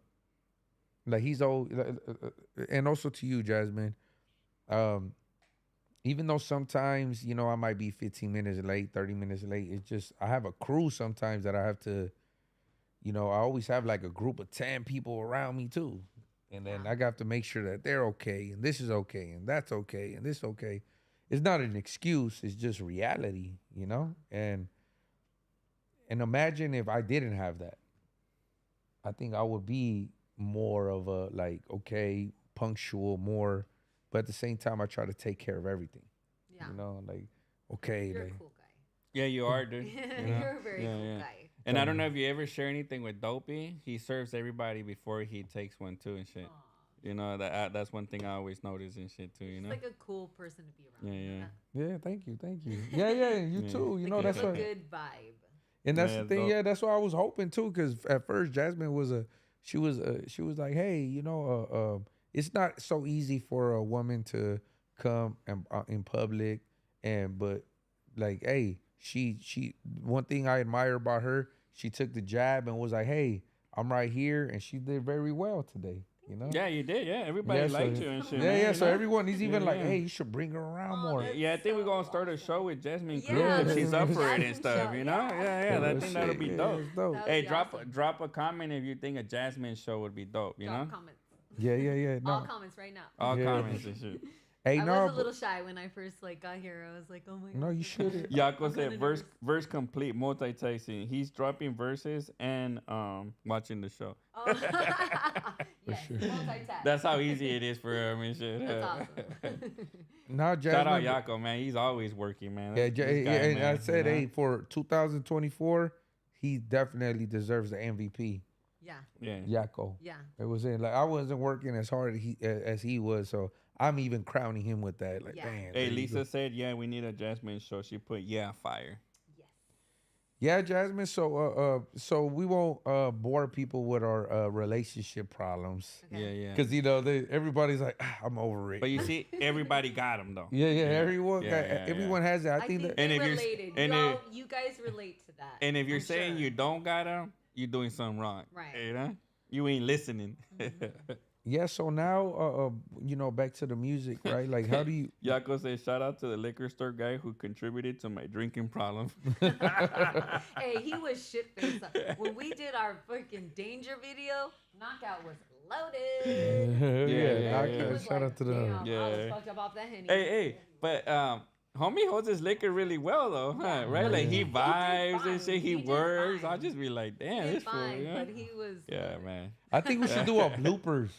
like he's old, and also to you, Jasmine. Um, Even though sometimes, you know, I might be 15 minutes late, 30 minutes late, it's just I have a crew sometimes that I have to, you know, I always have like a group of 10 people around me too. And then Yeah. I got to make sure that they're okay and this is okay and that's okay and this okay. It's not an excuse, it's just reality, you know? And imagine if I didn't have that. I think I would be more of a like, okay, punctual, more, but at the same time I try to take care of everything. Yeah. You know, like, okay, You're a like, cool guy. Yeah, you are, dude. You know? You're a very Yeah, cool yeah. guy. And I don't know if you ever share anything with Dopey. He serves everybody before he takes one too and shit. Aw. You know that's one thing I always notice and shit too. You He's know. like a cool person to be around. Yeah, you know yeah. that? yeah, thank you. Yeah, yeah, you Yeah. too. You Like, know, he's that's a what. good vibe. And that's Yeah, the thing. dope. Yeah, that's what I was hoping too. Because at first, Jasmine was she was like, hey, you know, it's not so easy for a woman to come and in public, and but like, hey, she one thing I admire about her, she took the jab and was like, hey, I'm right here, and she did very well today. You know. Yeah, you did. Yeah, everybody Yeah, so, liked you and shit. yeah, man, yeah. you So know? everyone, he's even Yeah, like, yeah. hey, you should bring her around Oh, more. that's Yeah, I think we're so gonna start a awesome. show with Jasmine Cruz Yeah. if she's up for it and Jasmine stuff. show, You know? yeah. Yeah, Yeah, I think that'll shit, be yeah, dope. it's dope. That would Hey, be drop awesome. drop a comment if you think a Jasmine show would be dope. You Drop know? comments. Yeah, yeah, yeah. All No, comments right now. All Yeah. comments and shit. hey, I no, was a little shy when I first like got here. I was like, oh my god. no, you shouldn't. Yako I'm said kinda verse nervous. verse complete multitasking. He's dropping verses and watching the show. Oh. Yes, sure. multitask. That's how easy it is for him and shit. That's awesome. No, Shout out Jasmine. Yako, man. He's always working, man. Yeah, This guy, and I man, said, you know? hey, for 2024, he definitely deserves the MVP. Yeah, Yeah. Yako. yeah. It was in like I wasn't working as hard as he was, so I'm even crowning him with that. Like, Yeah. damn. Hey, there you Lisa go. said, yeah, we need a Jasmine show. She put, yeah, fire. Yes. Yeah, Jasmine. So we won't bore people with our relationship problems. Okay. Yeah, yeah. Because you know everybody's like, I'm over it. But you see, everybody got him, though. yeah, everyone, Yeah, yeah, everyone has it. I I think think that. And they if you're- related. and Y'all, if- you guys relate to that. And if you're I'm saying sure. you don't got him, you're doing something wrong. Right. You know? You ain't listening. Yeah. So now, you know, back to the music, right? Like, how do you? Yako said, shout out to the liquor store guy who contributed to my drinking problem. Hey, he was shit faced. When we did our freaking danger video, Knockout was loaded. yeah, He yeah. was Shout like, out to them. damn, I was Yeah. fucked up off that Henny. Hey, but homie holds his liquor really well though, huh? Right? Like he did vibes and fine. shit. He He did works. fine. I'll just be like, damn, He this did fool. fine, Yeah, but he was. yeah, man. I think we should do a bloopers.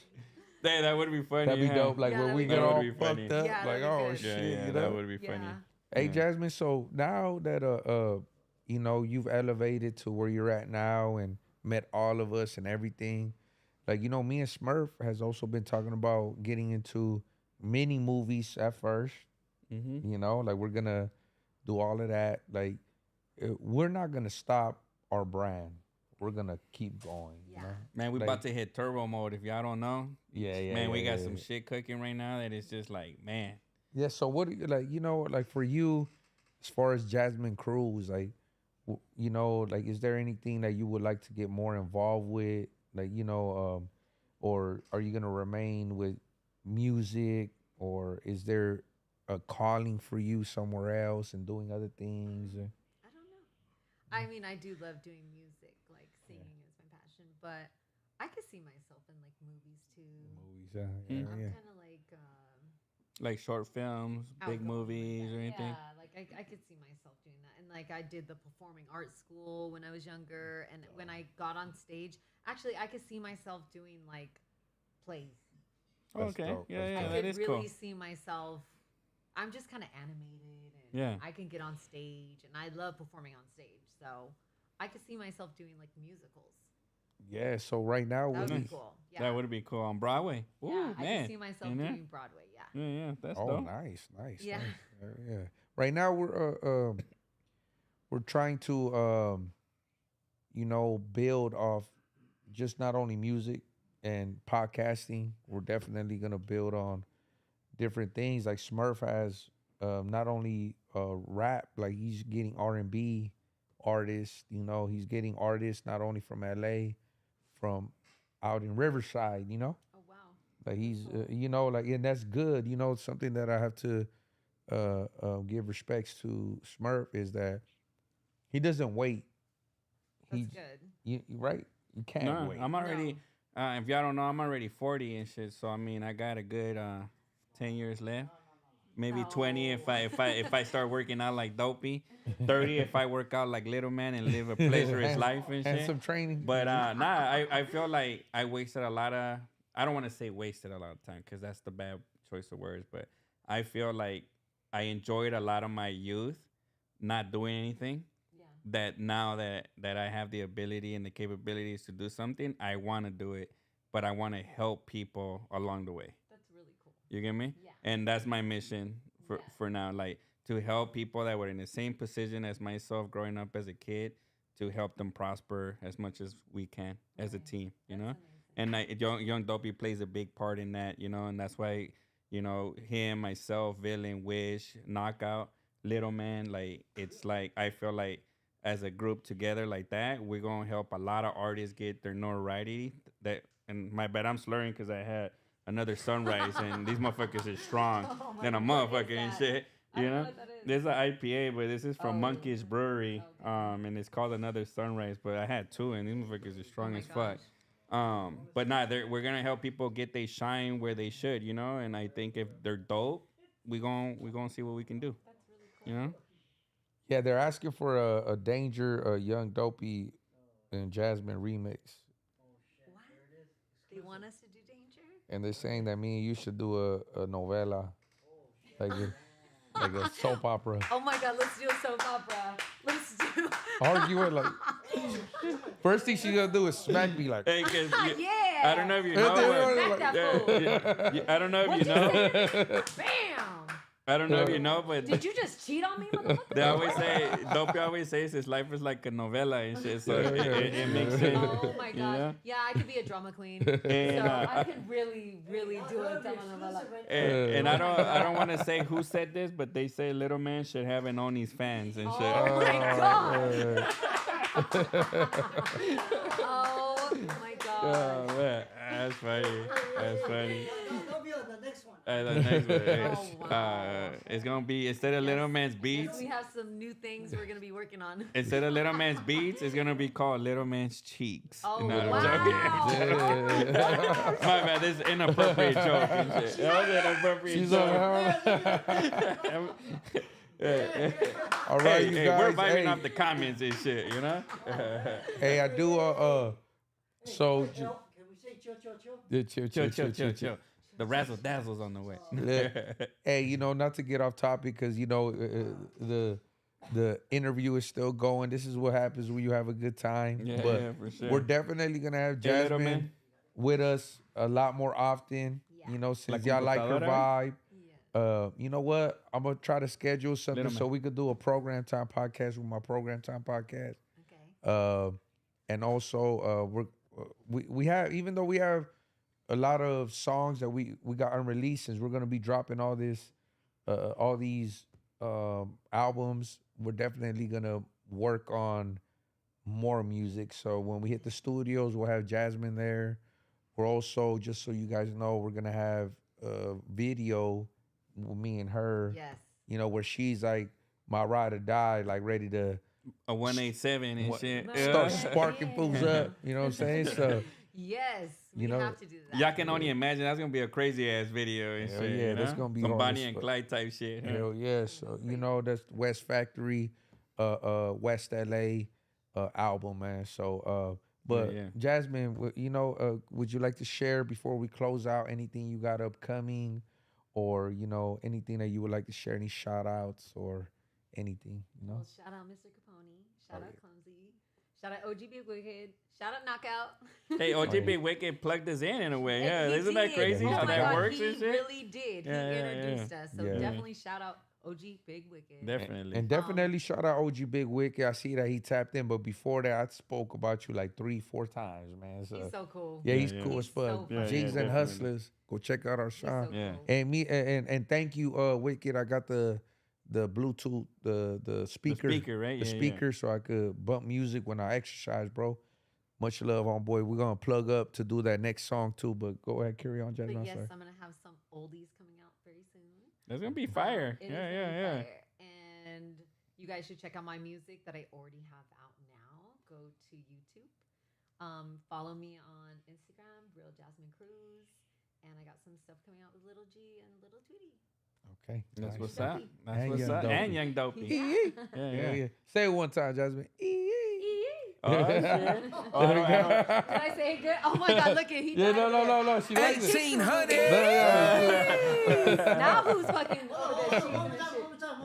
That would be funny. That'd be huh? dope. Like Yeah, when that'd we be get good. all That would be funny. fucked up. Yeah, Like, that'd be oh good. shit, Yeah, yeah, you that know. would be funny. Yeah. Hey, Yeah. Jasmine. So now that you know, you've elevated to where you're at now and met all of us and everything. Like, you know, me and Smurf has also been talking about getting into mini movies at first. Mm-hmm. You know, like we're gonna do all of that. Like, we're not gonna stop our brand. We're gonna keep going. You Yeah. know. Man, we Like- about to hit turbo mode. If y'all don't know, Yeah, yeah. man, we yeah, got yeah, some yeah. shit cooking right now that is just like, man. Yeah. So what do you like? You know, like for you, as far as Jasmine Cruz, like, you know, like, is there anything that you would like to get more involved with? Like, you know, or are you gonna remain with music, or is there a calling for you somewhere else and doing other things? I don't know. I mean, I do love doing music. Like singing is my passion, but I could see myself in like movies too. Movies, Mm. I'm yeah. kind of like Like short films, big outgoing movies, like or that. anything. Yeah, like I could see myself doing that. And like I did the performing arts school when I was younger, and when I got on stage, actually I could see myself doing like plays. That's Okay, dope. yeah, That's yeah, I dope. that could is really cool. see myself. I'm just kind of animated, and Yeah. I can get on stage, and I love performing on stage. So I could see myself doing like musicals. Yeah. So right now That would we'll be be. cool. Yeah. That would be cool on Broadway. Ooh, Yeah, I man. can see myself You know? doing Broadway. Yeah. Yeah, that's Oh, dope. nice, nice, Yeah. nice. Yeah. Right now we're trying to build off just not only music and podcasting. We're definitely gonna build on different things. Like Smurf has not only rap, like he's getting R&B artists. He's getting artists not only from LA, from out in Riverside. Oh wow. Like he's like, and that's good. Something that I have to give respects to Smurf is that he doesn't wait. That's He good. right. You can't No, wait. I'm already. If y'all don't know, I'm already 40 and shit. So I mean, I got a good 10 years left. Maybe 20 if I start working out like Dopey. 30 if I work out like Little Man and live a pleasurous life and And shit. some training. But I feel like I wasted a lot of. I don't want to say wasted a lot of time because that's the bad choice of words. But I feel like I enjoyed a lot of my youth not doing anything. Yeah. That now that I have the ability and the capabilities to do something, I want to do it, but I want to help people along the way. That's really cool. You get me? Yeah. And that's my mission for now, like to help people that were in the same position as myself growing up as a kid, to help them prosper as much as we can as a team, That's And like young Dopey plays a big part in that, and that's why, him, myself, Villain, Wish, Knockout, Little Man, like it's like I feel like as a group together like that, we're gonna help a lot of artists get their notoriety. And my bad, I'm slurring because I had another sunrise, and these motherfuckers are strong Oh my than a God, what is motherfucker and that? shit. I You don't know know, what that is. this is an IPA, but this is from Oh. Monkey's Brewery, Okay. and it's called Another Sunrise. But I had two, and these motherfuckers are strong my as fuck. But nah, we're gonna help people get they shine where they should, And I think if they're dope, we gonna see what we can do, That's really cool. you know. Yeah, they're asking for a Danger, a Young Dopey, and Jasmine remix, What? They want us to do Danger? and they're saying that me and you should do a novela, like a soap opera. Oh my God, let's do a soap opera. Let's do. Argue it like. First thing she's gonna do is smack me like. Hey, 'cause Yeah. I don't know if you know, Smack but that fool. I don't know if What'd you you know. Bam. I don't know if you know, but Did you just cheat on me, motherfucker? they always say, Dopey always says his life is like a novela and shit, so it makes sense. Oh my gosh. know? Yeah, I could be a drama queen. And, So I could really, really do a telenovela. and I don't want to say who said this, but they say Little Man should have an OnlyFans and shit. Oh my God. Yeah. Oh my God. Oh man, that's funny. That's funny. Don't be on the next one. The next one, Oh, wow. it's gonna be instead of Little Man's Beats. We have some new things we're gonna be working on. Instead of Little Man's Beats, it's gonna be called Little Man's Cheeks. Oh No, I'm wow. joking. My bad, this is inappropriate joke and shit. That was an inappropriate She's joke. on All right, Hey, you hey, guys. we're vibing Hey, off the comments and shit, hey, I do. So. Chill. Can we say chill, chill, chill? Chill. The razzle dazzle's on the way. Yeah. Hey, not to get off topic because the interview is still going. This is what happens when you have a good time. Yeah, but yeah, for sure. we're definitely gonna have Hey, little Jasmine man. with us a lot more often. Yeah. Since La y'all like her computadora? vibe. Yeah. You know what? I'm gonna try to schedule something Little so man. we could do a program time podcast with my program time podcast. Okay. And also we have, even though we have a lot of songs that we got unreleased, since we're gonna be dropping all these albums, we're definitely gonna work on more music. So when we hit the studios, we'll have Jasmine there. We're also, just so you guys know, we're gonna have a video with me and her. Yes. Where she's like my ride or die, like ready to A 187 and shit. start sparking fools up. You know what I'm saying? So Yes. We You know, have to do that. Y'all can only imagine that's gonna be a crazy ass video and Hell shit. yeah, you that's know? gonna be some hard Bonnie as and fuck. Clyde type shit. Huh? hell yeah. So that's West Factory, West LA album, man. So but Yeah. Jasmine, would you like to share before we close out anything you got upcoming, or anything that you would like to share, any shout outs or anything? Well, shout out Mr. Capone. Shout out Clumsy. Shout out OG Big Wicked. Shout out Knockout. Hey, OG Big Wicked plugged us in a way. Yeah, He isn't that did. crazy Oh how my that God, works he and shit? really did. Yeah, He yeah, introduced yeah. us. So Yeah. definitely shout out OG Big Wicked. Definitely. And definitely shout out OG Big Wicked. I see that he tapped in, but before that, I spoke about you like 3-4 times, man. So, He's so cool. yeah, he's Yeah, cool yeah. as He's so fuck. funny. Yeah, Jigs yeah, and definitely. Hustlers. Go check out our He's so shop. cool. Yeah. And me and thank you, Wicked. I got the Bluetooth, the speaker, speaker, right? The Yeah, yeah. speaker, so I could bump music when I exercise, bro. Much love, homeboy. We're gonna plug up to do that next song too. But go ahead, carry on, Jasmine. But I'm yes, sorry. I'm gonna have some oldies coming out very soon. That's gonna be fire. It is Yeah, gonna yeah, be yeah. fire. And you guys should check out my music that I already have out now. Go to YouTube. Follow me on Instagram, Real Jasmine Cruz. And I got some stuff coming out with Little G and Little Tweety. Okay, That's nice. what's up. That's And what's Young up. Dopey. And Young Dopey. Yeah. Yeah, yeah. Say it one time, Jasmine. Oh, shit. Oh, I don't- Did I say it good? Oh my God, look at he Yeah, got no. it. She likes it. 1800. Now who's fucking Oh, over one there? more time.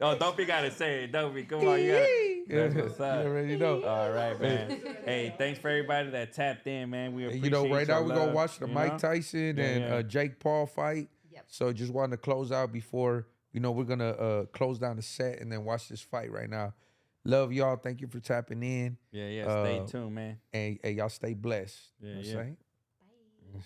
Oh, Dopey gotta say it. Dopey, come on, you gotta. That's what's up. You already know. All right, man. Hey, thanks for everybody that tapped in, man. We appreciate You know, right now your we're gonna love, watch the you Mike know? Tyson Yeah, and yeah. Jake Paul fight. Yep. So just wanted to close out before, we're gonna close down the set and then watch this fight right now. Love y'all. Thank you for tapping in. Yeah, yeah. Stay tuned, man. And y'all stay blessed. Yeah, You know what I'm yeah. saying? Bye.